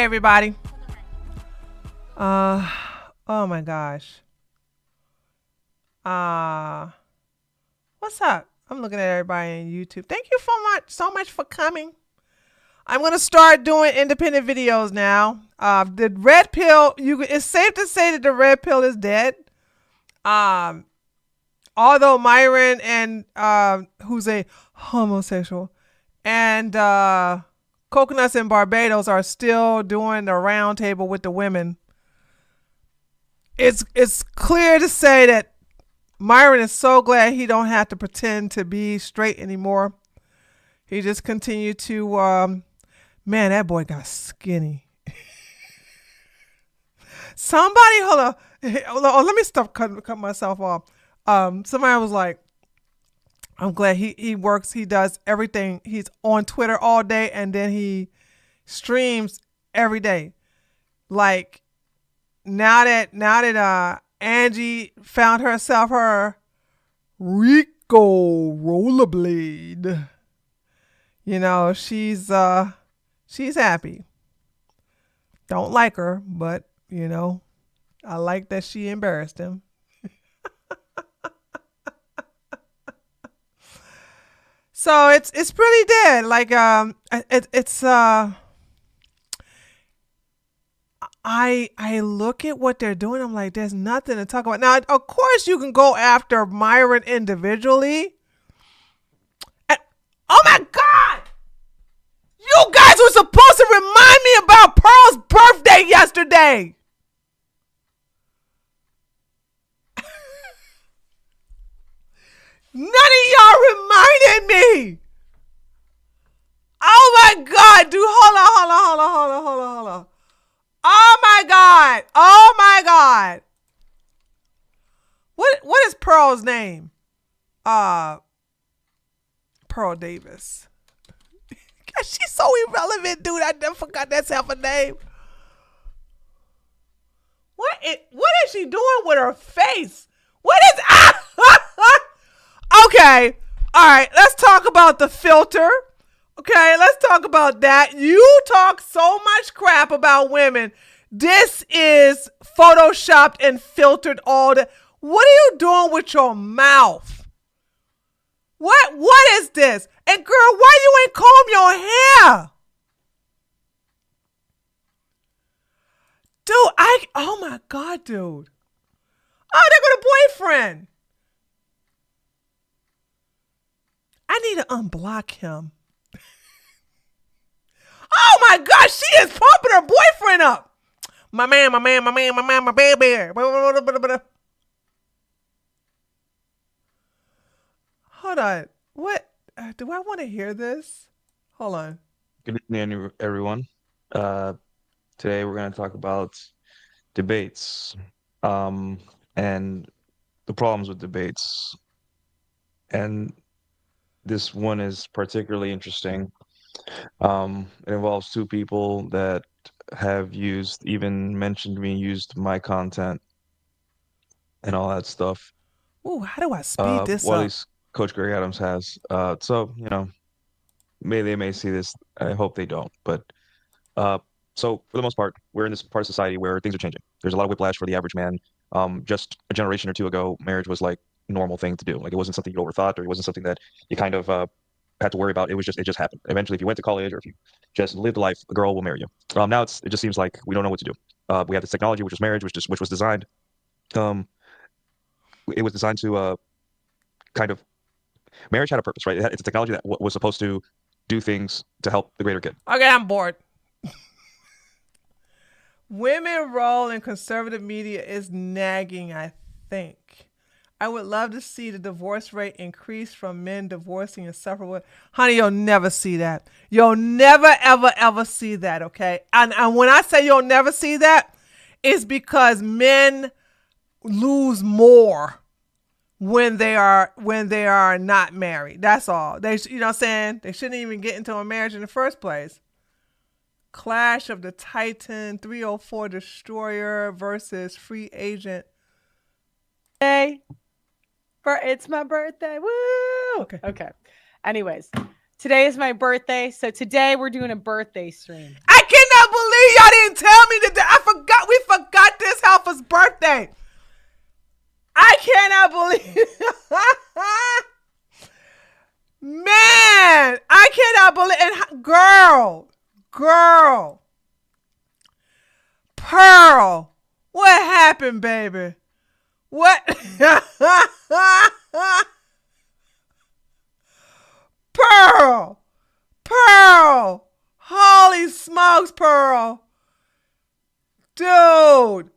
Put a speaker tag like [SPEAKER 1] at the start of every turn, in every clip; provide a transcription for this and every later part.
[SPEAKER 1] everybody. Oh my gosh. What's up? I'm looking at everybody on YouTube. Thank you so much for coming. I'm gonna start doing independent videos now. The red pill. It's safe to say that the red pill is dead. Although Myron and who's a homosexual and Coconuts in Barbados are still doing the round table with the women. It's clear to say that Myron is so glad he don't have to pretend to be straight anymore. He just continued to man, that boy got skinny. Somebody hold on. Let me stop cut myself off. Somebody was like, I'm glad he works, he does everything. He's on Twitter all day and then he streams every day. Like now that Angie found herself her Rico rollerblade, you know, she's happy. Don't like her, but you know, I like that she embarrassed him. So it's pretty dead. Like I look at what they're doing. I'm like, there's nothing to talk about. Now, of course, you can go after Myron individually. And, oh my God! You guys were supposed to remind me about Pearl's birthday yesterday. None of y'all reminded me. Oh my God, dude. Hold on. Oh my God. What is Pearl's name? Pearl Davis. God, she's so irrelevant, dude. I never forgot that's half a name. What is she doing with her face? What is Okay. All right, let's talk about the filter. Okay, let's talk about that. You talk so much crap about women. This is photoshopped and filtered all the. What are you doing with your mouth? What is this? And girl, why you ain't comb your hair? Dude, oh my God, dude. Oh, they got a boyfriend. I need to unblock him. Oh my gosh, she is pumping her boyfriend up. My man, my baby. Hold on. What? Do I want to hear this? Hold on.
[SPEAKER 2] Good evening, everyone. Today we're going to talk about debates and the problems with debates. And this one is particularly interesting. It involves two people that have even mentioned me, used my content and all that stuff.
[SPEAKER 1] Ooh, how do I speed this
[SPEAKER 2] Well, at
[SPEAKER 1] up?
[SPEAKER 2] least Coach Greg Adams has. So, you know, they may see this. I hope they don't. But so for the most part, we're in this part of society where things are changing. There's a lot of whiplash for the average man. Just a generation or two ago, marriage was like a normal thing to do. Like it wasn't something you overthought, or it wasn't something that you kind of had to worry about. It just happened. Eventually, if you went to college or if you just lived life, a girl will marry you. Now it just seems like we don't know what to do. We have this technology, which is marriage, which was designed. It was designed to kind of marriage had a purpose, right? It's a technology that was supposed to do things to help the greater good.
[SPEAKER 1] Okay, I'm bored. Women role in conservative media is nagging, I think. I would love to see the divorce rate increase from men divorcing and separate. Honey, you'll never see that. You'll never, ever see that, okay? And when I say you'll never see that, it's because men lose more when they are not married. That's all. You know what I'm saying? They shouldn't even get into a marriage in the first place. Clash of the Titan 304 Destroyer versus Free Agent.
[SPEAKER 3] Hey, it's my birthday. Woo! Okay. Anyways, today is my birthday, so today we're doing a birthday stream.
[SPEAKER 1] I cannot y'all didn't tell me that. I forgot. We forgot this heifer's birthday. I cannot believe. Man, I cannot believe. And girl, Pearl, what happened, baby? What? Pearl, holy smokes, Pearl, dude,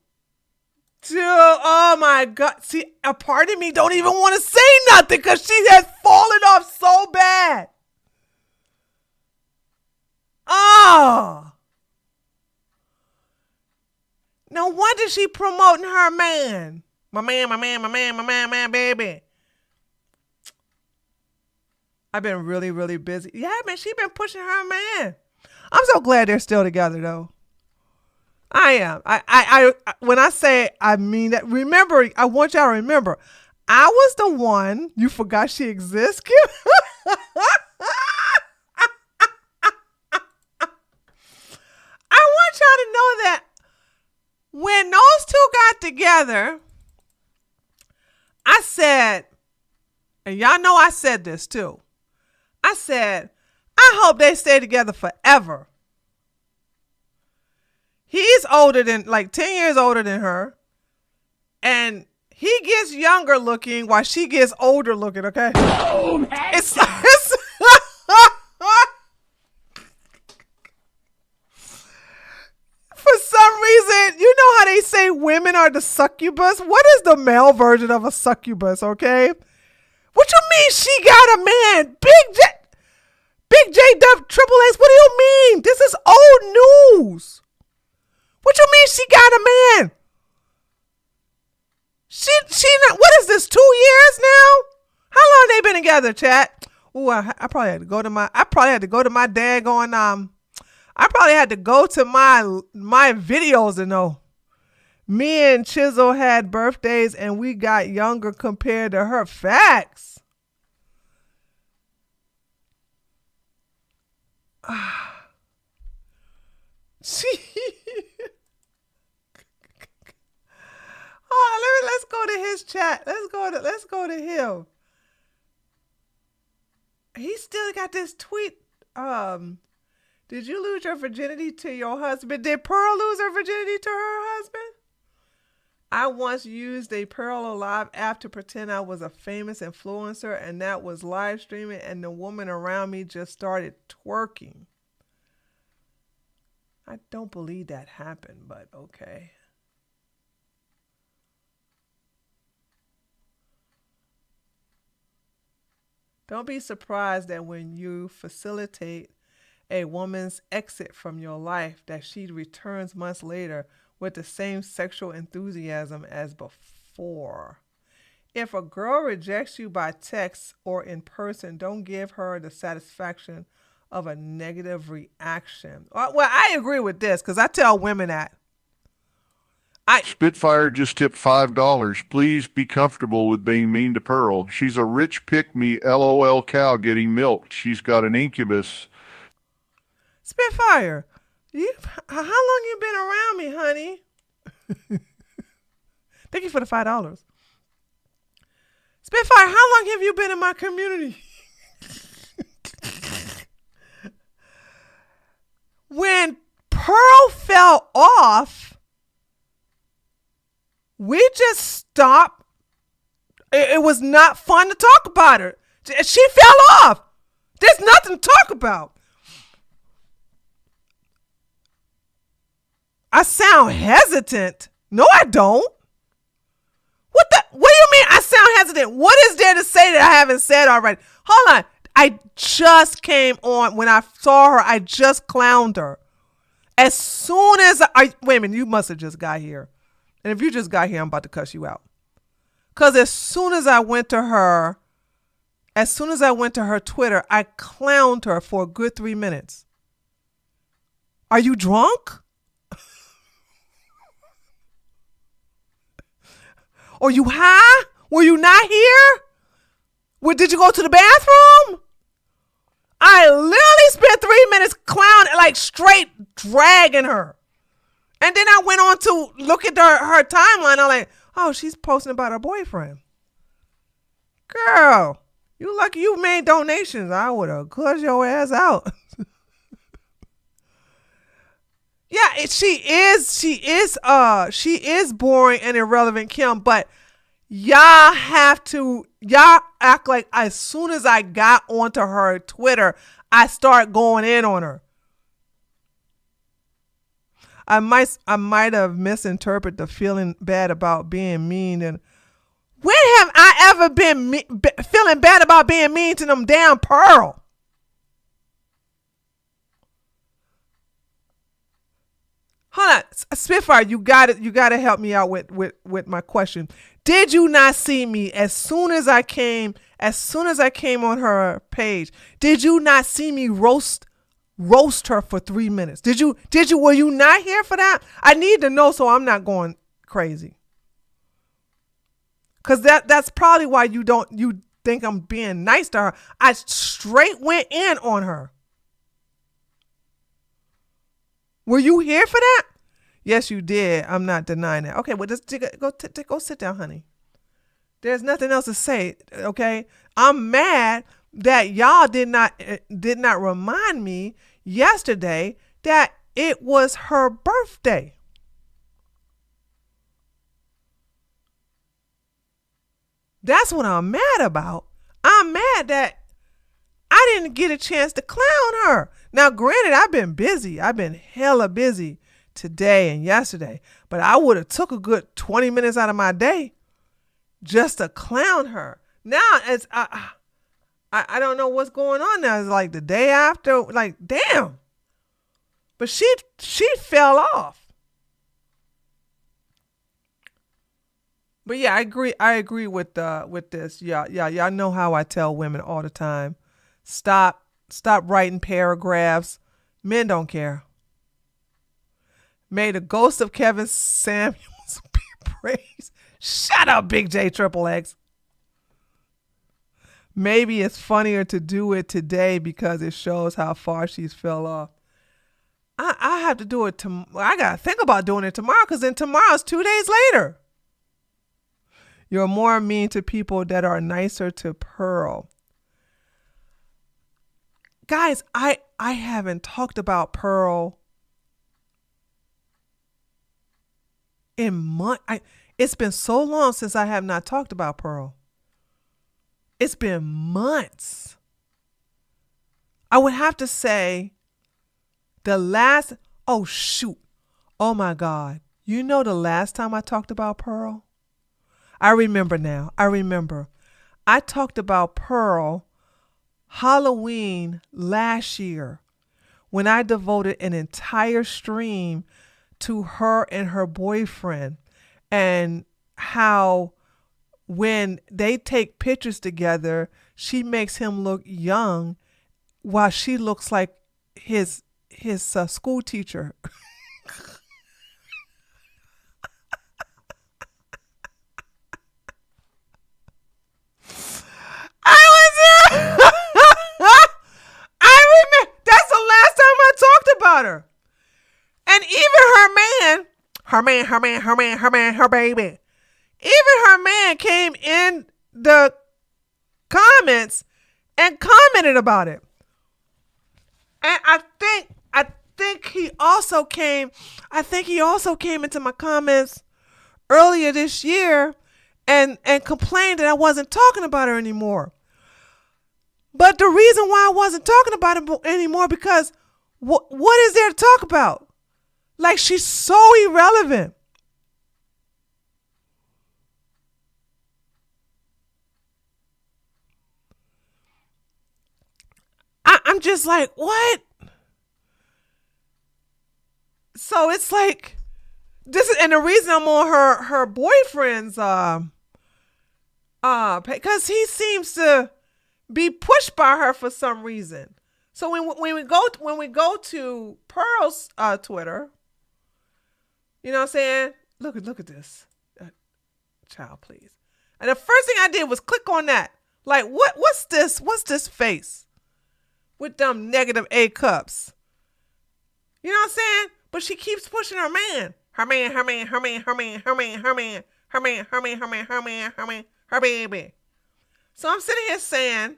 [SPEAKER 1] oh my God. See, a part of me don't even want to say nothing because she has fallen off so bad. Oh, no wonder she promoting her man. My man, baby. I've been really, really busy. Yeah, man, she been pushing her man. I'm so glad they're still together, though. I am. I when I say I mean that, remember, I want y'all to remember, I was the one you forgot she exists, Kim. I want y'all to know that when those two got together, I said, and y'all know I said this too. I said, I hope they stay together forever. He's older than, like 10 years older than her. And he gets younger looking while she gets older looking, okay? Oh, it's for some reason, you know how they say women are the succubus? What is the male version of a succubus, okay? What you mean she got a man? Big J Dub Triple X, what do you mean? This is old news. What you mean she got a man? She what is this, 2 years now? How long they been together, chat? Ooh, I probably had to go to my daggone, I probably had to go to my videos to know. Me and Chisel had birthdays and we got younger compared to her. Facts. Let's go to his chat. Let's go to him. He still got this tweet. Did you lose your virginity to your husband? Did Pearl lose her virginity to her husband? I once used a Pearl Alive app to pretend I was a famous influencer, and that was live streaming, and the woman around me just started twerking. I don't believe that happened, but okay. Don't be surprised that when you facilitate a woman's exit from your life, that she returns months later with the same sexual enthusiasm as before. If a girl rejects you by text or in person, don't give her the satisfaction of a negative reaction. Well, I agree with this because I tell women that.
[SPEAKER 4] Spitfire just tipped $5. Please be comfortable with being mean to Pearl. She's a rich pick-me LOL cow getting milked. She's got an incubus.
[SPEAKER 1] Spitfire, how long you been around me, honey? Thank you for the $5. Spitfire, how long have you been in my community? When Pearl fell off, we just stopped. It was not fun to talk about her. She fell off. There's nothing to talk about. I sound hesitant. No, I don't. What do you mean I sound hesitant? What is there to say that I haven't said already? Hold on. I just came on. When I saw her, I just clowned her. As soon as wait a minute, you must have just got here. And if you just got here, I'm about to cuss you out. Because as soon as I went to her Twitter, I clowned her for a good 3 minutes. Are you drunk? Are you high? Were you not here? Did you go to the bathroom? I literally spent 3 minutes clowning, like straight dragging her. And then I went on to look at her timeline. I'm like, oh, she's posting about her boyfriend. Girl, you lucky you made donations. I would have cussed your ass out. Yeah, she is boring and irrelevant, Kim, but y'all act like as soon as I got onto her Twitter, I start going in on her. I might have misinterpreted the feeling bad about being mean. And when have I ever been feeling bad about being mean to them damn Pearl? Hold on, Spitfire, you got to help me out with my question. Did you not see me as soon as I came on her page? Did you not see me roast her for 3 minutes? Were you not here for that? I need to know so I'm not going crazy. Cause that's probably why you think I'm being nice to her. I straight went in on her. Were you here for that? Yes, you did. I'm not denying that. Okay, well, just go sit down, honey. There's nothing else to say. Okay, I'm mad that y'all did not remind me yesterday that it was her birthday. That's what I'm mad about. I'm mad that I didn't get a chance to clown her. Now, granted, I've been busy. I've been hella busy today and yesterday, but I would have took a good 20 minutes out of my day just to clown her. Now, it's I don't know what's going on now. It's like the day after, like, damn. But she fell off. But yeah, I agree with this. Yeah, y'all know how I tell women all the time. Stop writing paragraphs. Men don't care. May the ghost of Kevin Samuels be praised. Shut up, Big J Triple X. Maybe it's funnier to do it today because it shows how far she's fell off. I have to do it I gotta think about doing it tomorrow because then tomorrow's 2 days later. You're more mean to people that are nicer to Pearl. Guys, I haven't talked about Pearl in months. It's been so long since I have not talked about Pearl. It's been months. I would have to say oh my God. You know the last time I talked about Pearl? I remember now. I talked about Pearl Halloween last year when I devoted an entire stream to her and her boyfriend and how when they take pictures together, she makes him look young while she looks like his school teacher. I remember that's the last time I talked about her. And even her baby. Even her man came in the comments and commented about it. And I think he also came into my comments earlier this year and complained that I wasn't talking about her anymore. But the reason why I wasn't talking about it anymore because what is there to talk about? Like, she's so irrelevant. I'm just like, what? So it's like and the reason I'm on her boyfriend's because he seems to be pushed by her for some reason. So when we go to Pearl's Twitter, you know what I'm saying? Look at this. Child, please. And the first thing I did was click on that. Like, what's this? What's this face? With them negative A cups. You know what I'm saying? but she keeps pushing her man. Her man, her man, her man, her man, her man, her man, her man, her man, her man, her man, her man, her baby. So I'm sitting here saying,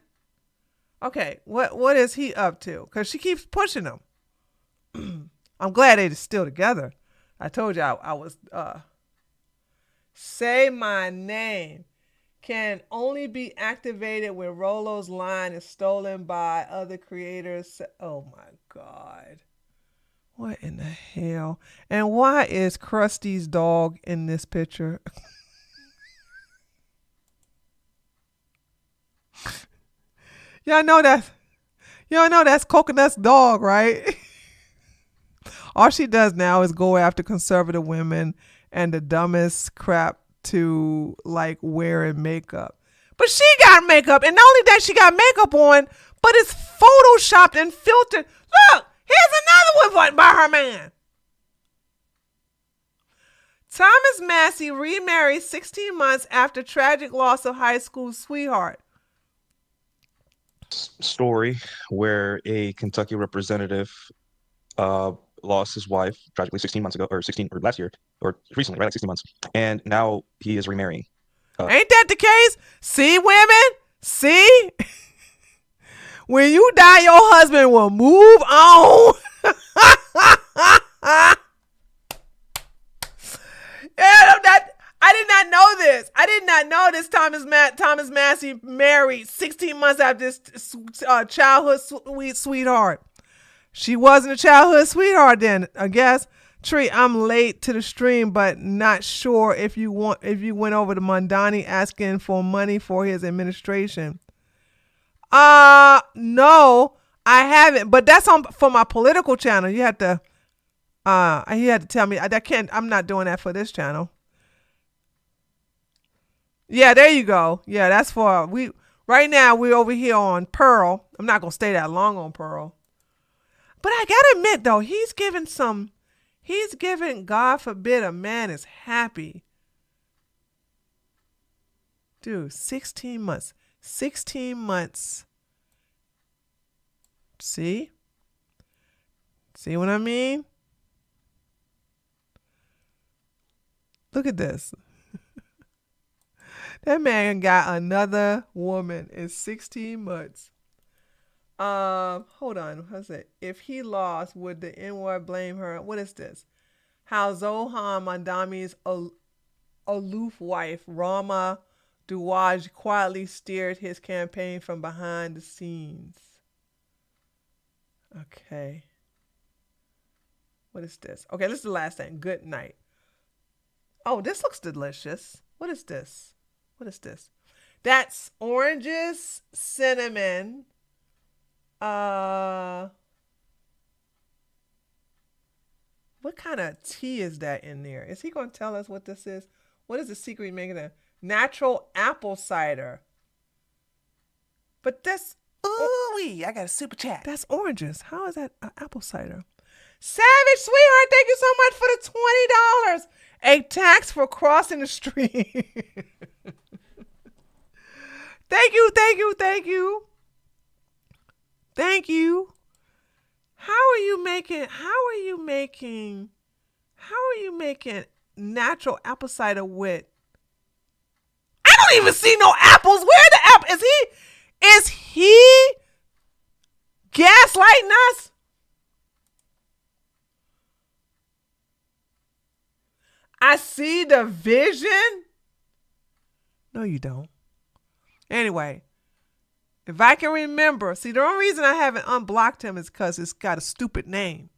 [SPEAKER 1] okay, what is he up to? Because she keeps pushing him. I'm glad they're still together. I told you I was say my name can only be activated when Rolo's line is stolen by other creators. Oh my God. What in the hell? And why is Krusty's dog in this picture? Y'all know that's Coconut's dog, right? All she does now is go after conservative women and the dumbest crap to like wearing makeup. But she got makeup, and not only that, she got makeup on, but it's photoshopped and filtered. Look, here's another one by her man. Thomas Massey remarried 16 months after tragic loss of high school sweetheart.
[SPEAKER 2] Story where a Kentucky representative lost his wife tragically 16 months ago, or last year, or recently, right? Like 16 months. And now he is remarrying.
[SPEAKER 1] Ain't that the case? See, women? See? When you die, your husband will move on. I did not know this. I did not know this. Thomas Massey married 16 months after this childhood sweetheart. She wasn't a childhood sweetheart then, I guess. Tree, I'm late to the stream, but not sure if you went over to Mamdani asking for money for his administration. No, I haven't. But that's for my political channel. You had to tell me. I'm not doing that for this channel. Yeah, there you go. Yeah, that's for right now we're over here on Pearl. I'm not gonna stay that long on Pearl. But I gotta admit though, he's giving, God forbid, a man is happy. Dude, 16 months. 16 months. See? See what I mean? Look at this. That man got another woman in 16 months. Hold on. What's it? If he lost, would the N-word blame her? What is this? How Zohan Mamdani's aloof wife, Rama Duwaj, quietly steered his campaign from behind the scenes. Okay. What is this? Okay, this is the last thing. Good night. Oh, this looks delicious. What is this? What is this? That's oranges, cinnamon. What kind of tea is that in there? Is he going to tell us what this is? What is the secret in making a natural apple cider? But this, I got a super chat. That's oranges. How is that apple cider? Savage Sweetheart, thank you so much for the $20. A tax for crossing the street. Thank you, thank you, thank you. Thank you. How are you making natural apple cider with? I don't even see no apples. Where the apple? Is he gaslighting us? I see the vision. No, you don't. Anyway, if I can remember, see, the only reason I haven't unblocked him is because it's got a stupid name.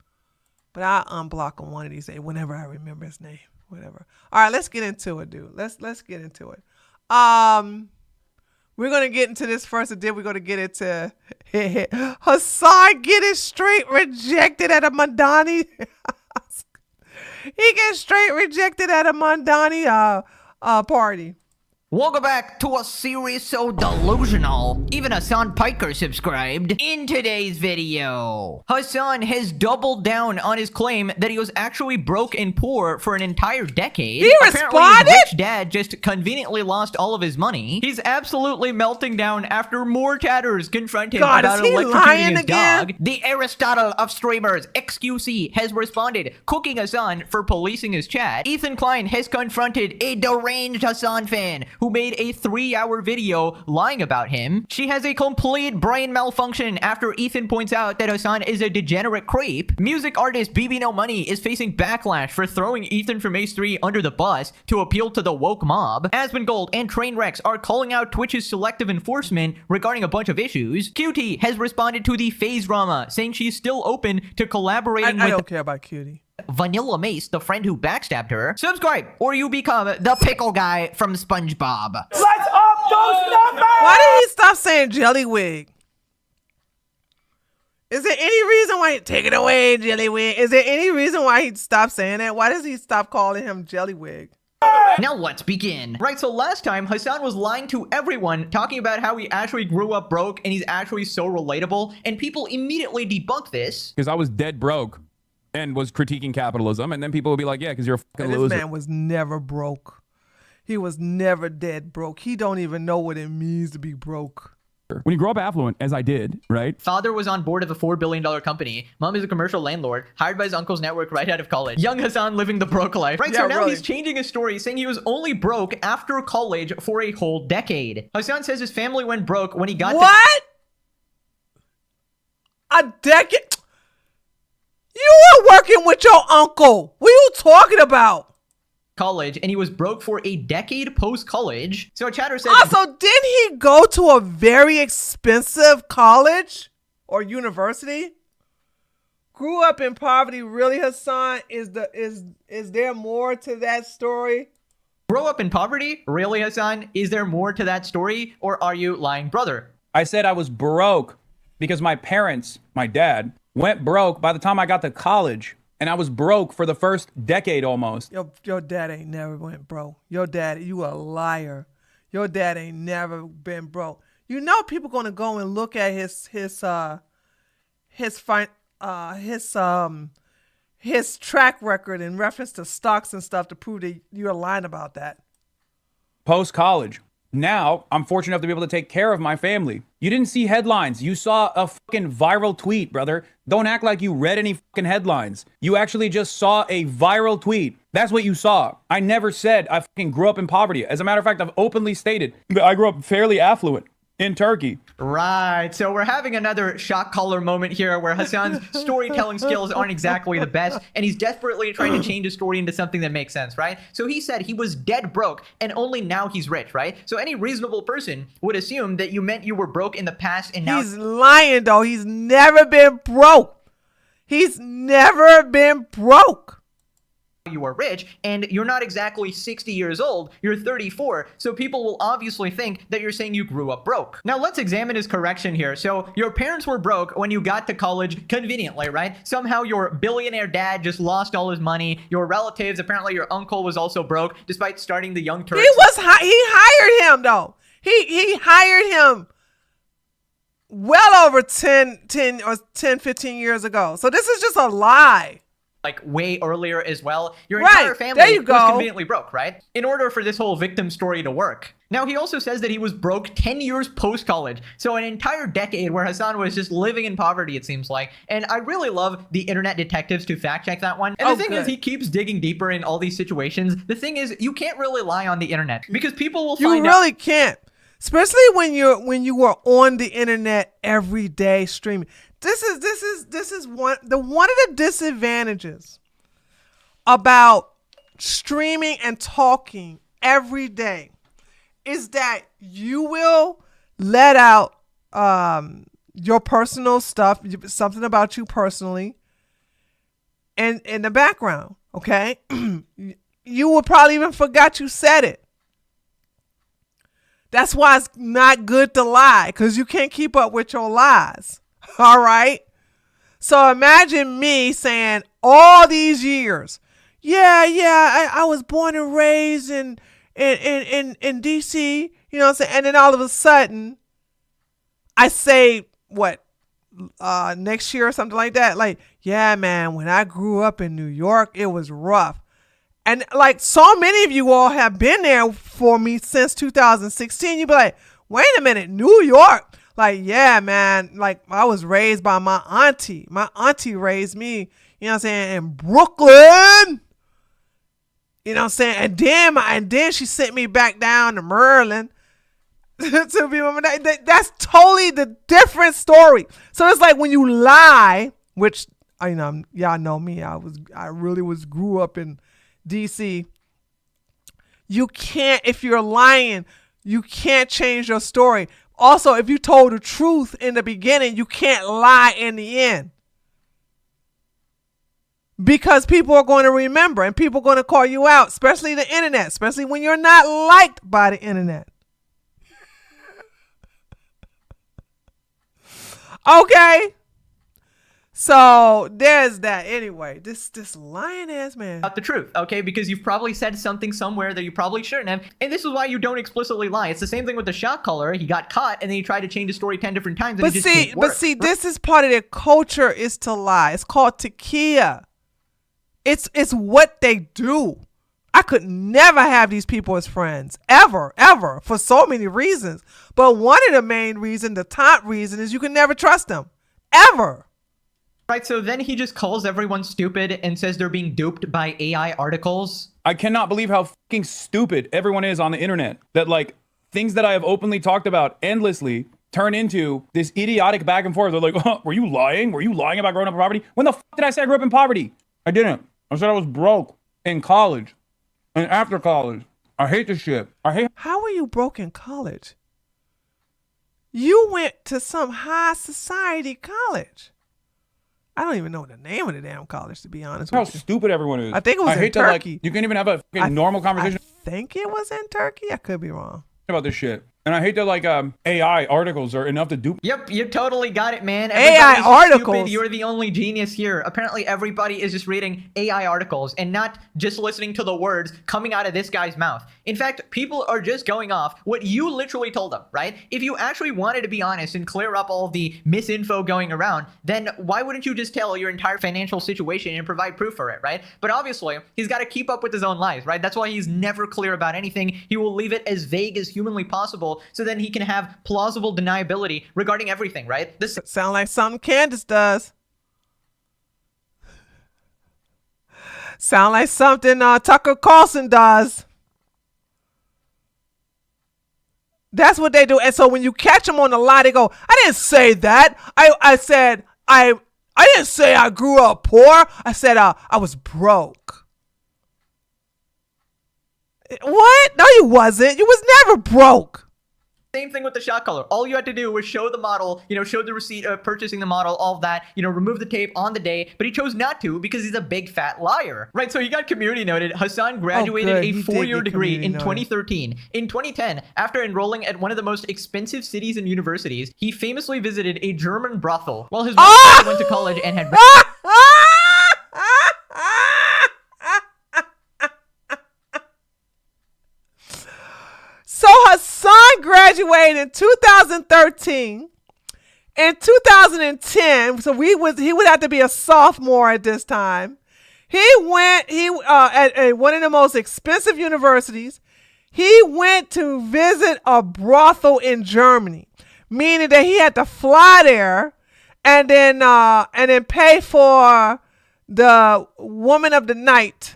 [SPEAKER 1] But I'll unblock him one of these days whenever I remember his name. Whatever. All right, let's get into it, dude. Let's get into it. We're gonna get into this first, and then we're gonna get into Hasan getting straight rejected at a Mamdani. He gets straight rejected at a Mamdani party.
[SPEAKER 5] Welcome back to a series so delusional, even Hasan Piker subscribed. In today's video, Hasan has doubled down on his claim that he was actually broke and poor for an entire decade.
[SPEAKER 1] He
[SPEAKER 5] Apparently,
[SPEAKER 1] responded?
[SPEAKER 5] his rich dad just conveniently lost all of his money. He's absolutely melting down after more chatters confront him
[SPEAKER 1] God,
[SPEAKER 5] about
[SPEAKER 1] is he
[SPEAKER 5] electrocuting
[SPEAKER 1] lying
[SPEAKER 5] his
[SPEAKER 1] again?
[SPEAKER 5] dog. The Aristotle of streamers, XQC, has responded, cooking Hasan for policing his chat. Ethan Klein has confronted a deranged Hasan fan who made a 3-hour video lying about him. She has a complete brain malfunction after Ethan points out that Hasan is a degenerate creep. Music artist BB No Money is facing backlash for throwing Ethan from Ace 3 under the bus to appeal to the woke mob. Asmongold and Trainwrecks are calling out Twitch's selective enforcement regarding a bunch of issues. QT has responded to the FaZe drama, saying she's still open to collaborating
[SPEAKER 1] I
[SPEAKER 5] with
[SPEAKER 1] don't care about Cutie.
[SPEAKER 5] Vanilla Mace, the friend who backstabbed her. Subscribe, or you become the pickle guy from SpongeBob.
[SPEAKER 6] Let's up those numbers!
[SPEAKER 1] Why did he stop saying Jellywig? Is there any reason why take it away, Jellywig? Is there any reason why he stopped saying that? Why does he stop calling him Jellywig?
[SPEAKER 5] Now let's begin. Right, so last time, Hasan was lying to everyone, talking about how he actually grew up broke and he's actually so relatable, and people immediately debunked this.
[SPEAKER 7] Because I was dead broke and was critiquing capitalism, and then people would be like, yeah, because you're a fucking
[SPEAKER 1] And this
[SPEAKER 7] loser.
[SPEAKER 1] man was never broke. He was never dead broke. He don't even know what it means to be broke.
[SPEAKER 7] When you grow up affluent, as I did, right?
[SPEAKER 5] Father was on board of a $4 billion company. Mom is a commercial landlord, hired by his uncle's network right out of college. Young Hasan living the broke life. Right, so
[SPEAKER 1] Yeah,
[SPEAKER 5] now
[SPEAKER 1] really.
[SPEAKER 5] he's changing his story, saying he was only broke after college for a whole decade. Hasan says his family went broke when he got to
[SPEAKER 1] What? A decade? You were working with your uncle. What are you talking about?
[SPEAKER 5] college, and he was broke for a decade post-college. So a chatter said...
[SPEAKER 1] Also, didn't he go to a very expensive college or university? Grew up in poverty, really, Hasan? Is there more to that story?
[SPEAKER 5] Grow up in poverty? Really, Hasan? Is there more to that story? Or are you lying, brother?
[SPEAKER 8] I said I was broke because my parents, my dad, went broke by the time I got to college. And I was broke for the first decade almost.
[SPEAKER 1] Your dad ain't never went broke. Your dad, you a liar. Your dad ain't never been broke. You know people gonna go and look at his track record in reference to stocks and stuff to prove that you're lying about that.
[SPEAKER 8] Post-college. Now, I'm fortunate enough to be able to take care of my family. You didn't see headlines. You saw a fucking viral tweet, brother. Don't act like you read any fucking headlines. You actually just saw a viral tweet. That's what you saw. I never said I fucking grew up in poverty. As a matter of fact, I've openly stated that I grew up fairly affluent in Turkey.
[SPEAKER 5] Right, so we're having another shock collar moment here where Hasan's storytelling skills aren't exactly the best, and he's desperately trying to change his story into something that makes sense, right? So he said he was dead broke, and only now he's rich, right? So any reasonable person would assume that you meant you were broke in the past and now...
[SPEAKER 1] He's lying, though. He's never been broke. He's never been broke.
[SPEAKER 5] You are rich, and you're not exactly 60 years old, you're 34, so people will obviously think that you're saying you grew up broke. Now let's examine his correction here. So your parents were broke when you got to college conveniently, right? Somehow your billionaire dad just lost all his money. Your relatives, apparently your uncle was also broke despite starting the Young Turks.
[SPEAKER 1] He hired him, though. He hired him well over 10 or 10, 15 years ago. So this is just a lie.
[SPEAKER 5] Like way earlier as well. Your
[SPEAKER 1] Right,
[SPEAKER 5] entire family
[SPEAKER 1] there you
[SPEAKER 5] was
[SPEAKER 1] go.
[SPEAKER 5] conveniently broke, right? In order for this whole victim story to work. Now, he also says that he was broke 10 years post-college. So an entire decade where Hasan was just living in poverty, it seems like. And I really love the internet detectives to fact check that one. And the thing is, he keeps digging deeper in all these situations. The thing is, you can't really lie on the internet because people will find out.
[SPEAKER 1] You really can't. Especially when you are on the internet every day streaming. This is one of the disadvantages about streaming and talking every day is that you will let out your personal stuff, something about you personally, and in the background. Okay, you will probably even forgot you said it. That's why it's not good to lie, because you can't keep up with your lies. All right. So imagine me saying all these years, I was born and raised in in DC, you know what I'm saying? And then all of a sudden, I say, what, next year or something like that? Like, yeah, man, when I grew up in New York, it was rough. And like so many of you all have been there for me since 2016. You be like, wait a minute, New York? Like, yeah, man, like I was raised by my auntie. My auntie raised me, you know what I'm saying, in Brooklyn. You know what I'm saying? And then she sent me back down to Maryland to be with my dad. That's totally the different story. So it's like when you lie, which y'all know me, I really grew up in DC. You can't, if you're lying, you can't change your story. Also, if you told the truth in the beginning, you can't lie in the end. Because people are going to remember and people are going to call you out, especially the internet, especially when you're not liked by the internet. Okay. So there's that. Anyway, this lying ass man.
[SPEAKER 5] About the truth, okay? Because you've probably said something somewhere that you probably shouldn't have. And this is why you don't explicitly lie. It's the same thing with the shot caller. He got caught and then he tried to change the story 10 different times. And
[SPEAKER 1] But see, this is part of their culture, is to lie. It's called tequila. It's what they do. I could never have these people as friends, ever, for so many reasons. But one of the main reasons, the top reason, is you can never trust them, ever.
[SPEAKER 5] Right, so then he just calls everyone stupid and says they're being duped by AI articles.
[SPEAKER 8] I cannot believe how fucking stupid everyone is on the internet. That like things that I have openly talked about endlessly turn into this idiotic back and forth. They're like, oh, were you lying? Were you lying about growing up in poverty? When the fuck did I say I grew up in poverty? I didn't. I said I was broke in college and after college. I hate this shit.
[SPEAKER 1] How were you broke in college? You went to some high society college. I don't even know the name of the damn college, to be honest with you.
[SPEAKER 8] How stupid everyone is.
[SPEAKER 1] I think it was in Turkey.
[SPEAKER 8] You can't even have a fucking normal conversation.
[SPEAKER 1] I think it was in Turkey. I could be wrong
[SPEAKER 8] about this shit. And I hate that like AI articles are enough to dupe.
[SPEAKER 5] Yep, you totally got it, man.
[SPEAKER 1] AI articles.
[SPEAKER 5] Stupid. You're the only genius here. Apparently, everybody is just reading AI articles and not just listening to the words coming out of this guy's mouth. In fact, people are just going off what you literally told them, right? If you actually wanted to be honest and clear up all of the misinfo going around, then why wouldn't you just tell your entire financial situation and provide proof for it, right? But obviously, he's got to keep up with his own lies, right? That's why he's never clear about anything. He will leave it as vague as humanly possible, so then he can have plausible deniability regarding everything, right? This
[SPEAKER 1] sound like something Candace does. Sound like something Tucker Carlson does. That's what they do. And so when you catch them on the lie, they go, I didn't say that. I said, I didn't say I grew up poor. I said I was broke. What? No, you wasn't. You was never broke.
[SPEAKER 5] Same thing with the shot caller. All you had to do was show the model, show the receipt of purchasing the model, all of that, remove the tape on the day, but he chose not to because he's a big fat liar. Right, so he got community noted. Hasan graduated a 4-year degree in 2013. In 2010, after enrolling at one of the most expensive cities and universities, he famously visited a German brothel while his wife went to college and had...
[SPEAKER 1] So Hasan graduated in 2013. In 2010, so he would have to be a sophomore at this time. He went at one of the most expensive universities. He went to visit a brothel in Germany, meaning that he had to fly there and then pay for the woman of the night.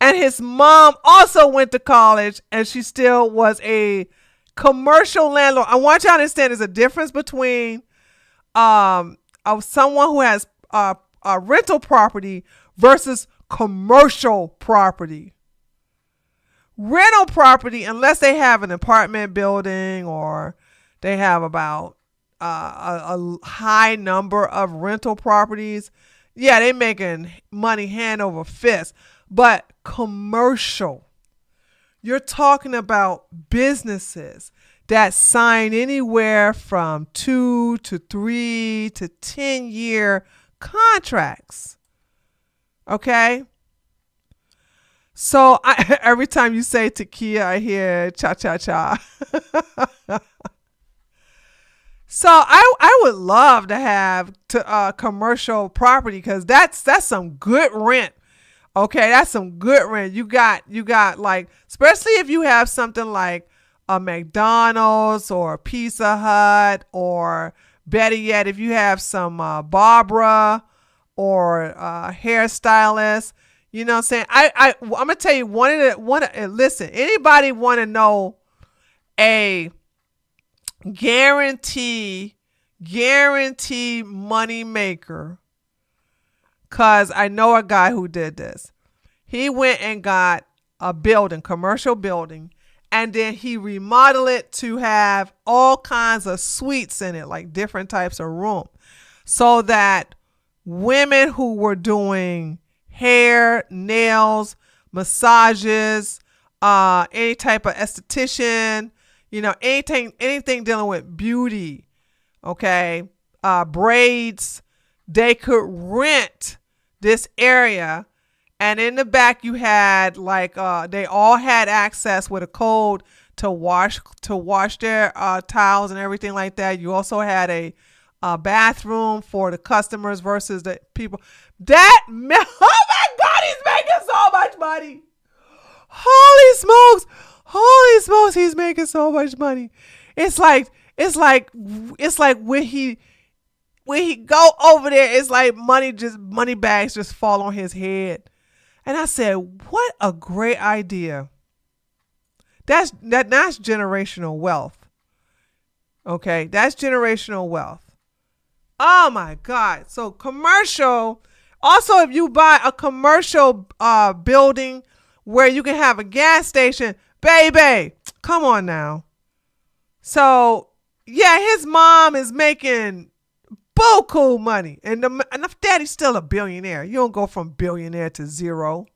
[SPEAKER 1] And his mom also went to college, and she still was a commercial landlord. I want you to understand there's a difference between someone who has a rental property versus commercial property. Rental property, unless they have an apartment building or they have about a high number of rental properties, yeah, they're making money hand over fist. But commercial, you're talking about businesses that sign anywhere from 2 to 3 to 10-year contracts. Okay? So every time you say Takia, I hear cha cha cha. So I would love to have commercial property because that's some good rent. Okay, that's some good rent. You got like, especially if you have something like a McDonald's or a Pizza Hut, or better yet, if you have some Barbara or hairstylist. You know what I'm saying? I'm gonna tell you listen, anybody want to know a guarantee money maker? Cause I know a guy who did this. He went and got a commercial building, and then he remodeled it to have all kinds of suites in it, like different types of room, so that women who were doing hair, nails, massages, any type of esthetician, anything dealing with beauty, okay, braids, they could rent this area. And in the back you had like they all had access with a code to wash their towels and everything like that. You also had a bathroom for the customers versus the people. Oh my God, he's making so much money. Holy smokes, he's making so much money. It's like when he go over there, it's like money bags just fall on his head. And I said, what a great idea. That's generational wealth. Okay, that's generational wealth. Oh my God. So commercial. Also, if you buy a commercial building where you can have a gas station, baby, come on now. So yeah, his mom is making buku money, and daddy's still a billionaire. You don't go from billionaire to zero.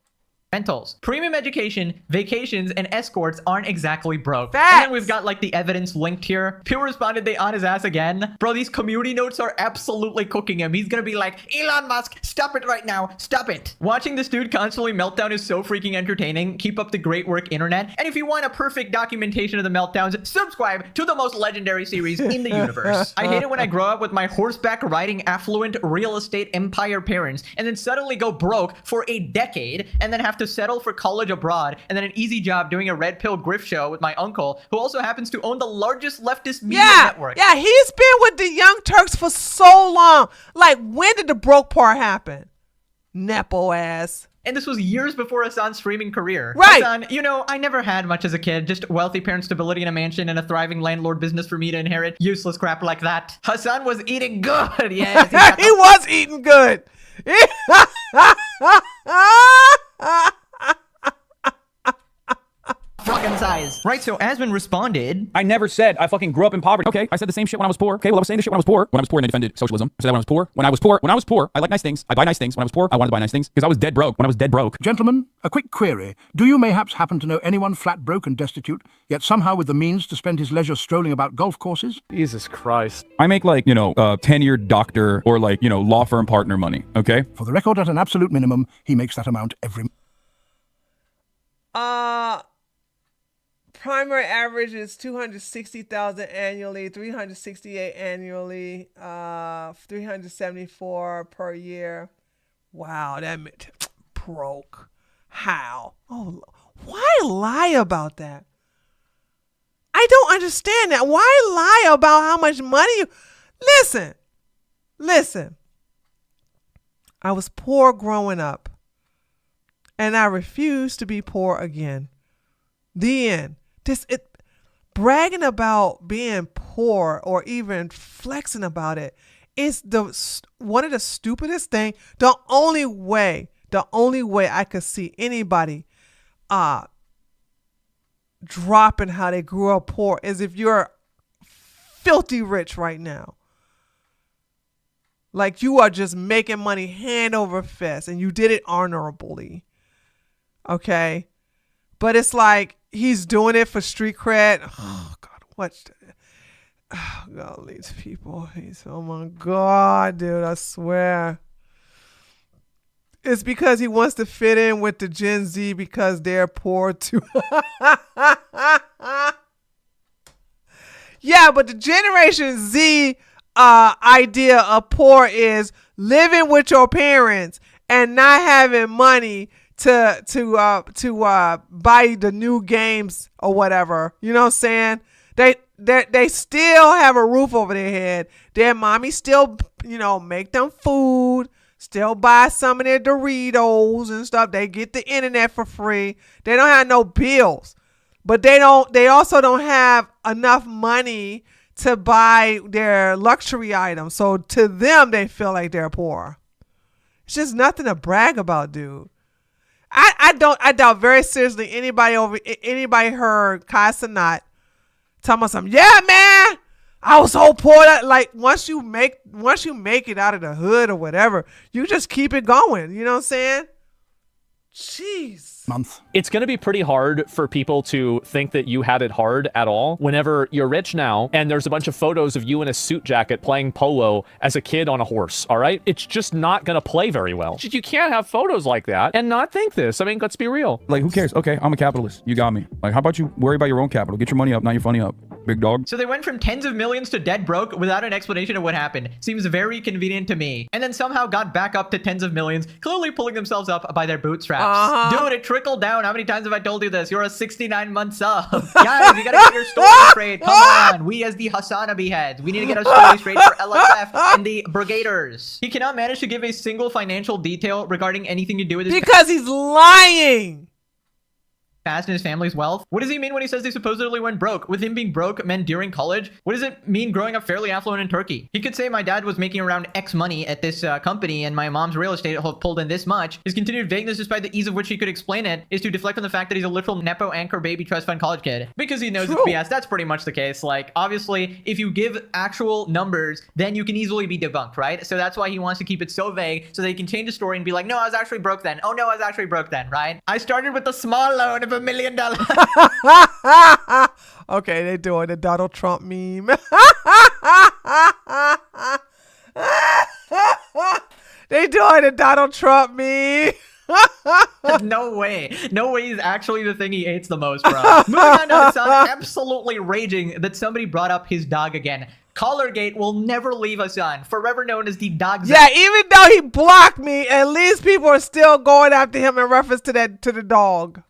[SPEAKER 5] Rentals, premium education, vacations, and escorts aren't exactly broke.
[SPEAKER 1] Facts.
[SPEAKER 5] And then we've got like the evidence linked here. People responded they on his ass again. Bro, these community notes are absolutely cooking him. He's gonna be like, Elon Musk, stop it right now. Stop it. Watching this dude constantly meltdown is so freaking entertaining. Keep up the great work, internet. And if you want a perfect documentation of the meltdowns, subscribe to the most legendary series in the universe. I hate it when I grow up with my horseback riding affluent real estate empire parents and then suddenly go broke for a decade and then have to settle for college abroad and then an easy job doing a red pill grift show with my uncle, who also happens to own the largest leftist media network.
[SPEAKER 1] Yeah, he's been with the Young Turks for so long. Like, when did the broke part happen? Nepo ass.
[SPEAKER 5] And this was years before Hasan's streaming career.
[SPEAKER 1] Right.
[SPEAKER 5] Hasan, I never had much as a kid. Just wealthy parents, stability in a mansion, and a thriving landlord business for me to inherit. Useless crap like that. Hasan was eating good. Yes,
[SPEAKER 1] he was eating good.
[SPEAKER 5] Fucking size. Right, so Asman responded.
[SPEAKER 8] I never said I fucking grew up in poverty. Okay, I said the same shit when I was poor. Okay, well, I was saying this shit when I was poor. When I was poor and I defended socialism. I said that when I was poor. When I was poor, I like nice things. I buy nice things. When I was poor, I wanted to buy nice things because I was dead broke. When I was dead broke.
[SPEAKER 9] Gentlemen, a quick query. Do you mayhaps happen to know anyone flat broke and destitute, yet somehow with the means to spend his leisure strolling about golf courses?
[SPEAKER 10] Jesus Christ.
[SPEAKER 7] I make like, tenured doctor or like, law firm partner money. Okay.
[SPEAKER 9] For the record, at an absolute minimum, he makes that amount every...
[SPEAKER 1] Primary average is 260,000 annually, 368 annually, 374 per year. Wow, that meant broke. How? Oh, why lie about that? I don't understand that. Why lie about how much money you... Listen. I was poor growing up, and I refuse to be poor again. The end. Bragging about being poor or even flexing about it is one of the stupidest thing. The only way I could see anybody dropping how they grew up poor is if you're filthy rich right now. Like, you are just making money hand over fist and you did it honorably. Okay? But it's like he's doing it for street cred. Oh God, God, these people. Oh my God, dude, I swear. It's because he wants to fit in with the Gen Z because they're poor too. Yeah, but the Generation Z idea of poor is living with your parents and not having money to buy the new games or whatever. You know what I'm saying? They still have a roof over their head. Their mommy still, make them food, still buy some of their Doritos and stuff. They get the internet for free. They don't have no bills. But they also don't have enough money to buy their luxury items. So to them, they feel like they're poor. It's just nothing to brag about, dude. I doubt very seriously anybody heard Kai Cenat talking about something. Yeah, man, I was so poor that like once you make it out of the hood or whatever, you just keep it going. You know what I'm saying? Jeez.
[SPEAKER 9] Month.
[SPEAKER 10] It's going to be pretty hard for people to think that you had it hard at all whenever you're rich now and there's a bunch of photos of you in a suit jacket playing polo as a kid on a horse, all right? It's just not going to play very well. You can't have photos like that and not think this. I mean, let's be real.
[SPEAKER 8] Like, who cares? Okay, I'm a capitalist. You got me. Like, how about you worry about your own capital? Get your money up, not your funny up, big dog.
[SPEAKER 5] So they went from tens of millions to dead broke without an explanation of what happened. Seems very convenient to me. And then somehow got back up to tens of millions, clearly pulling themselves up by their bootstraps. Dude, it trickled down. How many times have I told you this? You're a 69-month sub. Guys, you gotta get your story straight. Come on. We as the Hasanabi heads, we need to get our story straight for LSF and the Brigaders. He cannot manage to give a single financial detail regarding anything to do with his
[SPEAKER 1] because he's lying.
[SPEAKER 5] past and his family's wealth. What does he mean when he says they supposedly went broke? With him being broke meant during college? What does it mean growing up fairly affluent in Turkey? He could say my dad was making around X money at this company and my mom's real estate pulled in this much. His continued vagueness, despite the ease of which he could explain it, is to deflect from the fact that he's a literal Nepo anchor baby trust fund college kid. Because he knows it's BS. That's pretty much the case. Like, obviously, if you give actual numbers, then you can easily be debunked, right? So that's why he wants to keep it so vague so that he can change the story and be like, no, I was actually broke then. Oh, no, I was actually broke then, right? I started with a small loan of $1 million.
[SPEAKER 1] Okay, they doing the Donald Trump meme. They doing the Donald Trump meme.
[SPEAKER 5] No way. No way he's actually the thing he hates the most, bro. Moving on to Hasan, absolutely raging that somebody brought up his dog again. Collargate will never leave Hasan, forever known as the dog.
[SPEAKER 1] Yeah, even though he blocked me, at least people are still going after him in reference to the dog.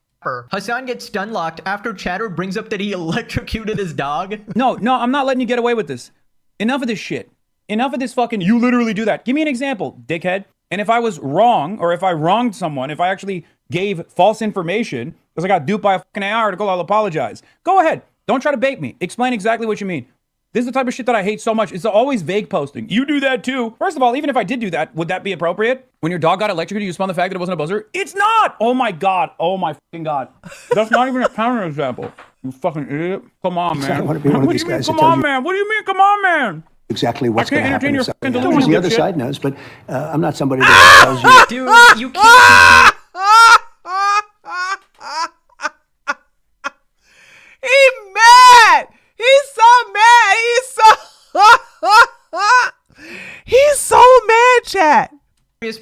[SPEAKER 5] Hasan gets stun locked after Chatter brings up that he electrocuted his dog.
[SPEAKER 8] No, I'm not letting you get away with this. Enough of this shit. Enough of this fucking, you literally do that. Give me an example, dickhead. And if I was wrong, or if I wronged someone, if I actually gave false information, because I got duped by a fucking AI article, I'll apologize. Go ahead. Don't try to bait me. Explain exactly what you mean. This is the type of shit that I hate so much. It's always vague posting. You do that too. First of all, even if I did do that, would that be appropriate? When your dog got electrocuted, you spun the fact that it wasn't a buzzer? It's not! Oh my God. Oh my fucking God. That's not even a counter example. You fucking idiot. Come on, man.
[SPEAKER 11] I want to be one of these guys.
[SPEAKER 8] Come on, man. What do you mean? Come on, man.
[SPEAKER 11] Exactly what's going to happen.
[SPEAKER 8] Your
[SPEAKER 11] Exactly.
[SPEAKER 8] fucking
[SPEAKER 11] Of course, the other
[SPEAKER 8] shit.
[SPEAKER 11] side knows, but I'm not somebody that tells you.
[SPEAKER 5] Dude, you can't.
[SPEAKER 1] He's mad. He's so mad. He's so mad, chat.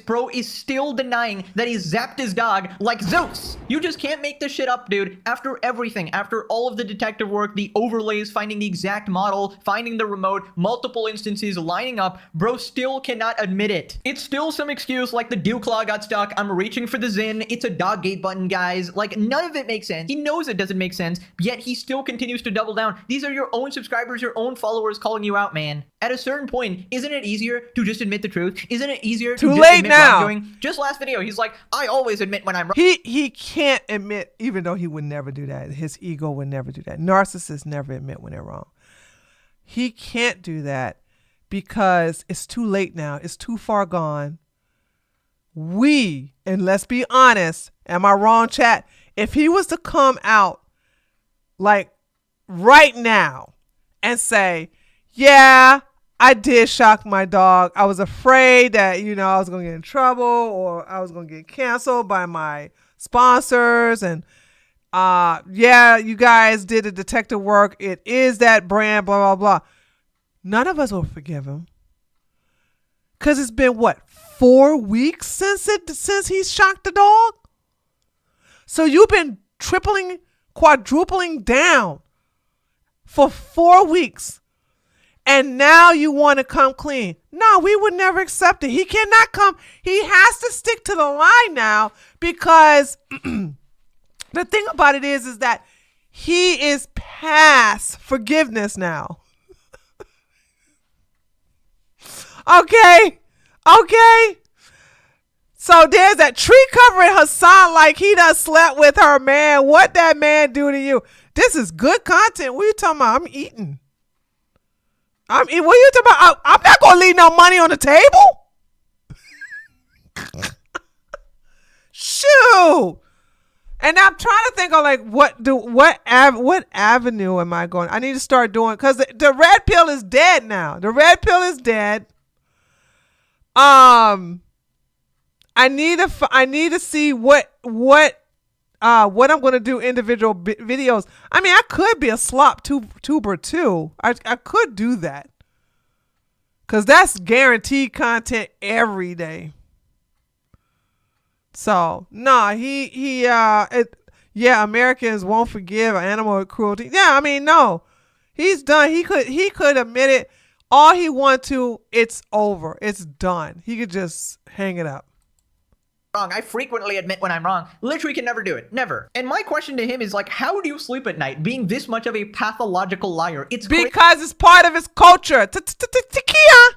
[SPEAKER 5] Bro is still denying that he zapped his dog like Zeus. You just can't make this shit up, dude. After everything, after all of the detective work, the overlays, finding the exact model, finding the remote, multiple instances lining up, bro still cannot admit it. It's still some excuse like the dew claw got stuck, I'm reaching for the Zin, it's a dog gate button, guys. Like, none of it makes sense. He knows it doesn't make sense, yet he still continues to double down. These are your own subscribers, your own followers calling you out, man. At a certain point, isn't it easier to just admit the truth? Isn't it easier to just admit wrongdoing? Just last video, he's like, I always admit when I'm wrong.
[SPEAKER 1] He can't admit, even though he would never do that. His ego would never do that. Narcissists never admit when they're wrong. He can't do that because it's too late now. It's too far gone. And let's be honest, am I wrong, chat? If he was to come out like right now and say, yeah, I did shock my dog. I was afraid that, I was going to get in trouble or I was going to get canceled by my sponsors. And yeah, you guys did the detective work. It is that brand, blah, blah, blah. None of us will forgive him. Because it's been, what, 4 weeks since he shocked the dog? So you've been tripling, quadrupling down for 4 weeks. And now you want to come clean. No, we would never accept it. He cannot come. He has to stick to the line now because the thing about it is that he is past forgiveness now. Okay. So there's that tree covering Hasan like he done slept with her, man. What that man do to you? This is good content. What are you talking about? I'm eating. What are you talking about? I'm not going to leave no money on the table. Shoot. And I'm trying to think of like what avenue am I going? I need to start doing because the red pill is dead now. The red pill is dead. I need to see what I'm going to do individual videos. I mean, I could be a slop tuber too. I could do that because that's guaranteed content every day. So no, Americans won't forgive animal cruelty. Yeah, I mean, no, he's done. He could admit it all he want to. It's over. It's done. He could just hang it up.
[SPEAKER 5] Wrong. I frequently admit when I'm wrong. Literally can never do it. Never. And my question to him is like, how do you sleep at night being this much of a pathological liar? It's
[SPEAKER 1] because it's part of his culture. Takia.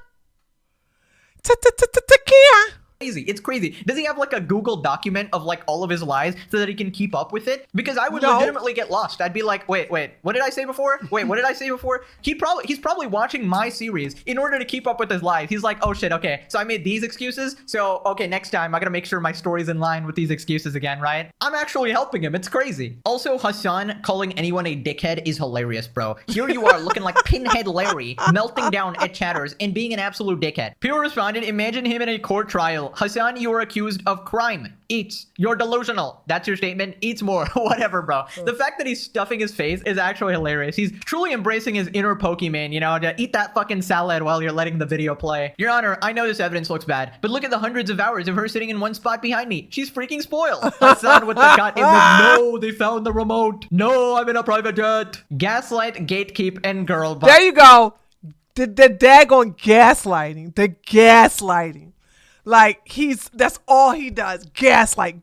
[SPEAKER 5] Crazy. It's crazy. Does he have like a Google document of like all of his lies so that he can keep up with it? Because I would legitimately get lost. I'd be like, wait, what did I say before? Wait, what did I say before? He's probably watching my series in order to keep up with his lies. He's like, oh shit, okay, so I made these excuses. So okay, next time I gotta make sure my story's in line with these excuses again, right? I'm actually helping him. It's crazy. Also, Hasan calling anyone a dickhead is hilarious, bro. Here you are looking like Pinhead Larry, melting down at chatters and being an absolute dickhead. People responded, imagine him in a court trial. Hasan, you are accused of crime. Eats. You're delusional. That's your statement. Eats more. Whatever, bro. The fact that he's stuffing his face is actually hilarious. He's truly embracing his inner Pokemon, you know, to eat that fucking salad while you're letting the video play. Your Honor, I know this evidence looks bad, but look at the hundreds of hours of her sitting in one spot behind me. She's freaking spoiled. Hasan with the cut in the no, they found the remote. No, I'm in a private jet. Gaslight, gatekeep, and girl.
[SPEAKER 1] There you go. The daggone gaslighting. The gaslighting. Like that's all he does. Gaslight.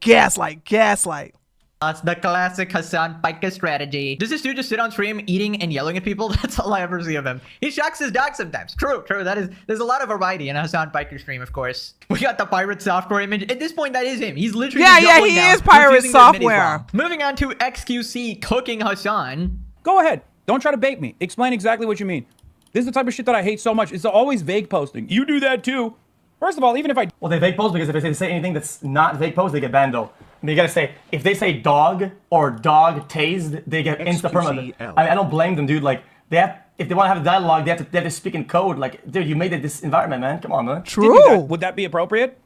[SPEAKER 5] That's the classic Hasan Piker strategy. Does this dude just sit on stream eating and yelling at people? That's all I ever see of him. He shocks his dog sometimes. True. There's a lot of variety in a Hasan Piker stream, of course. We got the pirate software image. At this point, that is him. He's literally
[SPEAKER 1] he is pirate software.
[SPEAKER 5] Moving on to XQC cooking Hasan.
[SPEAKER 8] Go ahead. Don't try to bait me. Explain exactly what you mean. This is the type of shit that I hate so much. It's always vague posting. You do that too. First of all, even if I...
[SPEAKER 12] Well, they vague post because if they say anything that's not vague post, they get banned though. And you gotta say, if they say dog or dog tased, they get insta-perma. I don't blame them, dude. Like, if they want to have a dialogue, they have to speak in code. Like, dude, you made this environment, man. Come on, man.
[SPEAKER 1] True.
[SPEAKER 8] Would that be appropriate?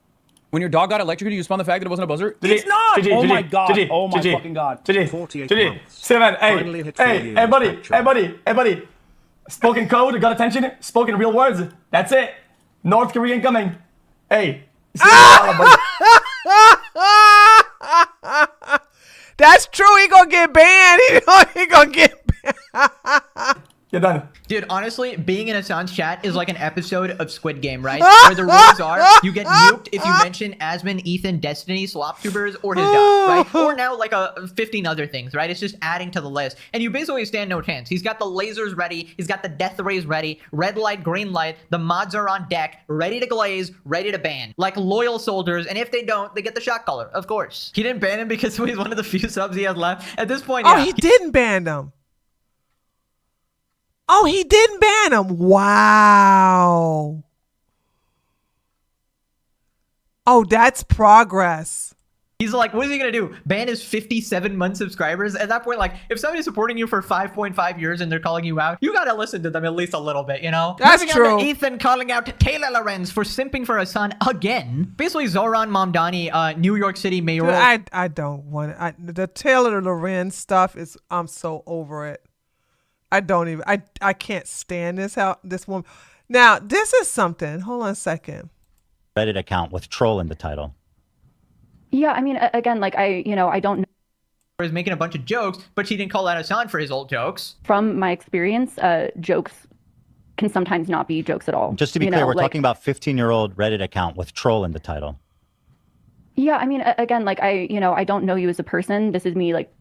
[SPEAKER 8] When your dog got electrocuted, you spun the fact that it wasn't a buzzer? It's not! Oh my god. Oh my fucking god.
[SPEAKER 12] Say, man, hey, buddy. Spoken code, got attention. Spoken real words. That's it. North Korean coming. Hey.
[SPEAKER 1] That's true. He gonna get banned. He gonna get banned.
[SPEAKER 12] You're done.
[SPEAKER 5] Dude, honestly, being in Hasan's chat is like an episode of Squid Game, right? Where the rules are, you get nuked if you mention Asmon, Ethan, Destiny, Sloptubers, or his dog, right? Or now like 15 other things, right? It's just adding to the list. And you basically stand no chance. He's got the lasers ready. He's got the death rays ready. Red light, green light. The mods are on deck, ready to glaze, ready to ban. Like loyal soldiers, and if they don't, they get the shot collar, of course. He didn't ban him because he's one of the few subs he has left. At this point,
[SPEAKER 1] he didn't ban them. Oh, he didn't ban him. Wow. Oh, that's progress.
[SPEAKER 5] He's like, what is he going to do? Ban his 57-month subscribers? At that point, like, if somebody's supporting you for 5.5 years and they're calling you out, you got to listen to them at least a little bit, you know?
[SPEAKER 1] That's
[SPEAKER 5] Moving
[SPEAKER 1] true.
[SPEAKER 5] On to Ethan calling out Taylor Lorenz for simping for Hasan again. Basically, Zoran Mamdani, New York City mayoral.
[SPEAKER 1] I don't want it. The Taylor Lorenz stuff is, I'm so over it. I can't stand this woman. Now, this is something. Hold on a second.
[SPEAKER 13] Reddit account with troll in the title.
[SPEAKER 14] Yeah, I mean, again, like I don't know.
[SPEAKER 5] Was making a bunch of jokes, but she didn't call out Hasan for his old jokes.
[SPEAKER 14] From my experience, jokes can sometimes not be jokes at all.
[SPEAKER 13] Just to be clear, we're talking about 15-year-old Reddit account with troll in the title.
[SPEAKER 14] Yeah, I mean, again, like I don't know you as a person. This is me, like,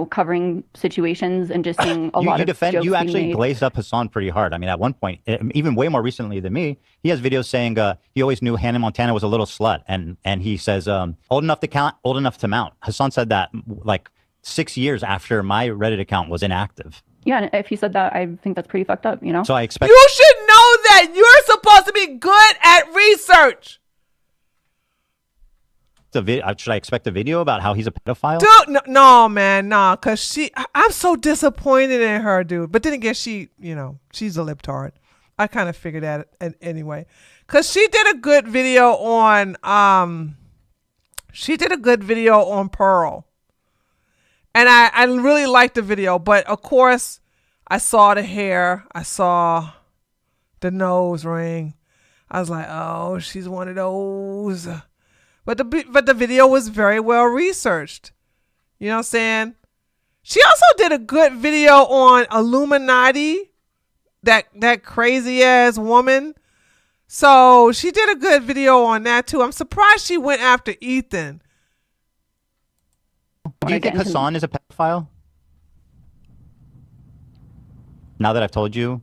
[SPEAKER 14] covering situations and just seeing a lot of jokes
[SPEAKER 13] You
[SPEAKER 14] being
[SPEAKER 13] actually
[SPEAKER 14] made.
[SPEAKER 13] glazed up Hasan pretty hard. I mean, at one point, even way more recently than me, he has videos saying he always knew Hannah Montana was a little slut, and he says old enough to count, old enough to mount. Hasan said that like 6 years after my Reddit account was inactive.
[SPEAKER 14] Yeah, and if he said that, I think that's pretty fucked up.
[SPEAKER 13] So I expect
[SPEAKER 1] You should know that you're supposed to be good at research.
[SPEAKER 13] should I expect a video about how he's a pedophile?
[SPEAKER 1] Dude, no, man, nah, because I'm so disappointed in her, dude. But then again, she's a libtard. I kind of figured that anyway. Because she did a good video on, Pearl. And I really liked the video. But, of course, I saw the hair. I saw the nose ring. I was like, oh, she's one of those. But the video was very well researched. You know what I'm saying? She also did a good video on Illuminati, that crazy ass woman. So she did a good video on that too. I'm surprised she went after Ethan.
[SPEAKER 13] Do you think Hasan is a pedophile? Now that I've told you?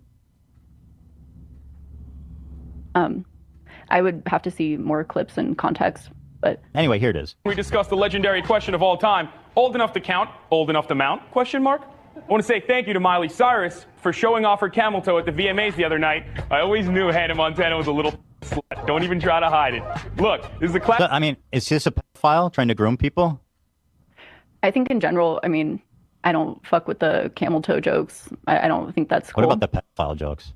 [SPEAKER 14] I would have to see more clips and context. But
[SPEAKER 13] anyway, here it is.
[SPEAKER 7] We discussed the legendary question of all time: old enough to count, old enough to mount? Question mark. I want to say thank you to Miley Cyrus for showing off her camel toe at the VMAs the other night. I always knew Hannah Montana was a little slut. Don't even try to hide it. Look, this is a class.
[SPEAKER 13] I mean, is this a pedophile trying to groom people?
[SPEAKER 14] I think in general, I mean, I don't fuck with the camel toe jokes. I don't think that's cool.
[SPEAKER 13] What about the pedophile jokes?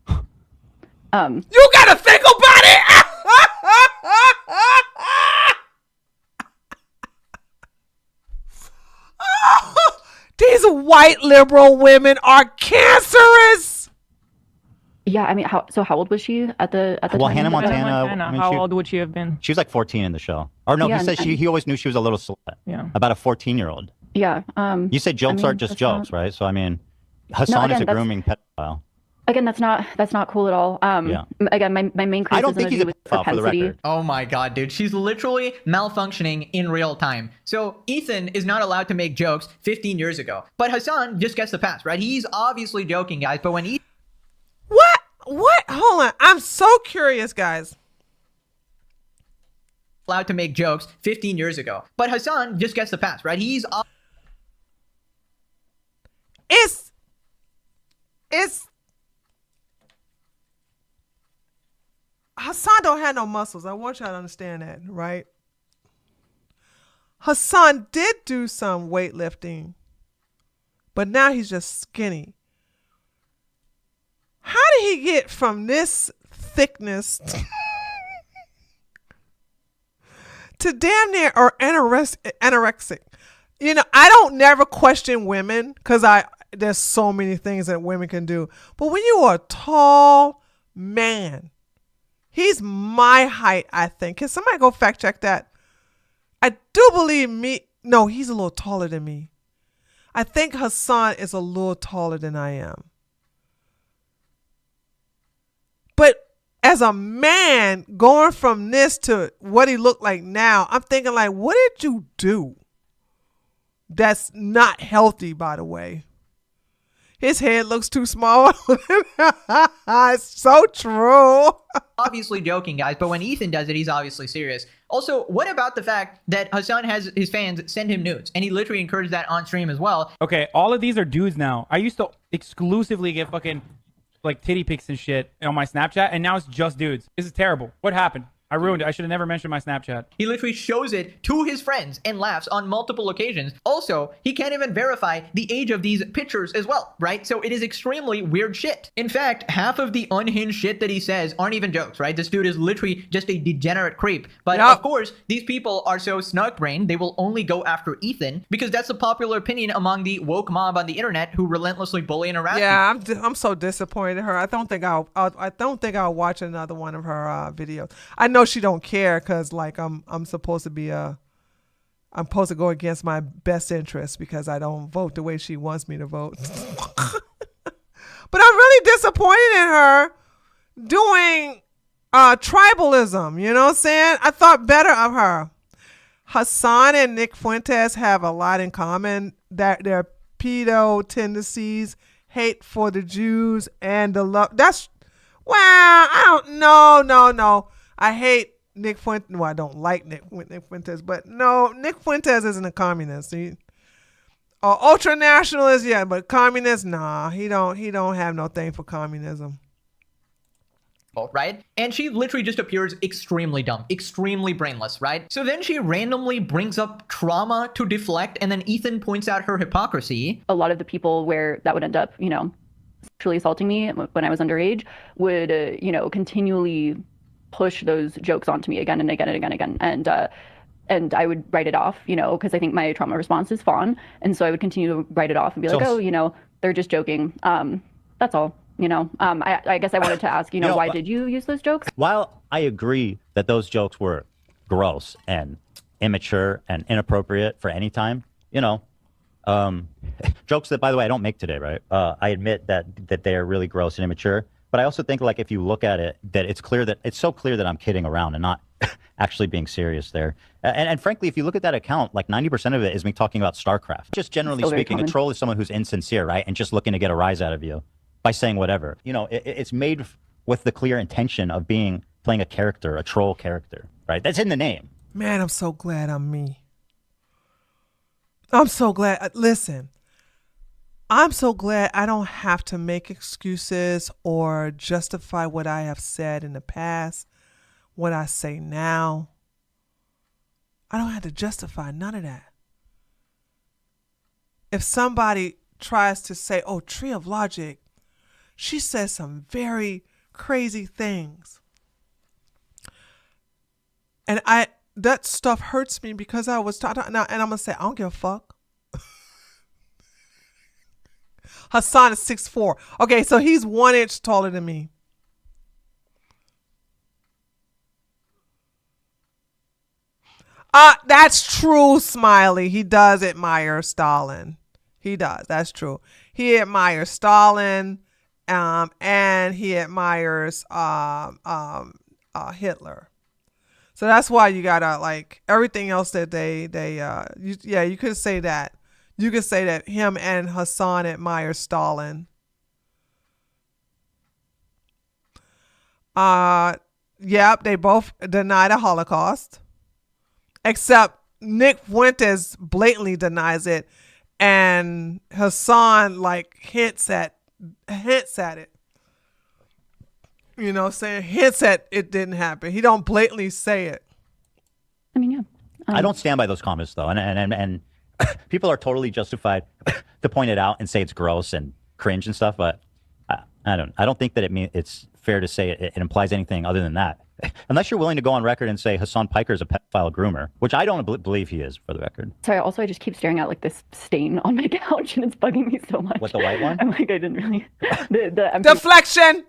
[SPEAKER 1] You gotta think about it. These white liberal women are cancerous.
[SPEAKER 14] Yeah, I mean, how old was she at the
[SPEAKER 13] Well,
[SPEAKER 14] time?
[SPEAKER 13] Hannah Montana. I mean,
[SPEAKER 15] how old would she have been?
[SPEAKER 13] She was like 14 in the show. Or no,
[SPEAKER 14] Yeah,
[SPEAKER 13] he said he always knew she was a little slut.
[SPEAKER 15] Yeah.
[SPEAKER 13] About a 14-year-old.
[SPEAKER 14] Yeah.
[SPEAKER 13] You said jokes aren't just jokes, right? So I mean, Hasan is a grooming pedophile.
[SPEAKER 14] Again, that's not cool at all.
[SPEAKER 13] Yeah.
[SPEAKER 14] Again, my main criticism
[SPEAKER 13] I don't think he's a
[SPEAKER 14] with
[SPEAKER 13] pedophile, for the
[SPEAKER 14] propensity.
[SPEAKER 13] record.
[SPEAKER 5] Oh my god, dude. She's literally malfunctioning in real time. So Ethan is not allowed to make jokes 15 years ago. But Hasan just gets the pass, right? He's obviously joking, guys. But when Ethan...
[SPEAKER 1] What? Hold on. I'm so curious, guys.
[SPEAKER 5] allowed to make jokes 15 years ago. But Hasan just gets the pass, right? He's...
[SPEAKER 1] It's Hasan don't have no muscles. I want y'all to understand that, right? Hasan did do some weightlifting, but now he's just skinny. How did he get from this thickness to damn near or anorexic? You know, I don't never question women because there's so many things that women can do. But when you are a tall man, he's my height, I think. Can somebody go fact check that? I do believe no, he's a little taller than me. I think Hasan is a little taller than I am. But as a man, going from this to what he looked like now, I'm thinking like, what did you do? That's not healthy, by the way. His head looks too small. It's so true.
[SPEAKER 5] obviously joking, guys, but when Ethan does it, he's obviously serious. Also, what about the fact that Hasan has his fans send him nudes, and he literally encouraged that on stream as well?
[SPEAKER 8] Okay, all of these are dudes now. I used to exclusively get fucking like titty pics and shit on my Snapchat, and now it's just dudes. This is terrible. What happened? I ruined it. I should have never mentioned my Snapchat.
[SPEAKER 5] He literally shows it to his friends and laughs on multiple occasions. Also, he can't even verify the age of these pictures as well, right? So it is extremely weird shit. In fact, half of the unhinged shit that he says aren't even jokes, right? This dude is literally just a degenerate creep. But of course, these people are so snug-brained, they will only go after Ethan because that's a popular opinion among the woke mob on the internet who relentlessly bully and harass people.
[SPEAKER 1] I'm so disappointed in her. I don't think I'll watch another one of her videos. I know know she don't care because like I'm supposed to be I'm supposed to go against my best interest because I don't vote the way she wants me to vote. But I'm really disappointed in her doing tribalism. You know what I'm saying? I thought better of her. Hasan and Nick Fuentes have a lot in common. That their pedo tendencies, hate for the Jews, and the love. That's, well, I don't know. No. I hate Nick Fuentes. Well, I don't like Nick Fuentes, but no, Nick Fuentes isn't a communist. Ultra nationalist, yeah, but communist, nah. He don't have no thing for communism.
[SPEAKER 5] Right? And she literally just appears extremely dumb, extremely brainless, right? So then she randomly brings up trauma to deflect, and then Ethan points out her hypocrisy.
[SPEAKER 14] A lot of the people where that would end up, you know, sexually assaulting me when I was underage would, you know, continually push those jokes onto me again and again and again and again. And I would write it off, you know, because I think my trauma response is fawn. And so I would continue to write it off and be like, oh, you know, they're just joking. That's all. You know, I guess I wanted to ask, you know, why did you use those jokes?
[SPEAKER 13] While I agree that those jokes were gross and immature and inappropriate for any time, you know, jokes that, by the way, I don't make today, right? I admit that they are really gross and immature. But I also think, like, if you look at it, that it's so clear that I'm kidding around and not actually being serious there. And frankly, if you look at that account, like 90% of it is me talking about StarCraft. Just generally speaking, a troll is someone who's insincere, right? And just looking to get a rise out of you by saying whatever. You know, it's made with the clear intention of playing a character, a troll character, right? That's in the name.
[SPEAKER 1] Man, I'm so glad I'm me. I'm so glad. Listen, I'm so glad I don't have to make excuses or justify what I have said in the past, what I say now. I don't have to justify none of that. If somebody tries to say, oh, Tree of Logic, she says some very crazy things. And that stuff hurts me because I was talking now, and I'm gonna say I don't give a fuck. Hasan is 6'4". Okay, so he's 1 inch taller than me. That's true, Smiley. He does admire Stalin. He does. That's true. He admires Stalin, and he admires Hitler. So that's why you gotta like everything else that you could say that. You could say that him and Hasan admire Stalin. Yep, they both deny the Holocaust. Except Nick Fuentes blatantly denies it, and Hasan like hints at it. You know, saying hints at it didn't happen. He don't blatantly say it.
[SPEAKER 14] I mean, yeah.
[SPEAKER 13] I don't stand by those comments though, and people are totally justified to point it out and say it's gross and cringe and stuff. But I don't think that it's fair to say it implies anything other than that. Unless you're willing to go on record and say Hasan Piker is a pedophile groomer, which I don't believe he is, for the record.
[SPEAKER 14] Sorry, also I just keep staring at like this stain on my couch and it's bugging me so much.
[SPEAKER 13] What, the white one?
[SPEAKER 14] I'm like, I didn't really. The
[SPEAKER 1] deflection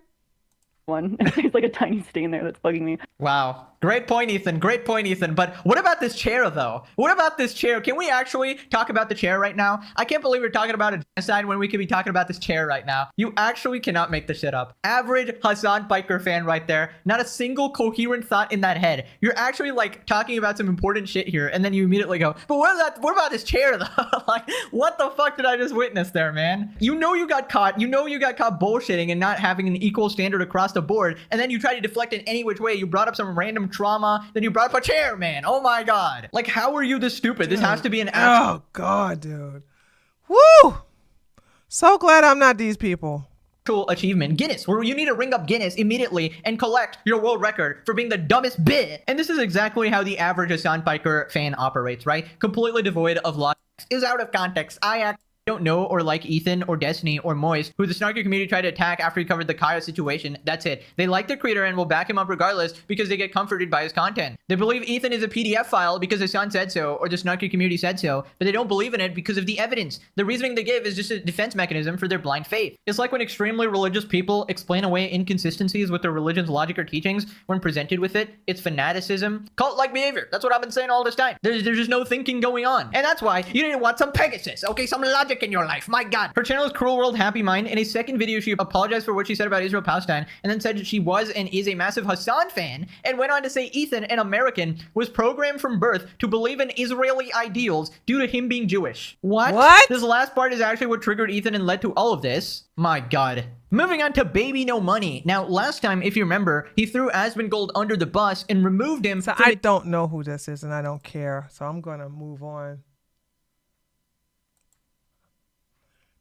[SPEAKER 14] one. There's like a tiny stain there that's bugging me.
[SPEAKER 5] Wow. Great point, Ethan. Great point, Ethan. But what about this chair, though? What about this chair? Can we actually talk about the chair right now? I can't believe we're talking about a genocide when we could be talking about this chair right now. You actually cannot make this shit up. Average Hasan Piker fan right there. Not a single coherent thought in that head. You're actually like talking about some important shit here, and then you immediately go, but what about this chair, though? Like, what the fuck did I just witness there, man? You know you got caught. You know you got caught bullshitting and not having an equal standard across the board, and then you try to deflect in any which way. You brought up some random trauma, then you brought up a chair, man. Oh my god. Like, how are you this stupid? This has to be an actual—
[SPEAKER 1] Oh god, dude. Woo! So glad I'm not these people.
[SPEAKER 5] Achievement. Guinness, where you need to ring up Guinness immediately and collect your world record for being the dumbest bit. And this is exactly how the average Hasan Piker fan operates, right? Completely devoid of logic. Is out of context. I don't know or like Ethan or Destiny or Moist, who the snarky community tried to attack after he covered the Kaya situation. That's it. They like the creator and will back him up regardless because they get comforted by his content. They believe Ethan is a PDF file because Hasan said so or the snarky community said so, but they don't believe in it because of the evidence. The reasoning they give is just a defense mechanism for their blind faith. It's like when extremely religious people explain away inconsistencies with their religion's logic or teachings when presented with it. It's fanaticism, cult-like behavior. That's what I've been saying all this time. There's just no thinking going on. And that's why you need to want some Pegasus, okay? Some logic in your life. My God. Her channel is Cruel World Happy Mind. In a second video, she apologized for what she said about Israel-Palestine and then said that she was and is a massive Hasan fan and went on to say Ethan, an American, was programmed from birth to believe in Israeli ideals due to him being Jewish. What? This last part is actually what triggered Ethan and led to all of this. My God. Moving on to Baby No Money. Now, last time, if you remember, he threw Asmongold under the bus and removed him.
[SPEAKER 1] So I don't know who this is and I don't care. So I'm going to move on.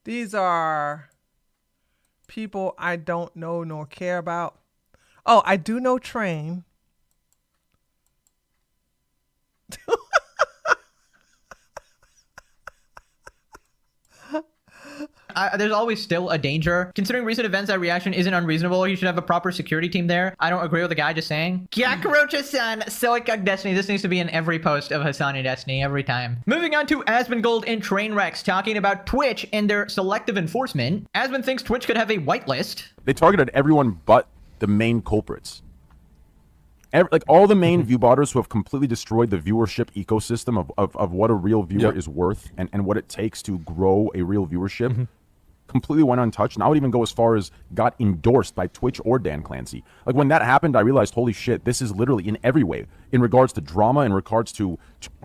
[SPEAKER 1] These are people I don't know nor care about. Oh, I do know Train.
[SPEAKER 5] There's always still a danger. Considering recent events, that reaction isn't unreasonable. You should have a proper security team there. I don't agree with the guy just saying. Gyakroach Hasan, Silicon Destiny. This needs to be in every post of Hasan and Destiny every time. Moving on to Asmongold and Trainwrecks talking about Twitch and their selective enforcement. Asmon thinks Twitch could have a whitelist.
[SPEAKER 15] They targeted everyone but the main culprits. Like all the main view botters who have completely destroyed the viewership ecosystem of what a real viewer is worth and what it takes to grow a real viewership. Completely went untouched, and I would even go as far as got endorsed by Twitch or Dan Clancy. Like when that happened, I realized, holy shit, this is literally in every way, in regards to drama, in regards to...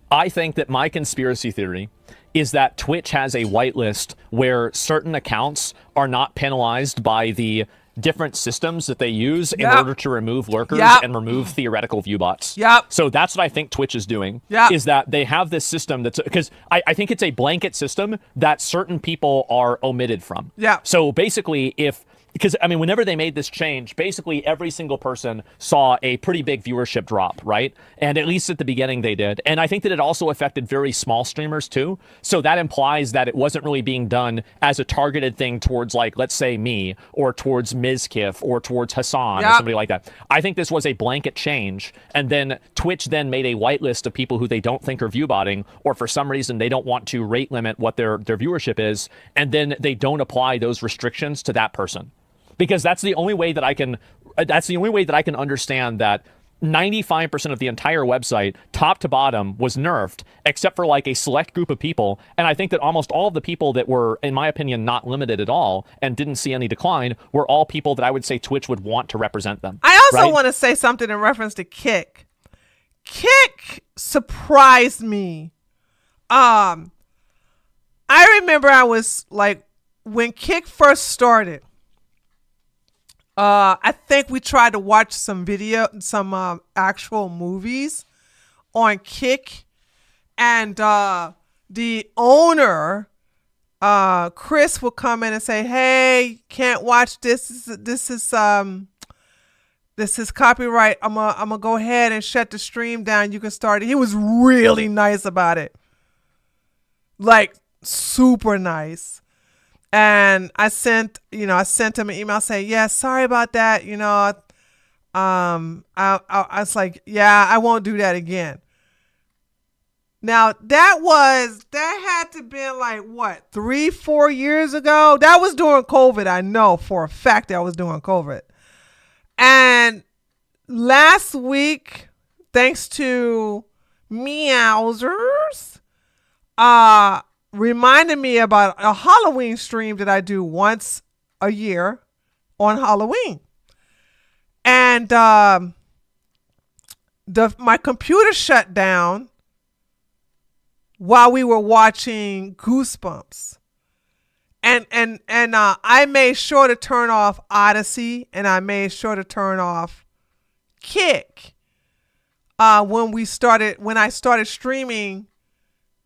[SPEAKER 10] I think that my conspiracy theory is that Twitch has a whitelist where certain accounts are not penalized by the different systems that they use in order to remove lurkers and remove theoretical view bots. So that's what I think Twitch is doing, is that they have this system that's, because I think it's a blanket system that certain people are omitted from. So basically because, I mean, whenever they made this change, basically every single person saw a pretty big viewership drop, right? And at least at the beginning they did. And I think that it also affected very small streamers too. So that implies that it wasn't really being done as a targeted thing towards, like, let's say me, or towards Mizkif, or towards Hasan, or somebody like that. I think this was a blanket change. And then Twitch then made a whitelist of people who they don't think are viewbotting, or for some reason they don't want to rate limit what their viewership is. And then they don't apply those restrictions to that person. Because that's the only way that I can understand that 95% of the entire website, top to bottom, was nerfed, except for like a select group of people. And I think that almost all of the people that were, in my opinion, not limited at all and didn't see any decline were all people that I would say Twitch would want to represent them.
[SPEAKER 1] I also want to say something in reference to Kick. Kick surprised me. I remember I was like, when Kick first started, I think we tried to watch some actual movies on Kick, and the owner, Chris, will come in and say, "Hey, can't watch this. This is copyright. I'm gonna go ahead and shut the stream down. You can start it." He was really nice about it, like super nice. And I sent him an email saying, yeah, sorry about that. I was like, yeah, I won't do that again. Now that had to been like what, 3-4 years ago? That was during COVID. I know for a fact that was during COVID. And last week, thanks to Meowsers, reminded me about a Halloween stream that I do once a year on Halloween. And my computer shut down while we were watching Goosebumps. And I made sure to turn off Odyssey, and I made sure to turn off Kick when I started streaming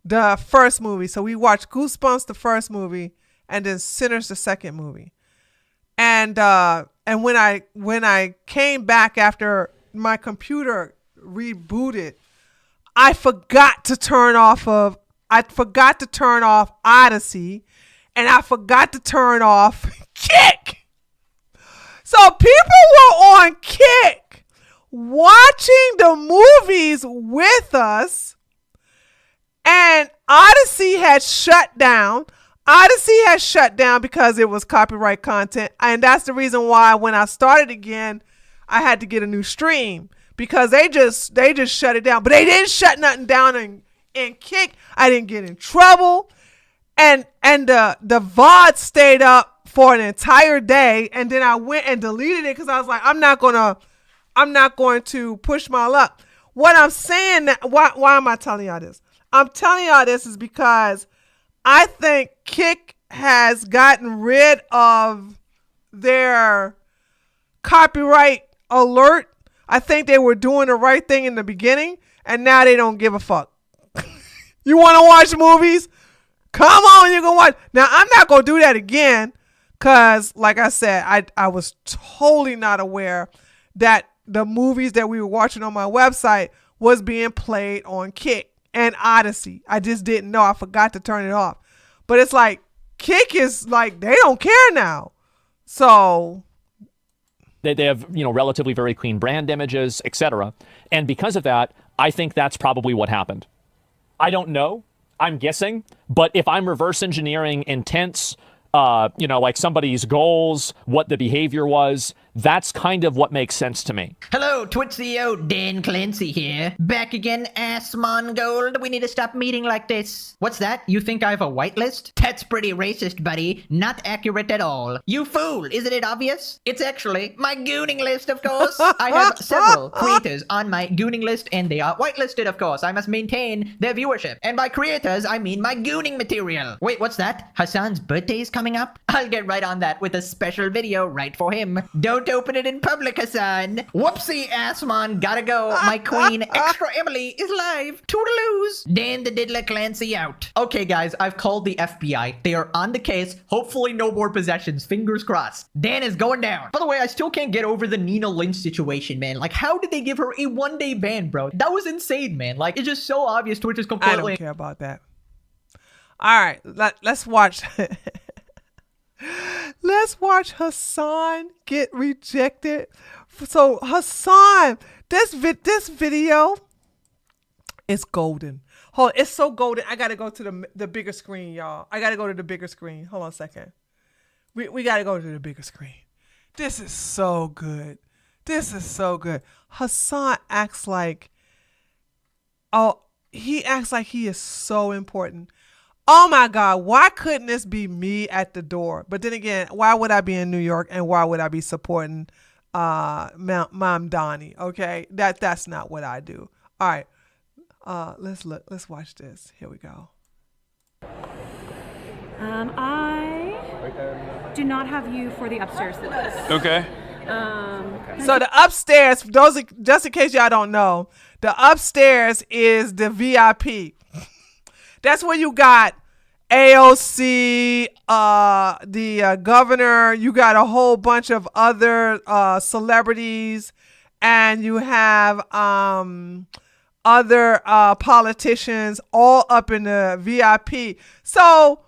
[SPEAKER 1] the first movie. So we watched Goosebumps, the first movie, and then Sinners, the second movie. And when I came back after my computer rebooted, I forgot to turn off Odyssey, and I forgot to turn off Kick. So people were on Kick watching the movies with us, and Odyssey had shut down. Odyssey had shut down because it was copyright content, and that's the reason why when I started again, I had to get a new stream because they just shut it down. But they didn't shut nothing down in Kick. I didn't get in trouble, and the VOD stayed up for an entire day, and then I went and deleted it because I was like, I'm not going to push my luck. What I'm saying, why am I telling y'all this? I'm telling y'all this is because I think Kick has gotten rid of their copyright alert. I think they were doing the right thing in the beginning, and now they don't give a fuck. You want to watch movies? Come on, you can watch. Now, I'm not going to do that again because, like I said, I was totally not aware that the movies that we were watching on my website was being played on Kick and Odyssey. I just didn't know. I forgot to turn it off. But it's like Kick is like they don't care now. So
[SPEAKER 10] they have, you know, relatively very clean brand images, etc. And because of that, I think that's probably what happened. I don't know. I'm guessing. But if I'm reverse engineering intents, you know, like somebody's goals, what the behavior was, that's kind of what makes sense to me.
[SPEAKER 5] Hello, Twitch CEO Dan Clancy here. Back again, ass Mongold. We need to stop meeting like this. What's that? You think I have a whitelist? That's pretty racist, buddy. Not accurate at all. You fool! Isn't it obvious? It's actually my gooning list, of course. I have several creators on my gooning list, and they are whitelisted, of course. I must maintain their viewership. And by creators, I mean my gooning material. Wait, what's that? Hasan's birthday is coming up? I'll get right on that with a special video right for him. Don't open it in public, Hasan. Whoopsie, Assman. Gotta go. My queen, Extra Emily, is live. Toodaloos. Dan the Diddler Clancy out. Okay, guys, I've called the FBI. They are on the case. Hopefully no more possessions. Fingers crossed. Dan is going down. By the way, I still can't get over the Nina Lynch situation, man. Like, how did they give her a one-day ban, bro? That was insane, man. Like, it's just so obvious Twitch is completely...
[SPEAKER 1] I don't care about that. All right, let's watch... Let's watch Hasan get rejected. So Hasan, this video is golden. Hold on, it's so golden. I gotta go to the bigger screen, y'all. I gotta go to the bigger screen. Hold on a second. We gotta go to the bigger screen. This is so good. This is so good. Hasan acts like, he acts like he is so important. Oh my God, why couldn't this be me at the door? But then again, why would I be in New York and why would I be supporting Mamdani? Okay, that's not what I do. All right, let's watch this. Here we go.
[SPEAKER 16] I do not have you for the upstairs list.
[SPEAKER 7] Okay.
[SPEAKER 1] So the upstairs, just in case y'all don't know, the upstairs is the VIP. That's where you got AOC, the governor, you got a whole bunch of other celebrities, and you have other politicians all up in the VIP. So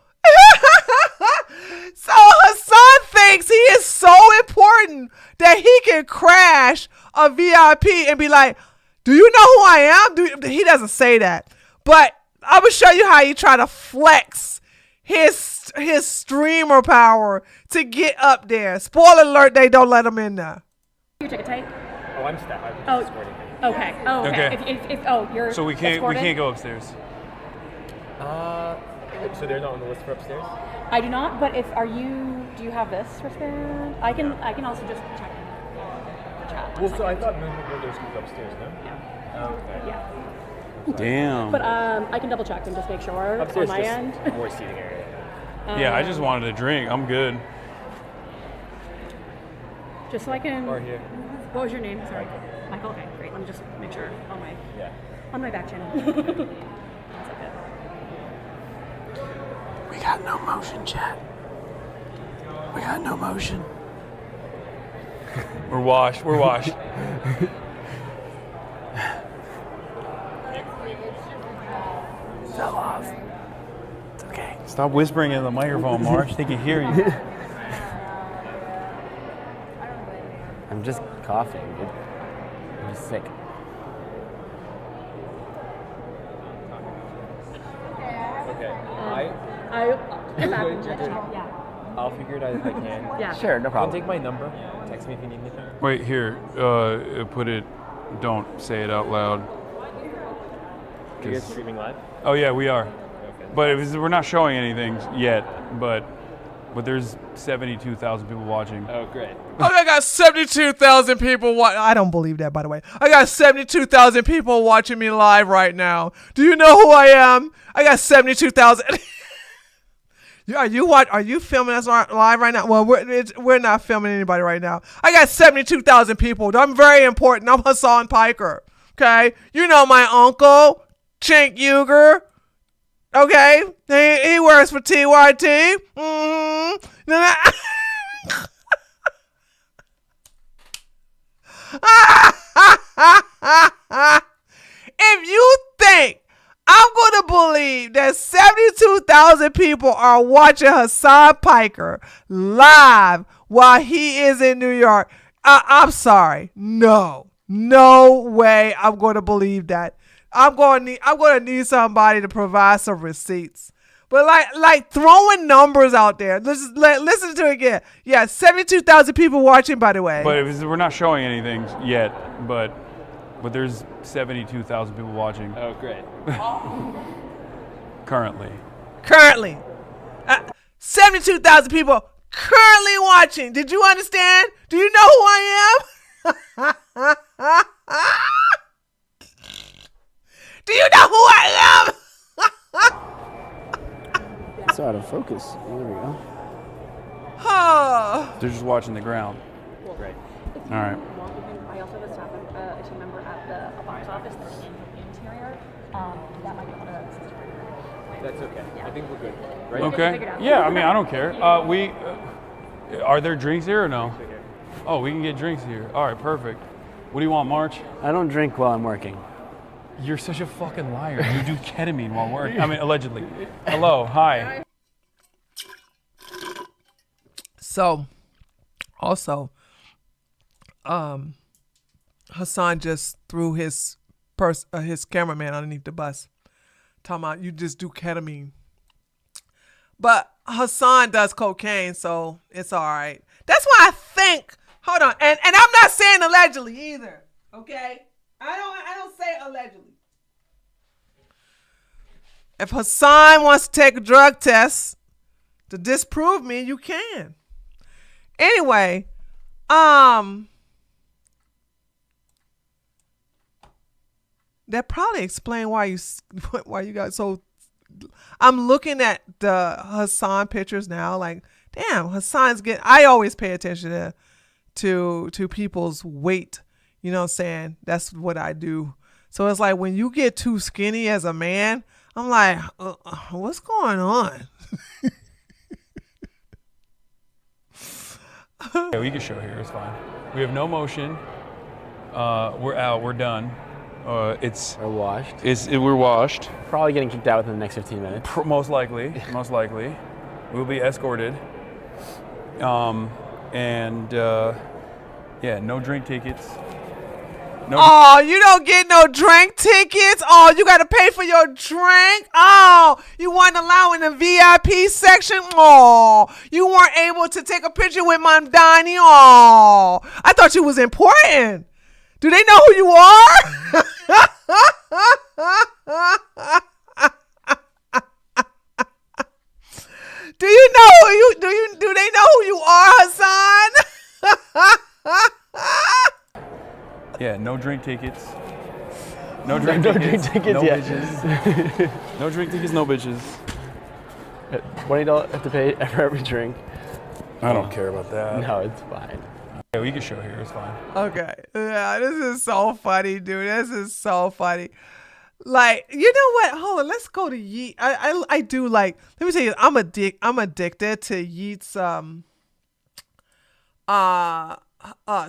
[SPEAKER 1] Hasan thinks he is so important that he can crash a VIP and be like, do you know who I am? He doesn't say that, but I'm gonna show you how he try to flex his streamer power to get up there. Spoiler alert, they don't let him in there.
[SPEAKER 16] Your ticket take?
[SPEAKER 12] Oh, I'm staff.
[SPEAKER 16] Oh, okay. Oh, okay.
[SPEAKER 7] Okay.
[SPEAKER 16] You're
[SPEAKER 7] so we can't
[SPEAKER 16] escorted?
[SPEAKER 7] go upstairs.
[SPEAKER 12] So they're not on the list for upstairs?
[SPEAKER 16] I do not, but do you have this wristband? I can also just check the chat.
[SPEAKER 12] Well, so I thought those could go upstairs, no? Yeah. Okay.
[SPEAKER 16] Yeah.
[SPEAKER 7] Damn.
[SPEAKER 16] But I can double check and just make sure
[SPEAKER 12] upstairs
[SPEAKER 16] on my
[SPEAKER 12] just
[SPEAKER 16] end.
[SPEAKER 12] More seating area.
[SPEAKER 7] Yeah, I just wanted a drink. I'm good.
[SPEAKER 16] Just so I can.
[SPEAKER 12] Or here.
[SPEAKER 16] What was your name? Sorry. Michael. Okay, great. Let me just make sure on my back channel. That's okay.
[SPEAKER 11] We got no motion, chat. We got no motion.
[SPEAKER 7] We're washed.
[SPEAKER 11] Fell off. It's okay.
[SPEAKER 8] Stop whispering in the microphone, Marsh. They can hear you.
[SPEAKER 11] I'm just coughing, dude. I'm just sick.
[SPEAKER 17] I'll figure it out if I can.
[SPEAKER 11] Yeah. Sure, no problem.
[SPEAKER 17] Take my number. Text me if you need anything.
[SPEAKER 8] Wait, here. Put it. Don't say it out loud.
[SPEAKER 17] You guys streaming live?
[SPEAKER 8] Oh yeah, we are. But we're not showing anything yet. But there's 72,000 people watching.
[SPEAKER 17] Oh, great.
[SPEAKER 1] I got 72,000 people I don't believe that, by the way. I got 72,000 people watching me live right now. Do you know who I am? I got 72,000. Are you filming us live right now? Well, we're not filming anybody right now. I got 72,000 people. I'm very important. I'm Hasan Piker. Okay? You know my uncle, Chink Uger. Okay? He works for TYT. If you think I'm going to believe that 72,000 people are watching Hasan Piker live while he is in New York, I'm sorry. No way I'm going to believe that. I'm going to need somebody to provide some receipts. But like throwing numbers out there. Listen to it again. Yeah, 72,000 people watching, by the way.
[SPEAKER 8] But we're not showing anything yet. But there's 72,000 people watching.
[SPEAKER 17] Oh, great.
[SPEAKER 8] Currently.
[SPEAKER 1] 72,000 people currently watching. Did you understand? Do you know who I am? Do you know who I am?
[SPEAKER 11] It's out of focus. There we go.
[SPEAKER 8] They're just watching the ground.
[SPEAKER 17] Great.
[SPEAKER 8] All right.
[SPEAKER 16] I also have a team member at the box office that's in the interior. That might be one of those.
[SPEAKER 17] That's okay. Yeah. I think we're good. Right?
[SPEAKER 8] Okay. Yeah, I mean, I don't care. Are there drinks here or no? Oh, we can get drinks here. All right, perfect. What do you want, March?
[SPEAKER 11] I don't drink while I'm working.
[SPEAKER 8] You're such a fucking liar. You do ketamine while working. I mean, allegedly. Hello. Hi.
[SPEAKER 1] So, also, Hasan just threw his cameraman underneath the bus. Talking about you just do ketamine. But Hasan does cocaine, so it's all right. That's why I think. Hold on, and I'm not saying allegedly either. Okay, I don't say allegedly. If Hasan wants to take a drug test to disprove me, you can. Anyway, that probably explains why you got so. I'm looking at the Hasan pictures now, like, damn, Hasan's getting. I always pay attention to people's weight. You know what I'm saying? That's what I do. So it's like when you get too skinny as a man, I'm like, what's going on?
[SPEAKER 8] Yeah, we can show here. It's fine. We have no motion. We're out. We're done.
[SPEAKER 11] We're washed.
[SPEAKER 8] We're washed.
[SPEAKER 11] Probably getting kicked out within the next 15 minutes.
[SPEAKER 8] Most likely. We'll be escorted. Yeah, no drink tickets.
[SPEAKER 1] Oh, you don't get no drink tickets? Oh, you got to pay for your drink? Oh, you weren't allowed in the VIP section? Oh, you weren't able to take a picture with Mamdani? Oh, I thought you was important. Do they know who you are? Do they know who you are, Hasan?
[SPEAKER 8] Yeah, no drink tickets.
[SPEAKER 11] No drink tickets,
[SPEAKER 8] no
[SPEAKER 11] yeah.
[SPEAKER 8] bitches. No drink tickets, no bitches.
[SPEAKER 11] $20 have to pay for every drink.
[SPEAKER 8] I don't care about that.
[SPEAKER 11] No, it's fine.
[SPEAKER 8] Yeah, we can show here. It's fine.
[SPEAKER 1] Okay. Yeah, this is so funny, dude. This is so funny. Like, you know what? Hold on. Let's go to Yeet. I do like. Let me tell you. I'm addicted to Yeet's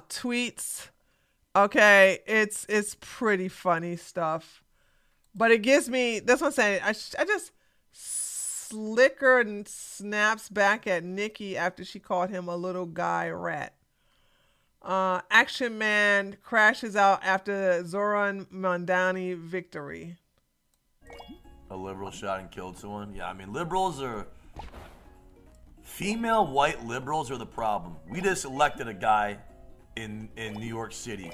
[SPEAKER 1] tweets. Okay, it's pretty funny stuff, but it gives me. That's what I'm saying. I just Slicker snaps back at Nikki after she called him a little guy rat. Action Man crashes out after Zoran Mamdani victory.
[SPEAKER 18] A liberal shot and killed someone? Yeah, I mean, liberals are... Female white liberals are the problem. We just elected a guy in New York City.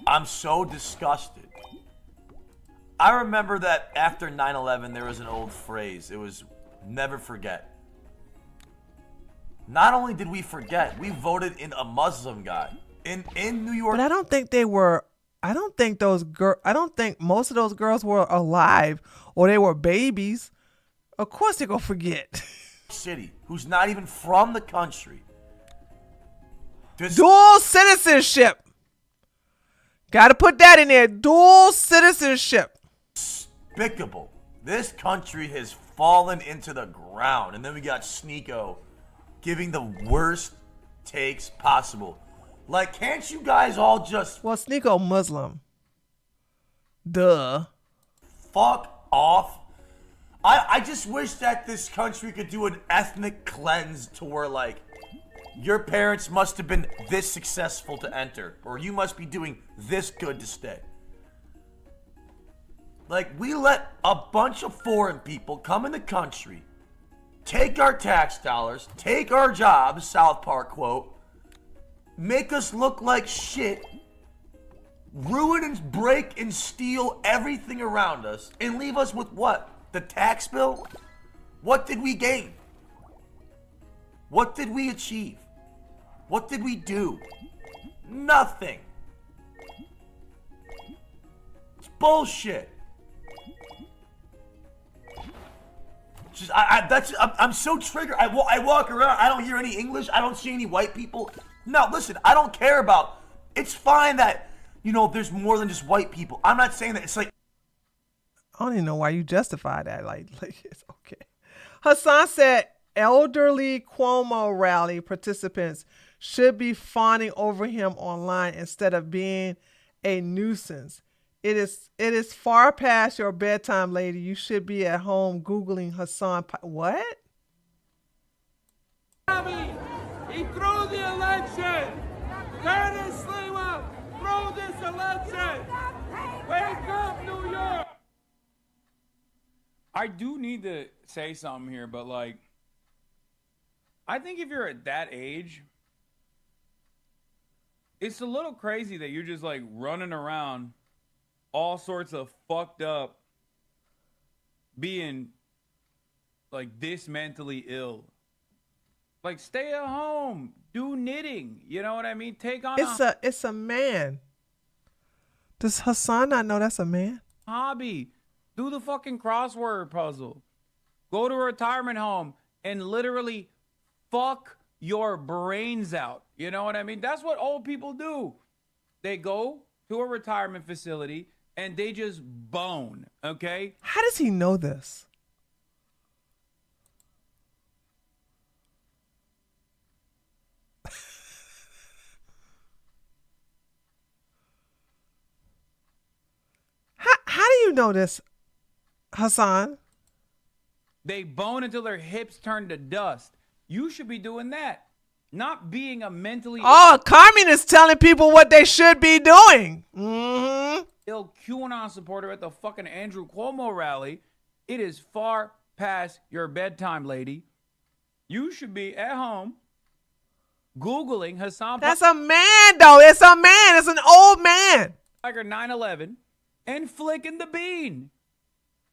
[SPEAKER 18] I'm so disgusted. I remember that after 9/11, there was an old phrase. It was, never forget. Not only did we forget, we voted in a Muslim guy in New York.
[SPEAKER 1] But I don't think they were. I don't think most of those girls were alive or they were babies. Of course they're gonna forget.
[SPEAKER 18] City, who's not even from the country.
[SPEAKER 1] Dual citizenship. Got to put that in there. Dual citizenship.
[SPEAKER 18] Despicable. This country has fallen into the ground, and then we got Sneeko giving the worst takes possible. Like, can't you guys all just...
[SPEAKER 1] Well, Sneeko Muslim. Duh.
[SPEAKER 18] Fuck off. I just wish that this country could do an ethnic cleanse to where, like, your parents must have been this successful to enter, or you must be doing this good to stay. Like, we let a bunch of foreign people come in the country, take our tax dollars, take our jobs, South Park quote, make us look like shit, ruin and break and steal everything around us, and leave us with what? The tax bill? What did we gain? What did we achieve? What did we do? Nothing. It's bullshit. Just, I'm so triggered. I walk around. I don't hear any English. I don't see any white people. No, listen. I don't care about. It's fine that, you know, there's more than just white people. I'm not saying that. It's like.
[SPEAKER 1] I don't even know why you justify that. Like it's okay. Hasan said elderly Cuomo rally participants should be fawning over him online instead of being a nuisance. It is far past your bedtime, lady. You should be at home Googling Hasan. What?
[SPEAKER 6] He threw the election. Curtis Sliwa threw this election. Wake up, New York.
[SPEAKER 8] I do need to say something here, but like, I think if you're at that age, it's a little crazy that you're just like running around all sorts of fucked up, being like this mentally ill. Like, stay at home, do knitting. You know what I mean? Take on
[SPEAKER 1] It's a man. Does Hasan not know that's a man?
[SPEAKER 8] Hobby. Do the fucking crossword puzzle. Go to a retirement home and literally fuck your brains out. You know what I mean? That's what old people do. They go to a retirement facility and they just bone, okay?
[SPEAKER 1] How does he know this? How do you know this, Hasan?
[SPEAKER 8] They bone until their hips turn to dust. You should be doing that. Not being a mentally
[SPEAKER 1] communist telling people what they should be doing. Mm-hmm.
[SPEAKER 8] Ill QAnon supporter at the fucking Andrew Cuomo rally. It is far past your bedtime, lady. You should be at home Googling Hasan.
[SPEAKER 1] That's a man, though. It's a man. It's an old man.
[SPEAKER 8] Piker 9/11 and flicking the bean.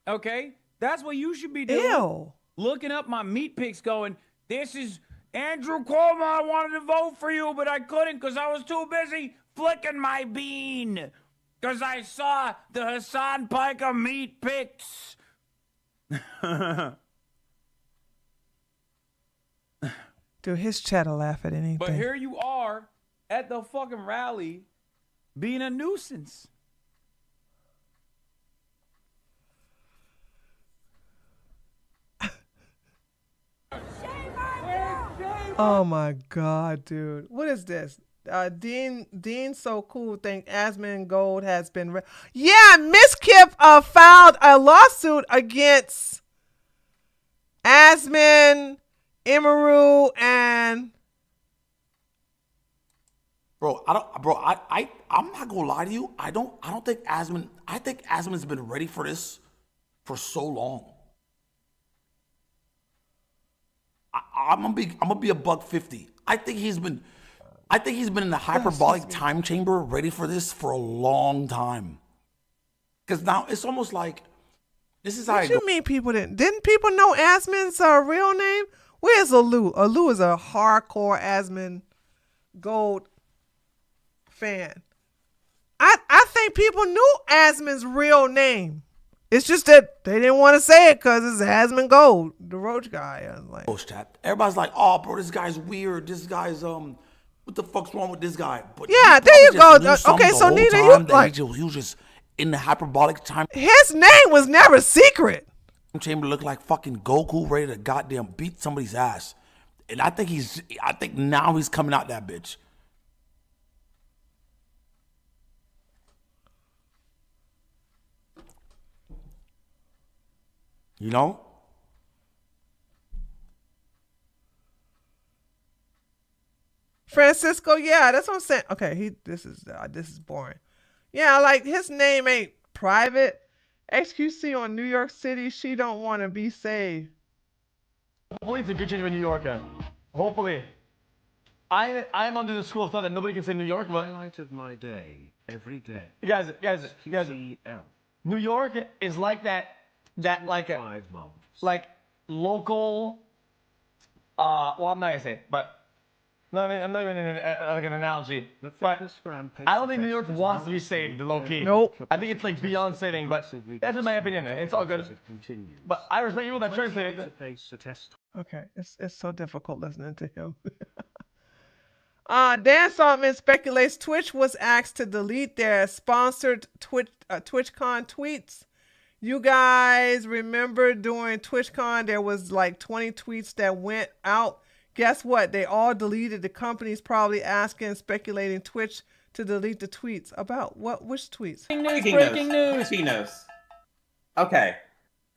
[SPEAKER 8] Okay? That's what you should be doing.
[SPEAKER 1] Ew.
[SPEAKER 8] Looking up my meat pics going, this is Andrew Cuomo. I wanted to vote for you, but I couldn't because I was too busy flicking my bean. Because I saw the Hasan Piker meat pics.
[SPEAKER 1] Dude, his chat will laugh at anything.
[SPEAKER 8] But here you are at the fucking rally being a nuisance.
[SPEAKER 1] Oh my God, dude. What is this? Dean So Cool think Asmon Gold has been... Yeah, Miss Kip filed a lawsuit against Asmin, Imaru, and
[SPEAKER 19] Bro, I'm not gonna lie to you. I don't think Asmin. I think Asmin's been ready for this for so long. I'm gonna be a $150. I think he's been in the hyperbolic time chamber, ready for this for a long time. Because now it's almost like this is how.
[SPEAKER 1] What you mean people didn't people know Asmin's real name? Where's Alu? Alu is a hardcore Asmin Gold fan. I think people knew Asmin's real name. It's just that they didn't want to say it because it's Asmin Gold, the Roach guy. I was like,
[SPEAKER 19] Post chat. Everybody's like, "Oh, bro, this guy's weird. This guy's what the fuck's wrong with this guy?" But
[SPEAKER 1] yeah, there you go. Okay, so neither you like
[SPEAKER 19] he was just in the hyperbolic time.
[SPEAKER 1] His name was never secret.
[SPEAKER 19] Chamber looked like fucking Goku ready to goddamn beat somebody's ass, and I think now he's coming out that bitch. You know?
[SPEAKER 1] Francisco, yeah, that's what I'm saying. Okay, this is boring. Yeah, like his name ain't private. XQC on New York City, she don't want to be saved.
[SPEAKER 12] Hopefully it's a good change for New Yorker. Hopefully. I'm under the school of thought that nobody can say New York, but
[SPEAKER 20] Highlight of my day, every day.
[SPEAKER 12] You guys, New York is like that like a
[SPEAKER 20] 5 months.
[SPEAKER 12] like local. Well, I'm not gonna say it, but no, I mean, I'm not even like an analogy. But I don't think New York wants to be saved, low key.
[SPEAKER 1] Nope.
[SPEAKER 12] I think it's like beyond saving, but that's just my opinion. It's all good. But I respect people that translate it.
[SPEAKER 1] Okay, it's so difficult listening to him. Dan Saltman speculates Twitch was asked to delete their sponsored TwitchCon tweets. You guys remember during TwitchCon there was like 20 tweets that went out. Guess what? They all deleted. The company's probably asking, speculating Twitch to delete the tweets. About what? Which tweets?
[SPEAKER 21] Breaking news. Okay.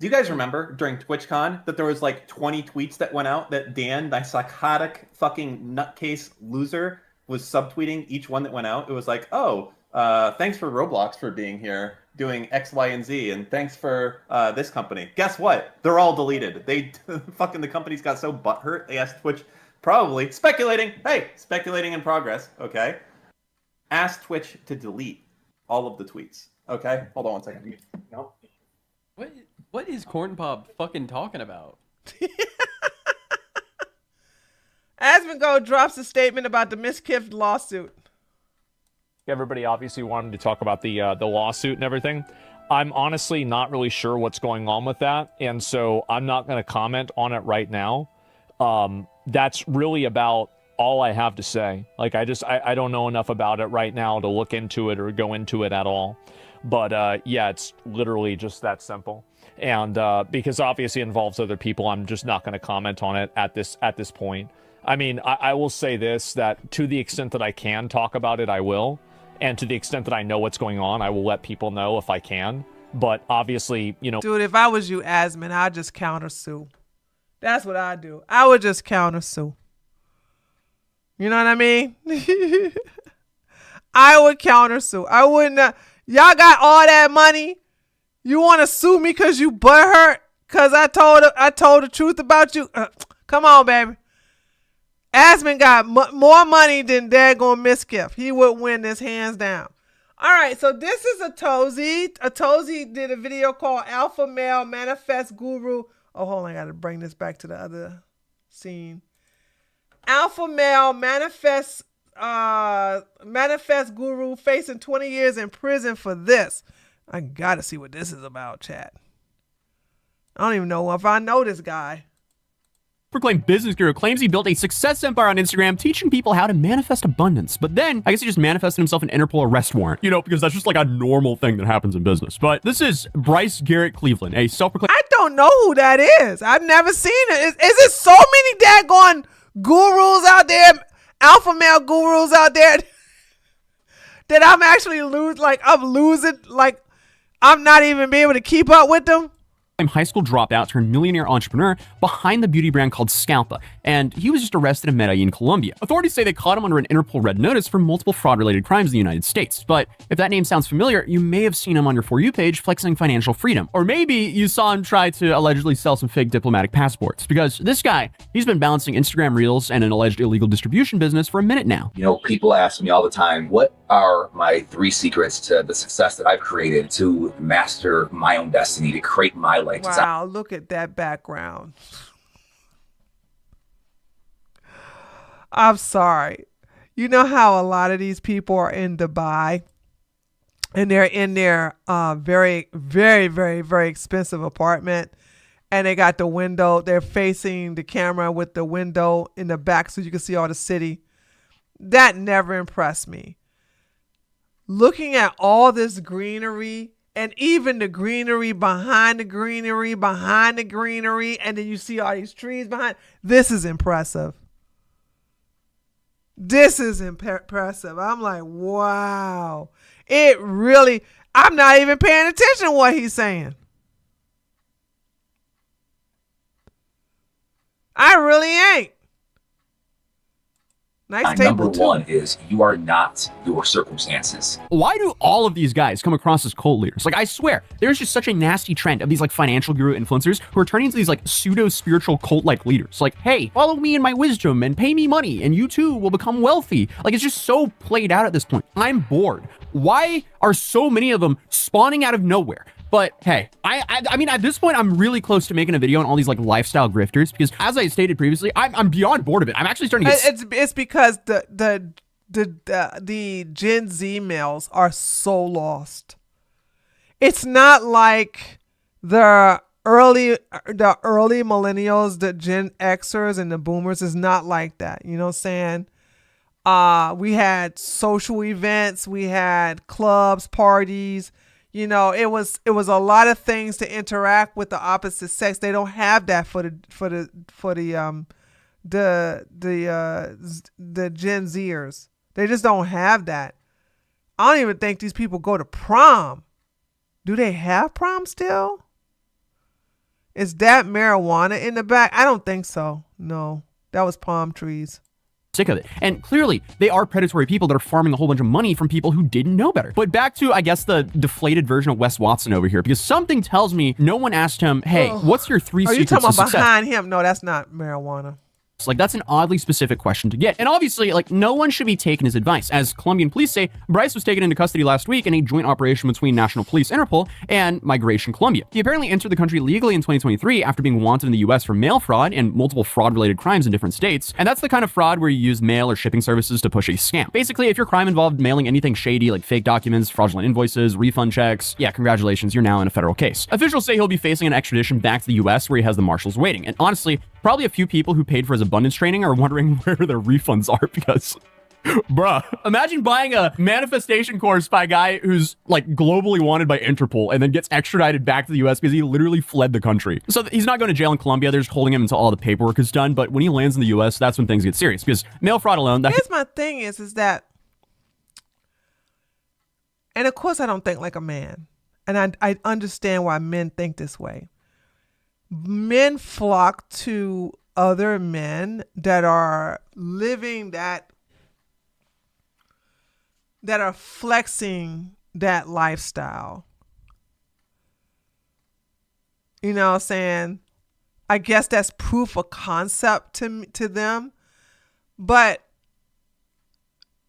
[SPEAKER 21] Do you guys remember during TwitchCon that there was like 20 tweets that went out that Dan, the psychotic fucking nutcase loser, was subtweeting each one that went out? It was like, oh, thanks for Roblox for being here, doing X, Y, and Z, and thanks for this company. Guess what? They're all deleted. They fucking the companies got so butthurt they asked Twitch, probably speculating. Hey, speculating in progress. Okay, asked Twitch to delete all of the tweets. Okay, hold on one second. No.
[SPEAKER 17] What is Corn Pop fucking talking about?
[SPEAKER 1] Asmongold drops a statement about the Miskiff lawsuit.
[SPEAKER 10] Everybody obviously wanted to talk about the lawsuit and everything. I'm honestly not really sure what's going on with that, and so I'm not going to comment on it right now. That's really about all I have to say. Like, I don't know enough about it right now to look into it or go into it at all. But yeah, it's literally just that simple. And because obviously it involves other people, I'm just not going to comment on it at this point. I mean, I will say this, that to the extent that I can talk about it, I will. And to the extent that I know what's going on, I will let people know if I can. But obviously, you know...
[SPEAKER 1] Dude, if I was you, Asmin, I'd just countersue. That's what I'd do. I would just countersue. You know what I mean? I would countersue. I wouldn't... y'all got all that money? You want to sue me because you butthurt? Because I told the truth about you? Come on, baby. Asmin got more money than daggone Miskiff. He would win this hands down. All right, so this is Atozi. Atozi did a video called Alpha Male Manifest Guru. Oh, hold on, I got to bring this back to the other scene. Alpha Male Manifest Guru facing 20 years in prison for this. I got to see what this is about, chat. I don't even know if I know this guy.
[SPEAKER 22] Proclaimed business guru claims he built a success empire on Instagram teaching people how to manifest abundance. But then, I guess he just manifested himself an Interpol arrest warrant. You know, because that's just like a normal thing that happens in business. But this is Bryce Garrett Cleveland, a self-proclaimed...
[SPEAKER 1] I don't know who that is. I've never seen it. Is it so many daggone gurus out there, alpha male gurus out there, that I'm actually I'm losing, like, I'm not even being able to keep up with them?
[SPEAKER 22] high school dropout turned millionaire entrepreneur behind the beauty brand called Scalpa, and he was just arrested in Medellin, Colombia. Authorities say they caught him under an Interpol red notice for multiple fraud-related crimes in the United States. But if that name sounds familiar, you may have seen him on your For You page flexing financial freedom. Or maybe you saw him try to allegedly sell some fake diplomatic passports, because this guy, he's been balancing Instagram Reels and an alleged illegal distribution business for a minute now.
[SPEAKER 3] You know, people ask me all the time, what are my 3 secrets to the success that I've created to master my own destiny, to create my life?
[SPEAKER 1] Wow, look at that background. I'm sorry. You know how a lot of these people are in Dubai and they're in their very, very, very, very expensive apartment, and they got the window, they're facing the camera with the window in the back so you can see all the city. That never impressed me. Looking at all this greenery, and even the greenery behind the greenery, behind the greenery, and then you see all these trees behind. This is impressive. This is impressive. I'm like, wow. It really, I'm not even paying attention to what he's saying. I really ain't. Nice
[SPEAKER 3] My
[SPEAKER 1] table,
[SPEAKER 3] number
[SPEAKER 1] too.
[SPEAKER 3] 1 is you are not your circumstances.
[SPEAKER 22] Why do all of these guys come across as cult leaders? Like, I swear, there's just such a nasty trend of these like financial guru influencers who are turning into these like pseudo-spiritual cult-like leaders. Like, hey, follow me and my wisdom and pay me money and you too will become wealthy. Like, it's just so played out at this point. I'm bored. Why are so many of them spawning out of nowhere? But hey, I mean, at this point, I'm really close to making a video on all these like lifestyle grifters, because as I stated previously, I'm beyond bored of it. I'm actually starting to get...
[SPEAKER 1] It's because the Gen Z males are so lost. It's not like the early millennials, the Gen Xers and the boomers is not like that. You know what I'm saying? We had social events, we had clubs, parties. You know, it was a lot of things to interact with the opposite sex. They don't have that for the Gen Zers. They just don't have that. I don't even think these people go to prom. Do they have prom still? Is that marijuana in the back? I don't think so. No, that was palm trees.
[SPEAKER 22] Sick of it. And clearly, they are predatory people that are farming a whole bunch of money from people who didn't know better. But back to, I guess, the deflated version of Wes Watson over here, because something tells me no one asked him, hey, what's your 3
[SPEAKER 1] Are you
[SPEAKER 22] secrets
[SPEAKER 1] talking
[SPEAKER 22] to
[SPEAKER 1] about
[SPEAKER 22] success?
[SPEAKER 1] behind him? No, that's not marijuana.
[SPEAKER 22] Like, that's an oddly specific question to get. And obviously, like, no one should be taking his advice. As Colombian police say, Bryce was taken into custody last week in a joint operation between National Police, Interpol, and Migration Colombia. He apparently entered the country legally in 2023 after being wanted in the US for mail fraud and multiple fraud-related crimes in different states. And that's the kind of fraud where you use mail or shipping services to push a scam. Basically, if your crime involved mailing anything shady like fake documents, fraudulent invoices, refund checks, yeah, congratulations, you're now in a federal case. Officials say he'll be facing an extradition back to the US where he has the marshals waiting. And honestly, probably a few people who paid for his abundance training are wondering where their refunds are, because bruh, imagine buying a manifestation course by a guy who's like globally wanted by Interpol and then gets extradited back to the US because he literally fled the country. So he's not going to jail in Colombia. They're just holding him until all the paperwork is done. But when he lands in the US, that's when things get serious, because mail fraud alone,
[SPEAKER 1] Here's my thing is that, and of course I don't think like a man, and I understand why men think this way. Men flock to other men that are living that are flexing that lifestyle. You know what I'm saying? I guess that's proof of concept to them. But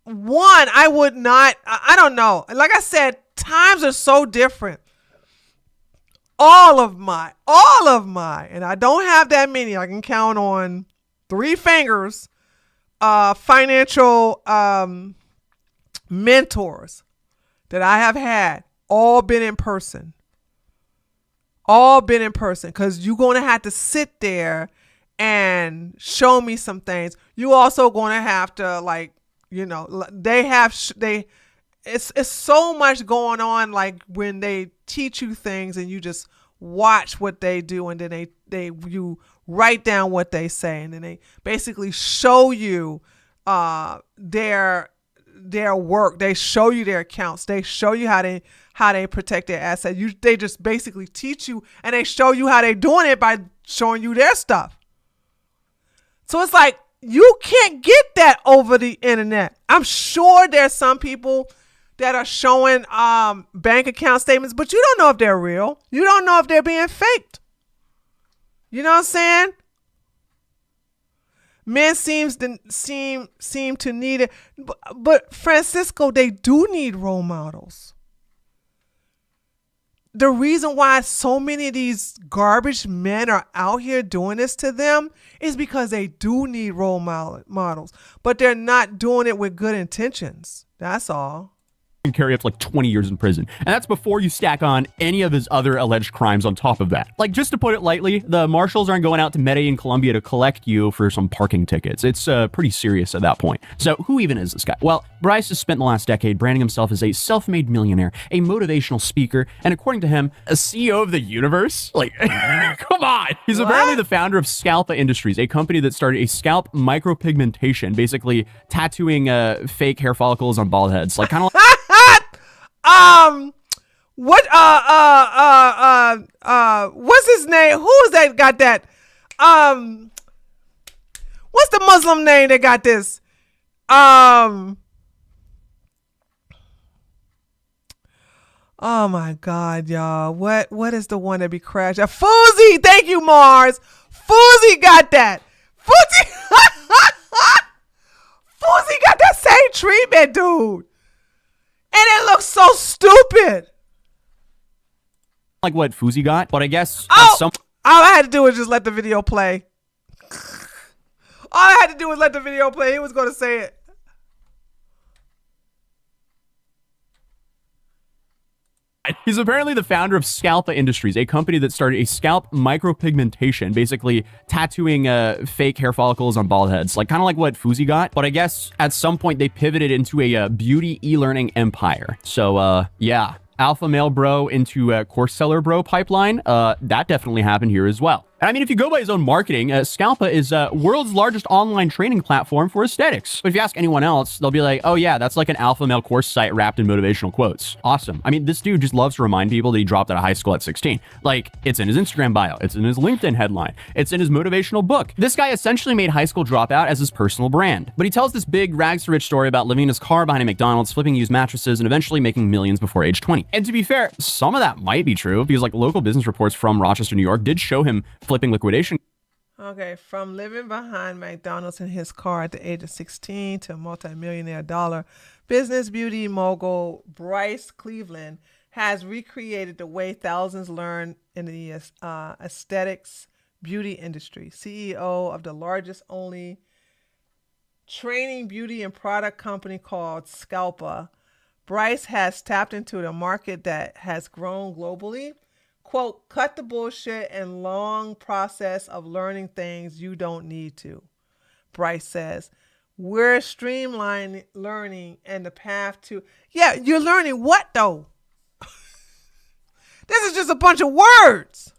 [SPEAKER 1] one, I would not, I don't know. Like I said, times are so different. All of my, and I don't have that many. I can count on 3 fingers, financial mentors that I have had, all been in person. Because you're going to have to sit there and show me some things. You also going to have to, like, you know, it's so much going on, like when they teach you things and you just watch what they do, and then you write down what they say, and then they basically show you their their work. They show you their accounts. They show you how they protect their assets. They just basically teach you, and they show you how they're doing it by showing you their stuff. So it's like, you can't get that over the internet. I'm sure there's some people that are showing bank account statements, but you don't know if they're real. You don't know if they're being faked. You know what I'm saying? Men seem to need it, but Francisco, they do need role models. The reason why so many of these garbage men are out here doing this to them is because they do need role models, but they're not doing it with good intentions. That's all.
[SPEAKER 22] Can carry up to like 20 years in prison. And that's before you stack on any of his other alleged crimes on top of that. Like, just to put it lightly, the marshals aren't going out to Medellin, Colombia to collect you for some parking tickets. It's pretty serious at that point. So who even is this guy? Well, Bryce has spent the last decade branding himself as a self-made millionaire, a motivational speaker, and according to him, a CEO of the universe? Like, come on! He's apparently the founder of Scalpa Industries, a company that started a scalp micropigmentation, basically tattooing fake hair follicles on bald heads. Like, kind of like...
[SPEAKER 1] What's his name? Who is that got that? What's the Muslim name that got this? Oh my God, y'all. What is the one that be crashed? Fuzi! Thank you, Mars. Fuzi got that. Fuzi got that same treatment, dude. And it looks so stupid.
[SPEAKER 22] like what Fuzi got, but I guess
[SPEAKER 1] all I had to do was just let the video play. All I had to do was let the video play. He was going to say it.
[SPEAKER 22] He's apparently the founder of Scalpa Industries, a company that started a scalp micropigmentation, basically tattooing fake hair follicles on bald heads, like kind of like what Fuzi got. But I guess at some point they pivoted into a beauty e-learning empire. So yeah, alpha male bro into course seller bro pipeline. That definitely happened here as well. And I mean, if you go by his own marketing, Scalpa is world's largest online training platform for aesthetics. But if you ask anyone else, they'll be like, oh yeah, that's like an alpha male course site wrapped in motivational quotes. Awesome. I mean, this dude just loves to remind people that he dropped out of high school at 16. Like, it's in his Instagram bio. It's in his LinkedIn headline. It's in his motivational book. This guy essentially made high school dropout as his personal brand. But he tells this big rags to rich story about living in his car behind a McDonald's, flipping used mattresses, and eventually making millions before age 20. And to be fair, some of that might be true because like local business reports from Rochester, New York did show him flipping liquidation.
[SPEAKER 1] Okay, from living behind McDonald's in his car at the age of 16 to multi-millionaire dollar business beauty mogul Bryce Cleveland has recreated the way thousands learn in the aesthetics beauty industry. CEO of the largest only training beauty and product company called Scalpa, Bryce has tapped into the market that has grown globally. Quote, cut the bullshit and long process of learning things you don't need to. Bryce says, we're streamlining learning and the path to... Yeah, you're learning what though? This is just a bunch of words.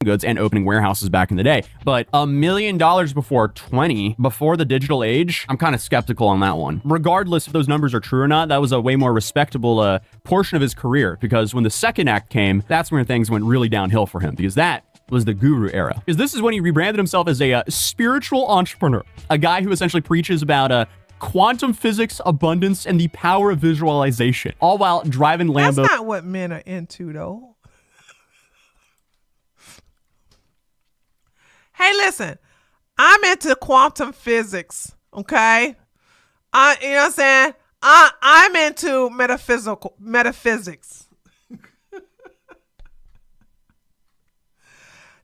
[SPEAKER 22] Goods and opening warehouses back in the day, but $1 million before the digital age, I'm kind of skeptical on that one. Regardless if those numbers are true or not, that was a way more respectable portion of his career, because when the second act came, that's when things went really downhill for him, because that was the guru era. Because this is when he rebranded himself as a spiritual entrepreneur, a guy who essentially preaches about quantum physics, abundance, and the power of visualization, all while driving Lambo.
[SPEAKER 1] That's not what men are into though. Hey, listen, I'm into quantum physics, okay? You know what I'm saying? I'm into metaphysics.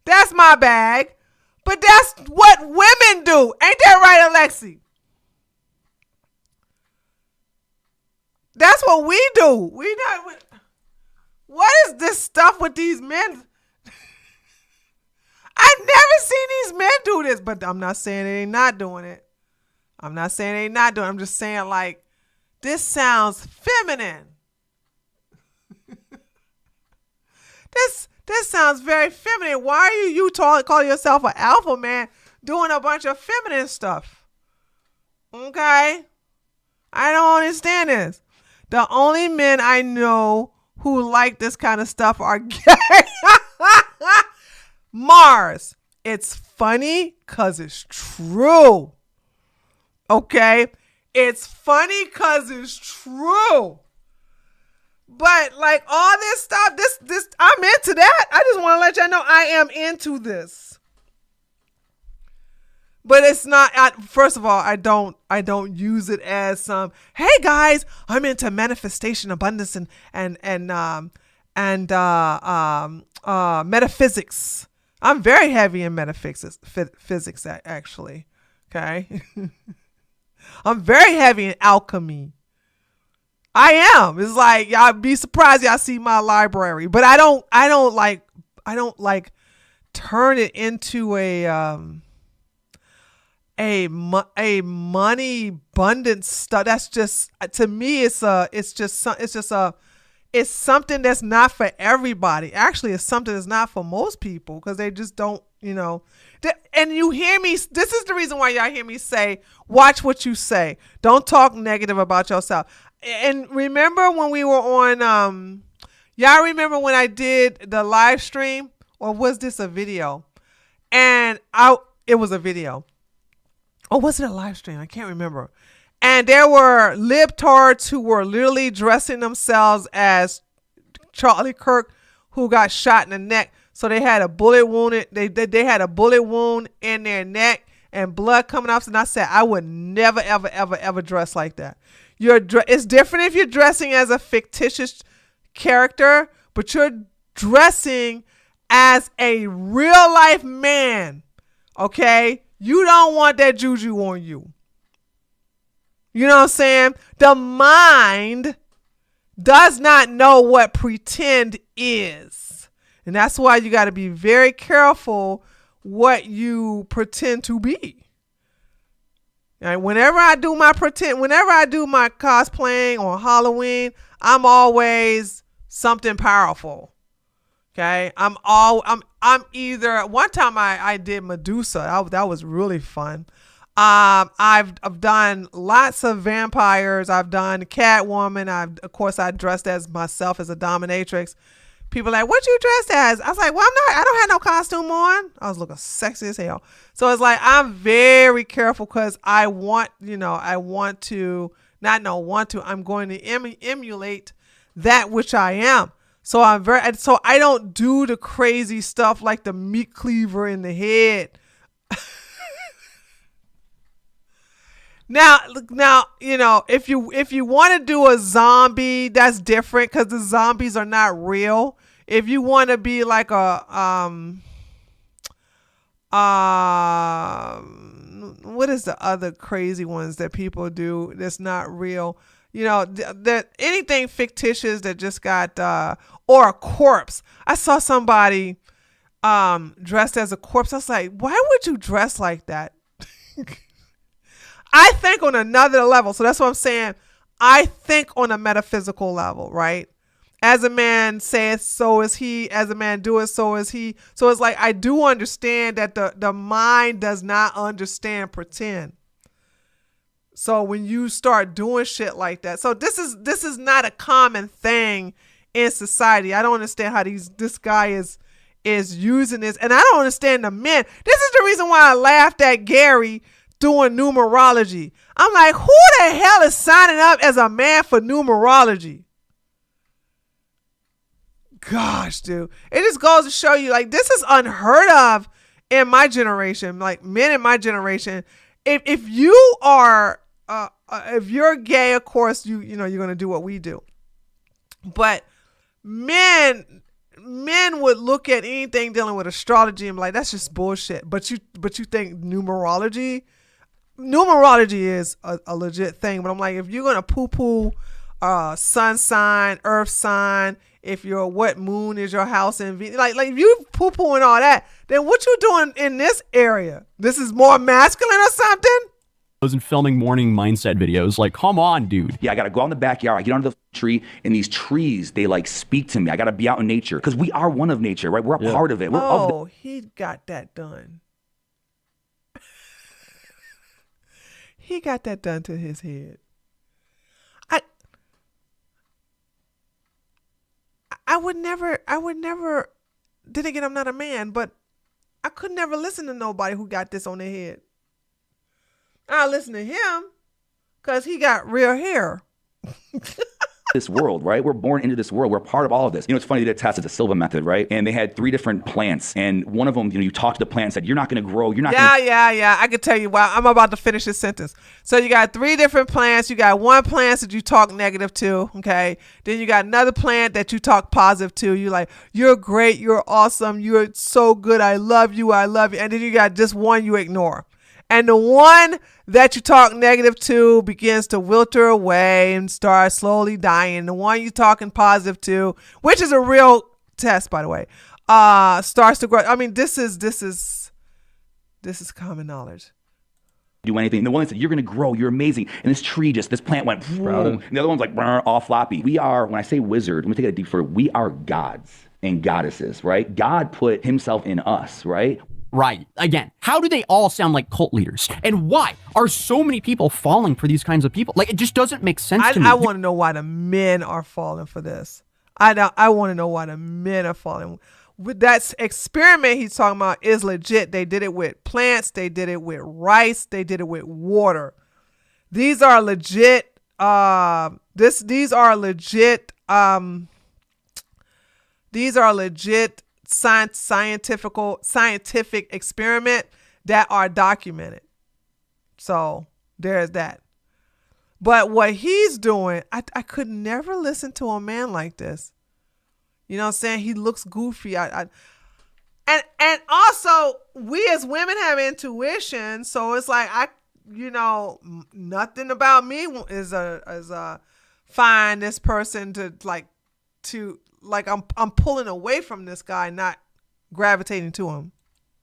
[SPEAKER 1] That's my bag, but that's what women do. Ain't that right, Alexi? That's what we do. What is this stuff with these men? I've never seen these men do this, but I'm not saying they ain't not doing it. I'm not saying they ain't not doing it. I'm just saying, like, this sounds feminine. This sounds very feminine. Why are you call yourself an alpha man doing a bunch of feminine stuff? Okay? I don't understand this. The only men I know who like this kind of stuff are gay. Mars. It's funny because it's true. Okay? It's funny because it's true. But like all this stuff, this I'm into that. I just want to let y'all know I am into this. But it's not. First of all, I don't use it as some. Hey guys, I'm into manifestation, abundance, and metaphysics. I'm very heavy in metaphysics. Physics, actually. Okay. I'm very heavy in alchemy. I am. It's like y'all be surprised y'all see my library, but I don't like turn it into a money abundance stuff. That's just, to me, it's something that's not for everybody. Actually, it's something that's not for most people because they just don't, and you hear me. This is the reason why y'all hear me say, watch what you say. Don't talk negative about yourself. And remember when we were on, y'all remember when I did the live stream, or was this a video? And it was a video. Or was it a live stream? I can't remember. And there were libtards who were literally dressing themselves as Charlie Kirk, who got shot in the neck. So they had a bullet wound. They had a bullet wound in their neck and blood coming off. And I said, I would never, ever, ever, ever dress like that. It's different if you're dressing as a fictitious character, but you're dressing as a real life man. Okay? You don't want that juju on you. You know what I'm saying? The mind does not know what pretend is. And that's why you got to be very careful what you pretend to be. And whenever I do my cosplaying on Halloween, I'm always something powerful. Okay, I'm either, one time I did Medusa. That was really fun. I've done lots of vampires. I've done Catwoman. Of course I dressed as myself as a dominatrix. People are like, what you dressed as? I was like, well, I don't have no costume on. I was looking sexy as hell. So it's like, I'm very careful because I'm going to emulate that which I am. So I don't do the crazy stuff like the meat cleaver in the head. Now, if you want to do a zombie, that's different because the zombies are not real. If you want to be like what is the other crazy ones that people do that's not real? That anything fictitious that just got or a corpse. I saw somebody dressed as a corpse. I was like, why would you dress like that? I think on another level. So that's what I'm saying. I think on a metaphysical level, right? As a man saith, so is he. As a man doeth, so is he. So it's like, I do understand that the mind does not understand pretend. So when you start doing shit like that, so this is not a common thing in society. I don't understand how this guy is using this, and I don't understand the men. This is the reason why I laughed at Gary doing numerology. I'm like, who the hell is signing up as a man for numerology? Gosh, dude, it just goes to show you, like, this is unheard of in my generation. Like, men in my generation, if you are if you're gay, of course you're gonna do what we do. But men would look at anything dealing with astrology and be like, that's just bullshit. But you think numerology is a legit thing. But I'm like, if you're gonna poo-poo sun sign, earth sign, if you're what moon is your house in, like if you poo-pooing all that, then what you doing in this area? This is more masculine or something?
[SPEAKER 22] And filming morning mindset videos. Like, come on, dude.
[SPEAKER 3] Yeah, I gotta go out in the backyard. I get under the tree, and these trees, they like speak to me. I gotta be out in nature because we are one of nature, right? We're a part of it. We're
[SPEAKER 1] he got that done. He got that done to his head. I would never, then again, I'm not a man, but I could never listen to nobody who got this on their head. I listen to him because he got real hair.
[SPEAKER 3] This world, right? We're born into this world. We're part of all of this. You know, it's funny, they did a test. It's a Silva method, right? And they had 3 different plants. And one of them, you talked to the plant and said, you're not going to grow. You're not going to.
[SPEAKER 1] Yeah. I can tell you why. I'm about to finish this sentence. So you got 3 different plants. You got one plant that you talk negative to, okay? Then you got another plant that you talk positive to. You're like, you're great. You're awesome. You're so good. I love you. I love you. And then you got just one you ignore. And the one that you talk negative to begins to wilter away and start slowly dying. The one you're talking positive to, which is a real test, by the way, starts to grow. I mean, this is common knowledge.
[SPEAKER 3] Do anything. And the one that said, you're going to grow, you're amazing. And this plant went, and the other one's like, all floppy. We are, when I say wizard, let me take it deep further. We are gods and goddesses, right? God put himself in us, right?
[SPEAKER 22] Right. Again, how do they all sound like cult leaders? And why are so many people falling for these kinds of people? Like, it just doesn't make sense to me.
[SPEAKER 1] I want to know why the men are falling for this. I want to know why the men are falling. With that experiment he's talking about is legit. They did it with plants. They did it with rice. They did it with water. These are legit. These are legit scientific experiment that are documented. So there's that. But what he's doing, I could never listen to a man like this. You know what I'm saying? He looks goofy. And also we as women have intuition, so it's like nothing about me is find this person I'm pulling away from this guy, not gravitating to him.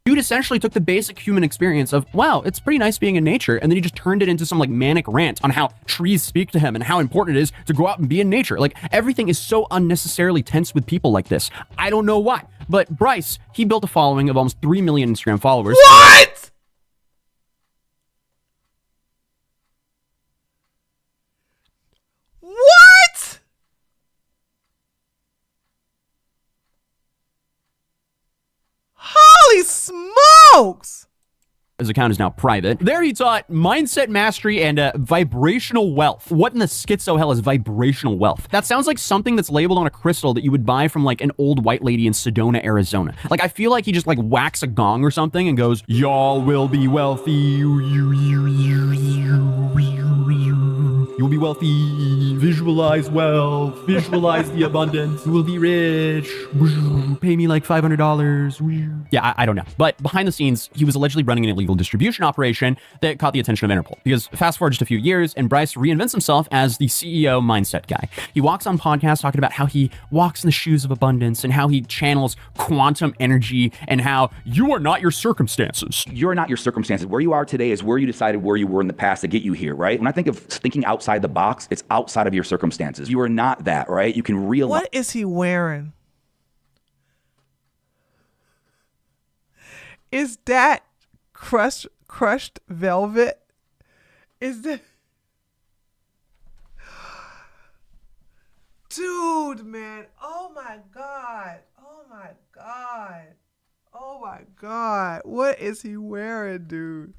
[SPEAKER 22] Dude essentially took the basic human experience of, wow, it's pretty nice being in nature, and then he just turned it into some manic rant on how trees speak to him and how important it is to go out and be in nature. Like, everything is so unnecessarily tense with people like this. I don't know why. But Bryce, he built a following of almost 3 million Instagram followers.
[SPEAKER 1] What? What? Holy smokes!
[SPEAKER 22] His account is now private. There he taught mindset mastery and vibrational wealth. What in the schizo hell is vibrational wealth? That sounds like something that's labeled on a crystal that you would buy from an old white lady in Sedona, Arizona. I feel like he just whacks a gong or something and goes, y'all will be wealthy. You'll be wealthy. Visualize wealth. Visualize the abundance. You will be rich. Pay me $500. Yeah, I don't know. But behind the scenes, he was allegedly running an illegal distribution operation that caught the attention of Interpol. Because fast forward just a few years, and Bryce reinvents himself as the CEO mindset guy. He walks on podcasts talking about how he walks in the shoes of abundance and how he channels quantum energy and how you are not your circumstances.
[SPEAKER 3] You're not your circumstances. Where you are today is where you decided where you were in the past to get you here, right? When I think of thinking outside the box, it's outside of your circumstances. You are not that, right? You can realize.
[SPEAKER 1] What is he wearing? Is that crushed velvet? Is that... Dude, man. Oh my God. Oh my God. Oh my God. What is he wearing, dude?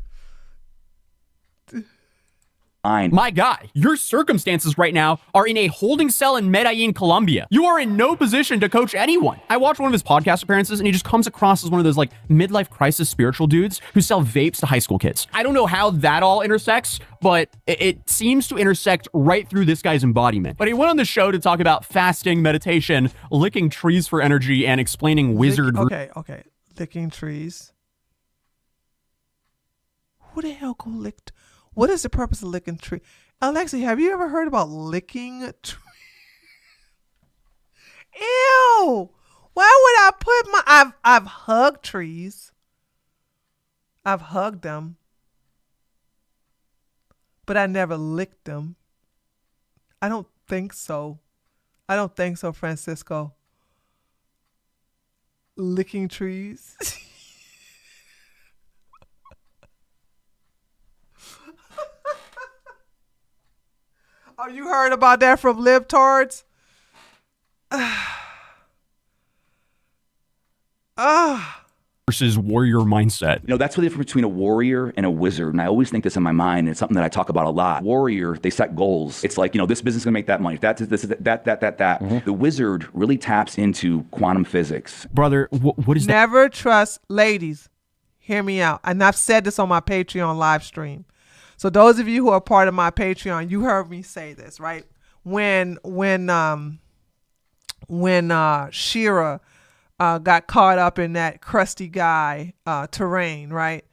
[SPEAKER 22] My guy, your circumstances right now are in a holding cell in Medellin, Colombia. You are in no position to coach anyone. I watched one of his podcast appearances and he just comes across as one of those midlife crisis spiritual dudes who sell vapes to high school kids. I don't know how that all intersects, but it seems to intersect right through this guy's embodiment. But he went on the show to talk about fasting, meditation, licking trees for energy, and explaining wizard...
[SPEAKER 1] Okay. Licking trees. Who the hell go lick... What is the purpose of licking tree? Alexi, have you ever heard about licking tree? Ew! Why would I put my... I've hugged trees. I've hugged them. But I never licked them. I don't think so. Francisco. Licking trees. Oh, you heard about that from libtards?
[SPEAKER 22] versus warrior mindset.
[SPEAKER 3] You know, that's the difference between a warrior and a wizard. And I always think this in my mind. And it's something that I talk about a lot. Warrior, they set goals. It's like, you know, this business is going to make that money. That. The wizard really taps into quantum physics.
[SPEAKER 22] Brother, what is that?
[SPEAKER 1] Never trust, ladies, hear me out. And I've said this on my Patreon live stream. So those of you who are part of my Patreon, you heard me say this, right? When Shira got caught up in that crusty guy terrain, right?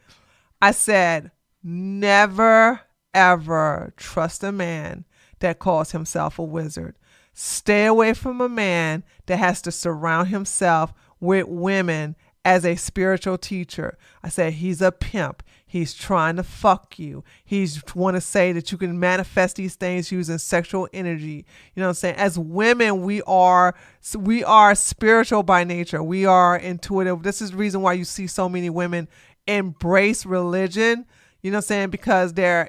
[SPEAKER 1] I said, never, ever trust a man that calls himself a wizard. Stay away from a man that has to surround himself with women as a spiritual teacher. I said, he's a pimp. He's trying to fuck you. He's want to say that you can manifest these things using sexual energy. You know what I'm saying? As women, we are spiritual by nature. We are intuitive. This is the reason why you see so many women embrace religion. You know what I'm saying? Because their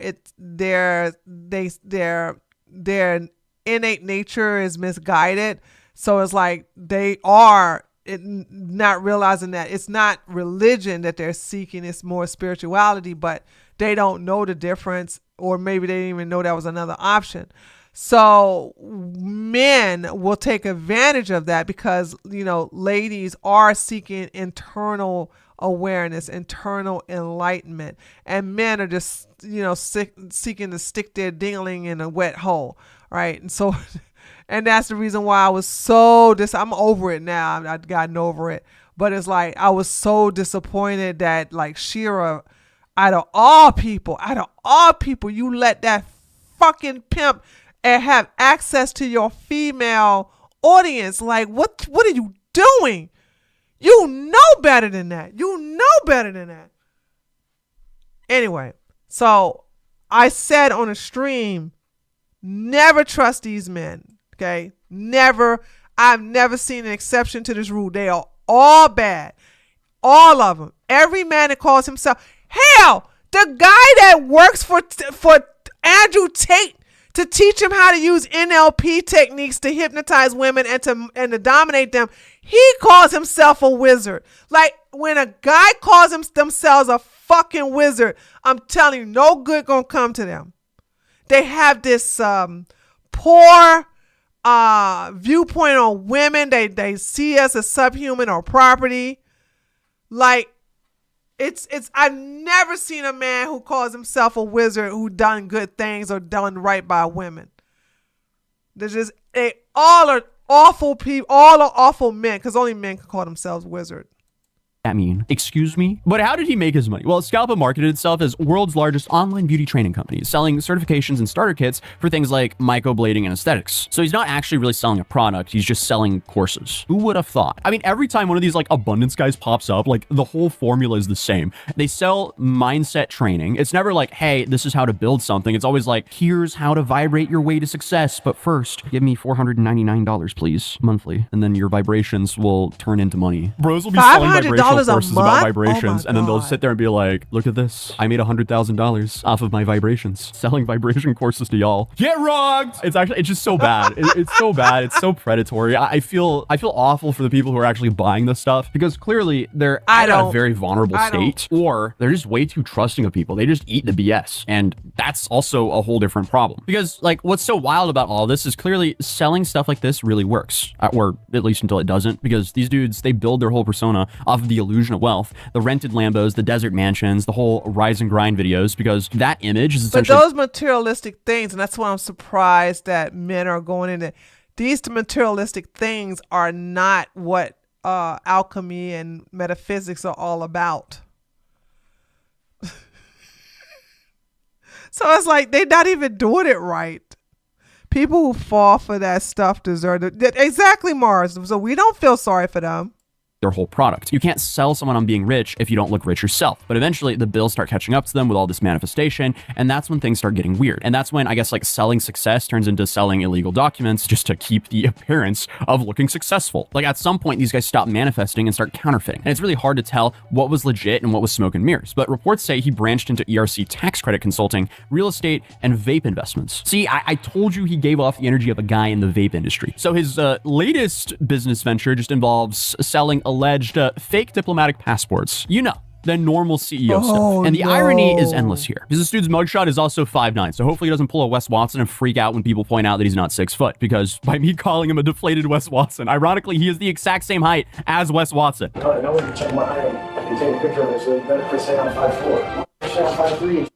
[SPEAKER 1] innate nature is misguided. So it's like they are not realizing that it's not religion that they're seeking, it's more spirituality, but they don't know the difference, or maybe they didn't even know that was another option. So men will take advantage of that because, you know, ladies are seeking internal awareness, internal enlightenment, and men are just, you know, seeking to stick their dingling in a wet hole, right? And so and that's the reason why I was so I'm over it now. I've gotten over it. But it's like I was so disappointed that like Shira, out of all people, you let that fucking pimp and have access to your female audience. Like what are you doing? You know better than that. Anyway, so I said on a stream, never trust these men. Okay, never. I've never seen an exception to this rule. They are all bad, all of them. Every man that calls himself, hell, the guy that works for Andrew Tate to teach him how to use NLP techniques to hypnotize women and to dominate them, he calls himself a wizard. Like when a guy calls themselves a fucking wizard, I'm telling you, no good gonna come to them. They have this poor viewpoint on women. They see us as subhuman or property. Like it's I've never seen a man who calls himself a wizard who done good things or done right by women. They all are awful people. All are awful men, because only men can call themselves wizard.
[SPEAKER 22] That mean? Excuse me? But how did he make his money? Well, Scalpa marketed itself as world's largest online beauty training company, selling certifications and starter kits for things like microblading and aesthetics. So he's not actually really selling a product, he's just selling courses. Who would have thought? I mean, every time one of these like abundance guys pops up, like the whole formula is the same. They sell mindset training. It's never like, hey, this is how to build something. It's always like, here's how to vibrate your way to success. But first, give me $499, please, monthly. And then your vibrations will turn into money. Bros will be selling vibrations courses about vibrations, and then they'll sit there and be like, look at this, I made $100,000 off of my vibrations selling vibration courses to y'all. Get rogged. It's just so bad. It's so bad. It's so predatory. I feel awful for the people who are actually buying this stuff, because clearly they're at a very vulnerable state, or they're just way too trusting of people. They just eat the BS, and that's also a whole different problem. Because like what's so wild about all this is clearly selling stuff like this really works, or at least until it doesn't, because these dudes, they build their whole persona off of the illusion of wealth, the rented Lambos, the desert mansions, the whole rise and grind videos, because that image is essentially...
[SPEAKER 1] But those materialistic things, and that's why I'm surprised that men are going into these materialistic things, are not what alchemy and metaphysics are all about. So it's like they're not even doing it right. People who fall for that stuff deserve it. Exactly, Mars. So we don't feel sorry for them.
[SPEAKER 22] Their whole product. You can't sell someone on being rich if you don't look rich yourself. But eventually the bills start catching up to them with all this manifestation, and that's when things start getting weird. And that's when I guess like selling success turns into selling illegal documents just to keep the appearance of looking successful. Like at some point these guys stop manifesting and start counterfeiting. And it's really hard to tell what was legit and what was smoke and mirrors. But reports say he branched into ERC tax credit consulting, real estate, and vape investments. See, I told you he gave off the energy of a guy in the vape industry. So his latest business venture just involves selling alleged fake diplomatic passports. You know, the normal CEO
[SPEAKER 1] Oh,
[SPEAKER 22] stuff. And the irony is
[SPEAKER 1] no.
[SPEAKER 22] endless here. Because this dude's mugshot is also 5'9", so hopefully he doesn't pull a Wes Watson and freak out when people point out that he's not 6 foot. Because by me calling him a deflated Wes Watson, ironically, he is the exact same height as Wes Watson.
[SPEAKER 2] No one can check my height and take a picture of it, so you better say I'm 5'4". Say I'm 5'3".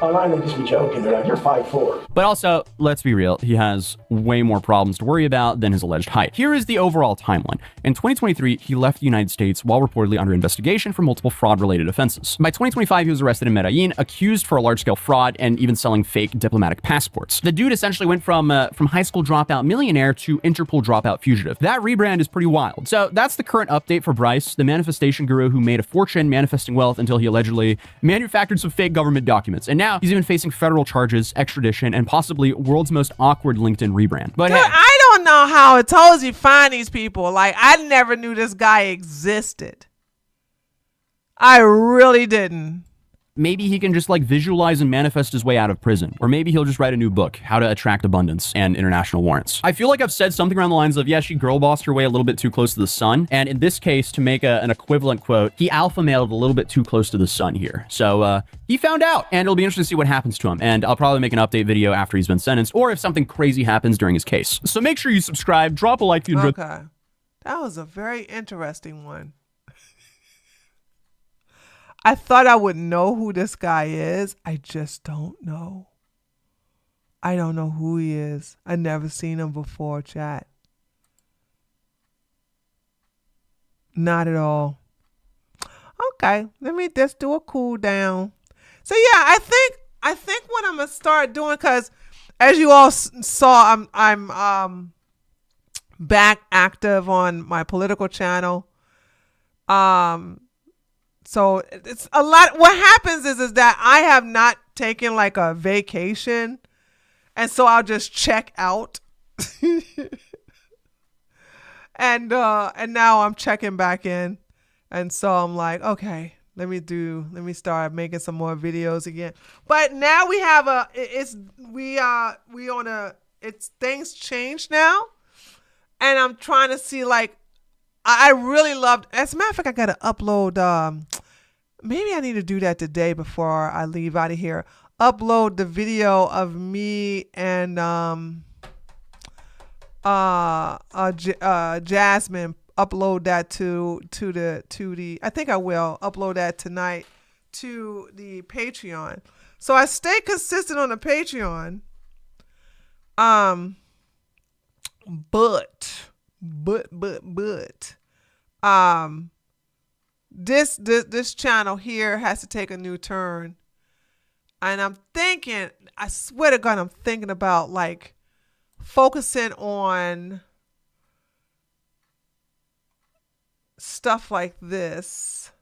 [SPEAKER 2] Online, they just be joking. They're like, you're 5'4".
[SPEAKER 22] But also, let's be real, he has way more problems to worry about than his alleged height. Here is the overall timeline. In 2023, he left the United States while reportedly under investigation for multiple fraud-related offenses. By 2025, he was arrested in Medellin, accused for a large-scale fraud and even selling fake diplomatic passports. The dude essentially went from high school dropout millionaire to Interpol dropout fugitive. That rebrand is pretty wild. So that's the current update for Bryce, the manifestation guru who made a fortune manifesting wealth until he allegedly manufactured some fake government documents. And now he's even facing federal charges, extradition, and possibly world's most awkward LinkedIn rebrand. But
[SPEAKER 1] Dude,
[SPEAKER 22] hey,
[SPEAKER 1] I don't know how it tells you find these people. Like, I never knew this guy existed. I really didn't.
[SPEAKER 22] maybe he can just like visualize and manifest his way out of prison. Or maybe he'll just write a new book, How to Attract Abundance and International Warrants. I feel like I've said something around the lines of, yeah, she girl bossed her way a little bit too close to the sun. And in this case, to make an equivalent quote, he alpha mailed a little bit too close to the sun here. So he found out, and it'll be interesting to see what happens to him. And I'll probably make an update video after he's been sentenced, or if something crazy happens during his case. So make sure you subscribe, drop a like if you enjoyed.
[SPEAKER 1] Okay. That was a very interesting one. I thought I would know who this guy is. I just don't know. I don't know who he is. I've never seen him before, chat. Not at all. Okay, let me just do a cool down. So yeah, I think what I'm gonna start doing, because as you all saw, I'm back active on my political channel. So it's a lot. What happens is that I have not taken like a vacation, and so I'll just check out. and now I'm checking back in, and so I'm like, okay, let me start making some more videos again. But now we have things change now, and I'm trying to see, like, I really loved, as a matter of fact, I got to upload, maybe I need to do that today before I leave out of here. Upload the video of me and Jasmine. Upload that to the I think I will upload that tonight to the Patreon. So I stay consistent on the Patreon. But this channel here has to take a new turn, and I'm thinking, I swear to God, I'm thinking about like focusing on stuff like this.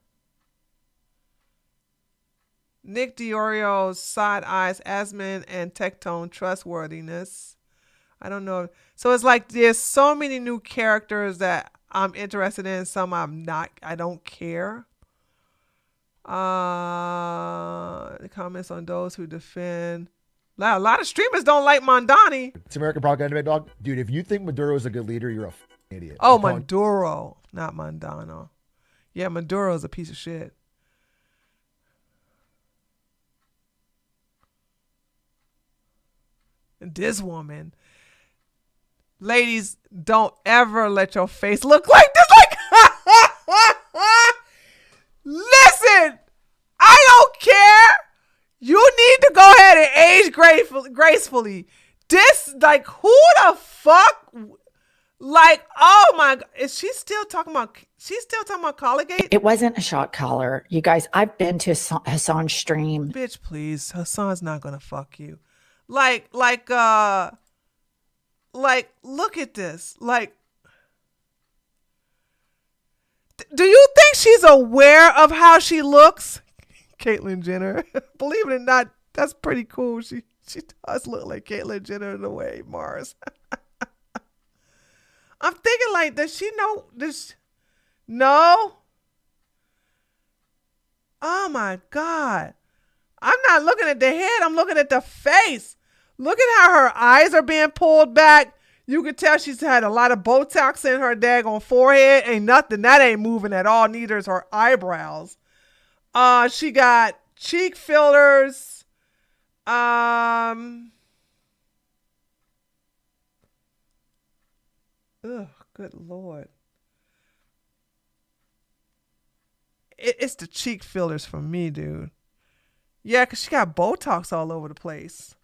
[SPEAKER 1] Nick Diorio's Side Eyes, Asmin, and Tectone Trustworthiness. I don't know. So it's like there's so many new characters that I'm interested in. Some I'm not. I don't care. The comments on those who defend. A lot of streamers don't like Mamdani.
[SPEAKER 4] It's American propaganda, dog. Dude, if you think Maduro is a good leader, you're a idiot.
[SPEAKER 1] Oh, Maduro, not Mamdani. Yeah, Maduro is a piece of shit. And this woman. Ladies, don't ever let your face look like this. Listen, I don't care. You need to go ahead and age gracefully. This, like, who the fuck? Like, oh my God. Is she still talking about, Colligate?
[SPEAKER 23] It wasn't a shot collar. You guys, I've been to Hasan's stream.
[SPEAKER 1] Bitch, please. Hasan's not going to fuck you. Like, look at this. Like, do you think she's aware of how she looks? Caitlyn Jenner. Believe it or not, that's pretty cool. She does look like Caitlyn Jenner in a way, Mars. I'm thinking, like, does she know this? No? Oh my God. I'm not looking at the head. I'm looking at the face. Look at how her eyes are being pulled back. You could tell she's had a lot of Botox in her daggone forehead. Ain't nothing. That ain't moving at all. Neither is her eyebrows. She got cheek fillers. Good Lord. It's the cheek fillers for me, dude. Yeah, because she got Botox all over the place.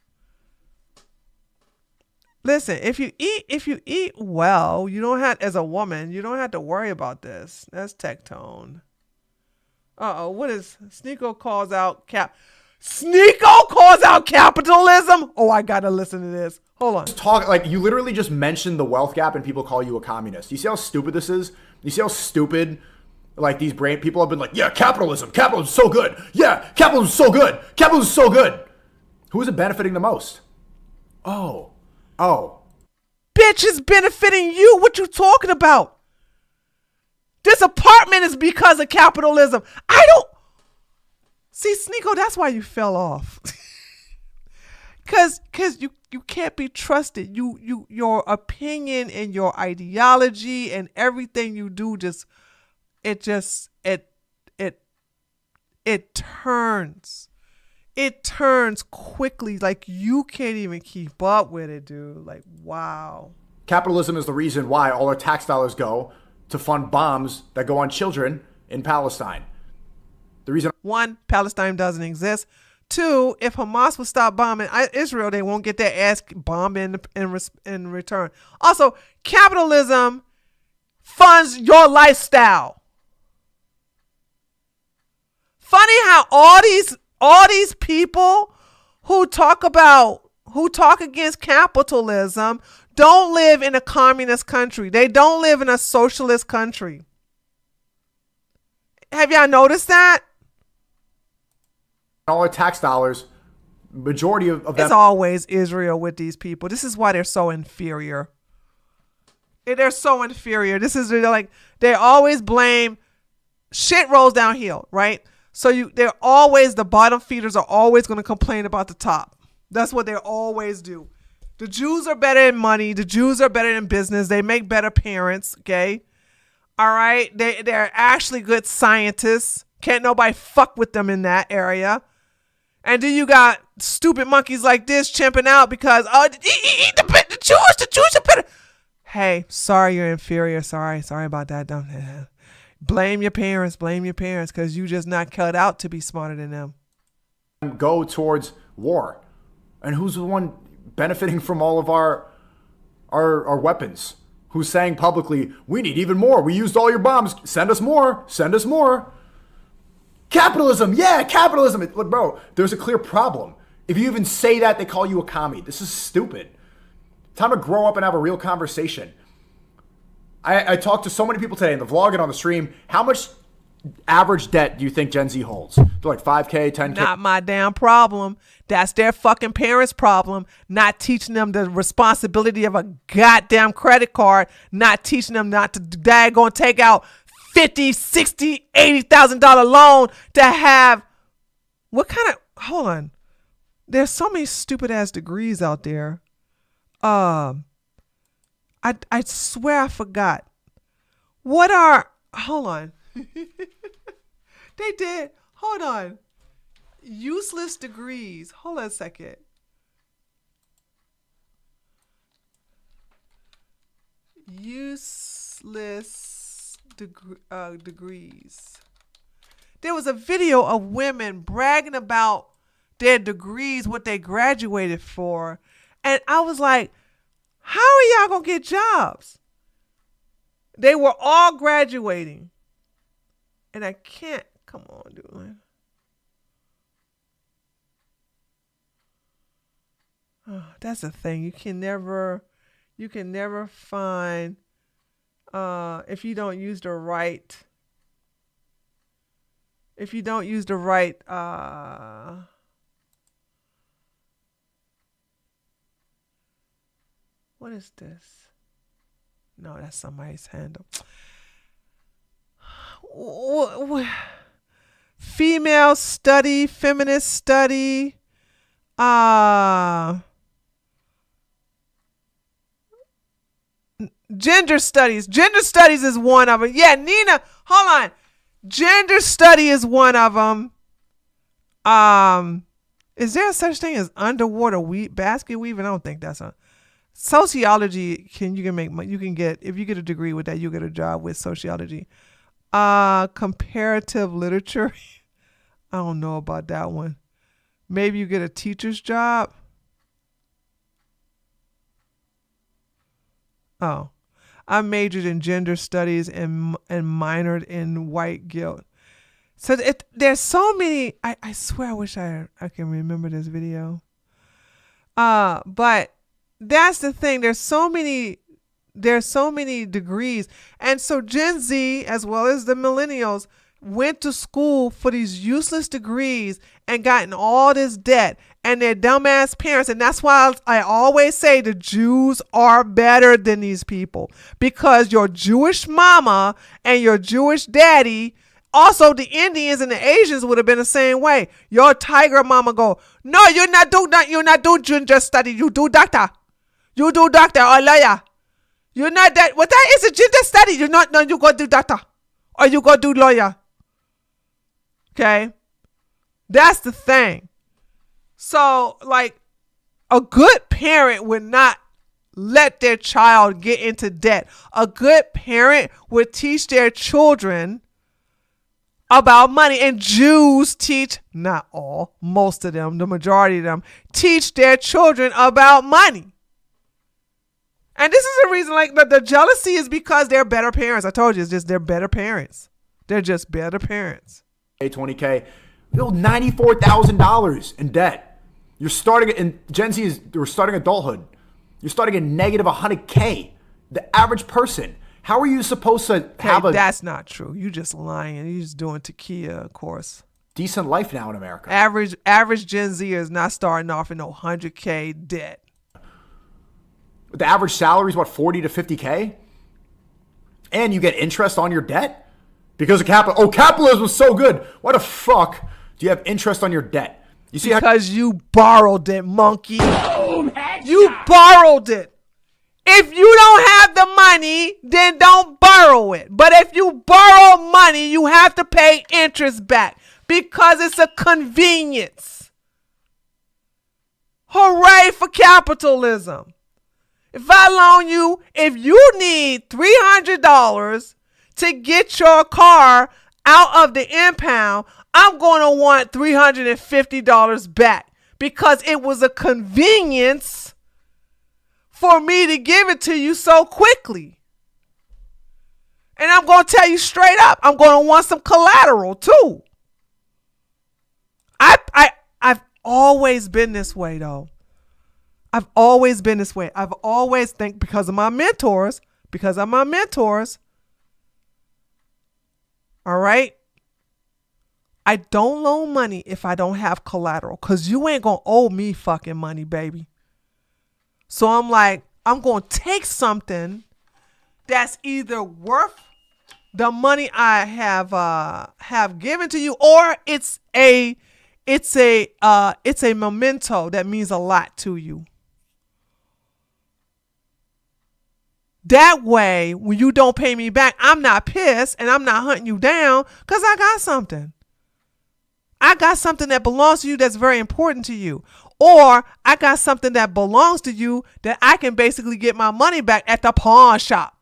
[SPEAKER 1] Listen, if you eat well, you don't have, as a woman, you don't have to worry about this. That's tectone. What is Sneeko calls out Sneeko calls out capitalism? Oh, I gotta listen to this. Hold on.
[SPEAKER 9] Talk like you literally just mentioned the wealth gap and people call you a communist. You see how stupid this is? You see how stupid like these brain people have been like, yeah, capitalism's so good. Yeah, capitalism's so good. Capitalism's so good. Who is it benefiting the most? Oh.
[SPEAKER 1] Bitch, is benefiting you. What you talking about? This apartment is because of capitalism. I don't see, Sneeko, that's why you fell off. Cause you can't be trusted. Your opinion and your ideology and everything you do it turns. It turns quickly. Like you can't even keep up with it, dude. Like, wow.
[SPEAKER 9] Capitalism is the reason why all our tax dollars go to fund bombs that go on children in Palestine. The reason,
[SPEAKER 1] one, Palestine doesn't exist. Two, if Hamas would stop bombing Israel, they won't get their ass bombed in return. Also, capitalism funds your lifestyle. Funny how all these people who talk against capitalism don't live in a communist country. They don't live in a socialist country. Have y'all noticed that?
[SPEAKER 9] all our tax dollars, majority of them.
[SPEAKER 1] It's always Israel with these people. This is why they're so inferior. They're so inferior. This is like they always blame shit rolls downhill, right? So they're always, the bottom feeders are always going to complain about the top. That's what they always do. The Jews are better in money. The Jews are better in business. They make better parents. Okay. All right. They're actually good scientists. Can't nobody fuck with them in that area. And then you got stupid monkeys like this chimping out because the Jews are better. Hey, sorry you're inferior. Sorry about that. Don't blame your parents. Blame your parents because you just not cut out to be smarter than them.
[SPEAKER 9] Go towards war, and who's the one benefiting from all of our weapons? Who's saying publicly, we need even more? We used all your bombs. Send us more. Send us more. Capitalism, yeah, capitalism. Look, bro, there's a clear problem. If you even say that, they call you a commie. This is stupid. Time to grow up and have a real conversation. I talked to so many people today in the vlog and on the stream. How much average debt do you think Gen Z holds? They're like 5K, 10K?
[SPEAKER 1] Not my damn problem. That's their fucking parents' problem. Not teaching them the responsibility of a goddamn credit card. Not teaching them not to daggone take out $50,000, $60,000, $80,000 loan to have what kind of, hold on. There's so many stupid ass degrees out there. I swear I forgot. What are, hold on. They did. Hold on. Useless degrees. Hold on a second. Useless degrees. There was a video of women bragging about their degrees, what they graduated for. And I was like, how are y'all going to get jobs? They were all graduating. And I can't, come on, dude. Oh, that's the thing. You can never find, if you don't use the right, what is this? No, that's somebody's handle. Female study, feminist study. Gender studies. Gender studies is one of them. Yeah, Nina, hold on. Gender study is one of them. Is there such thing as underwater basket weaving? I don't think that's a sociology. You can get, if you get a degree with that, you get a job with sociology. Comparative literature. I don't know about that one. Maybe you get a teacher's job. Oh, I majored in gender studies and minored in white guilt. So there's so many. I swear, I wish I can remember this video. But that's the thing. There's so many degrees, and so Gen Z as well as the millennials went to school for these useless degrees and gotten all this debt, and their dumbass parents. And that's why I always say the Jews are better than these people, because your Jewish mama and your Jewish daddy, also the Indians and the Asians would have been the same way. Your tiger mama go, no, you're not do gender study. You do doctor. You do doctor or lawyer. You're not that. What that is a gender study. You're not. No, you go do doctor or you go do lawyer. Okay, that's the thing. So, like, a good parent would not let their child get into debt. A good parent would teach their children about money. And Jews teach, not all, most of them, the majority of them, teach their children about money. And this is the reason, like, the jealousy is because they're better parents. I told you, it's just they're better parents. They're just better parents.
[SPEAKER 9] 20K, $94,000 in debt. You're starting in Gen Z we're starting adulthood. You're starting at negative 100K. The average person. How are you supposed to have
[SPEAKER 1] that's not true. You just lying. You just doing tequila, of course.
[SPEAKER 9] Decent life now in America.
[SPEAKER 1] Average Gen Z is not starting off in no 100K debt.
[SPEAKER 9] The average salary is what, 40 to 50K? And you get interest on your debt? Because of capital. Oh, capitalism was so good. Why the fuck do you have interest on your debt? You see
[SPEAKER 1] because you borrowed it, monkey. You borrowed it. If you don't have the money, then don't borrow it. But if you borrow money, you have to pay interest back because it's a convenience. Hooray for capitalism. If I loan you, if you need $300 to get your car out of the impound, I'm going to want $350 back because it was a convenience for me to give it to you so quickly. And I'm going to tell you straight up, I'm going to want some collateral too. I've always been this way though. I've always been this way. I've always think because of my mentors. All right. I don't loan money if I don't have collateral because you ain't going to owe me fucking money, baby. So I'm like, I'm going to take something that's either worth the money I have given to you, or it's a memento that means a lot to you. That way, when you don't pay me back, I'm not pissed and I'm not hunting you down because I got something. I got something that belongs to you that's very important to you. Or I got something that belongs to you that I can basically get my money back at the pawn shop.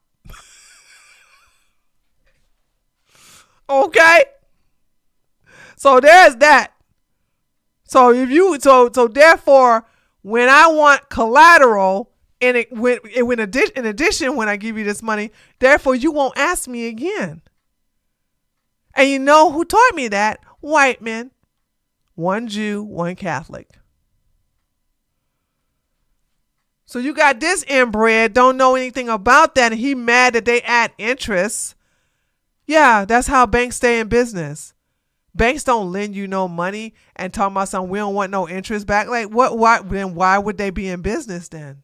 [SPEAKER 1] Okay? So there's that. So therefore, when I want collateral, in addition, when I give you this money, therefore you won't ask me again. And you know who taught me that? White men. One Jew, one Catholic. So you got this inbred, don't know anything about that, and he mad that they add interest. Yeah, that's how banks stay in business. Banks don't lend you no money and talk about something, we don't want no interest back. Like then why would they be in business then?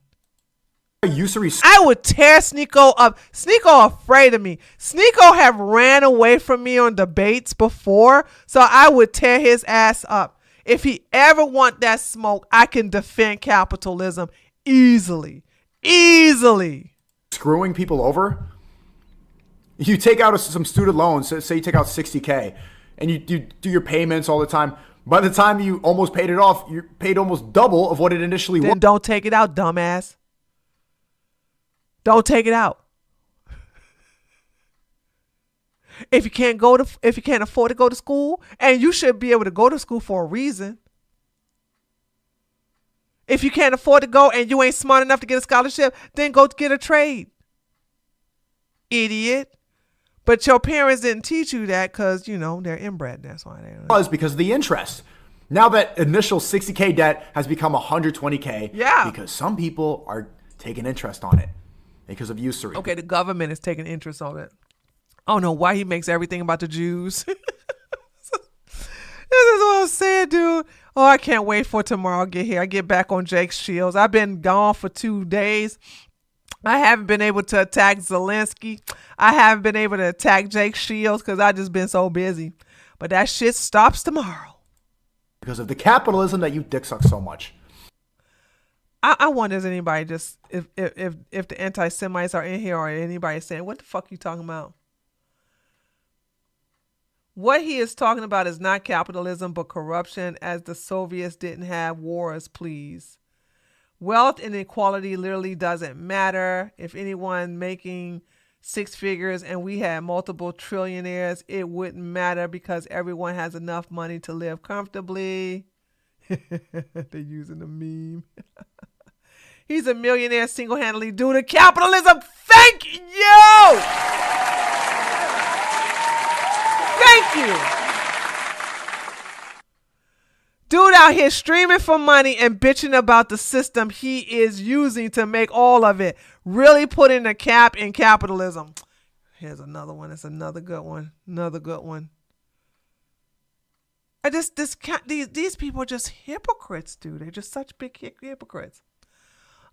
[SPEAKER 1] I would tear Sneeko up. Sneeko afraid of me. Sneeko have ran away from me on debates before, so I would tear his ass up. If he ever want that smoke, I can defend capitalism easily.
[SPEAKER 9] screwing people over. You take out some student loans, say you take out $60K, and you do your payments all the time. By the time you almost paid it off, you paid almost double of what it initially was.
[SPEAKER 1] Then don't take it out, dumbass. Don't take it out. If you can't afford to go to school, and you should be able to go to school for a reason. If you can't afford to go and you ain't smart enough to get a scholarship, then go get a trade. Idiot. But your parents didn't teach you that because, they're inbred. That's why they
[SPEAKER 9] was because of the interest. Now that initial $60K debt has become $120K.
[SPEAKER 1] Yeah.
[SPEAKER 9] Because some people are taking interest on it because of usury.
[SPEAKER 1] Okay, the government is taking interest on it. I don't know why he makes everything about the Jews. This is what I'm saying, dude. Oh, I can't wait for tomorrow to get here. I get back on Jake's Shields. I've been gone for 2 days. I haven't been able to attack Zelensky. I haven't been able to attack Jake Shields because I've just been so busy. But that shit stops tomorrow.
[SPEAKER 9] Because of the capitalism that you dick suck so much.
[SPEAKER 1] I wonder if anybody just, if the anti-Semites are in here or anybody saying, what the fuck you talking about? What he is talking about is not capitalism, but corruption, as the Soviets didn't have wars, please. Wealth inequality literally doesn't matter. If anyone making 6 figures and we had multiple trillionaires, it wouldn't matter because everyone has enough money to live comfortably. They're using the meme. He's a millionaire single-handedly due to capitalism. Thank you! Thank you! Dude out here streaming for money and bitching about the system he is using to make all of it. Really putting a cap in capitalism. Here's another one. It's another good one. Another good one. These people are just hypocrites, dude. They're just such big hypocrites.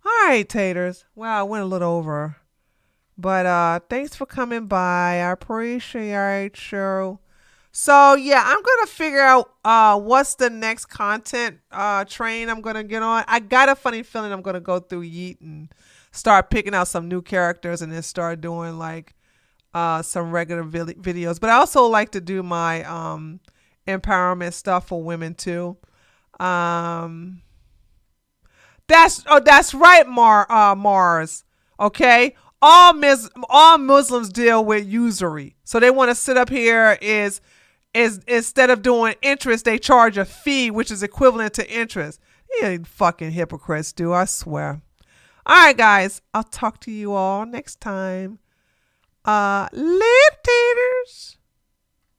[SPEAKER 1] All right, taters. Wow, I went a little over. But thanks for coming by. I appreciate you. So, yeah, I'm going to figure out what's the next content train I'm going to get on. I got a funny feeling I'm going to go through Yeet and start picking out some new characters and then start doing, like, some regular videos. But I also like to do my empowerment stuff for women, too. That's right, Mars. Okay? All Muslims deal with usury. So they want to sit up here is instead of doing interest, they charge a fee, which is equivalent to interest. You fucking hypocrites, do, I swear. All right, guys. I'll talk to you all next time. Litty.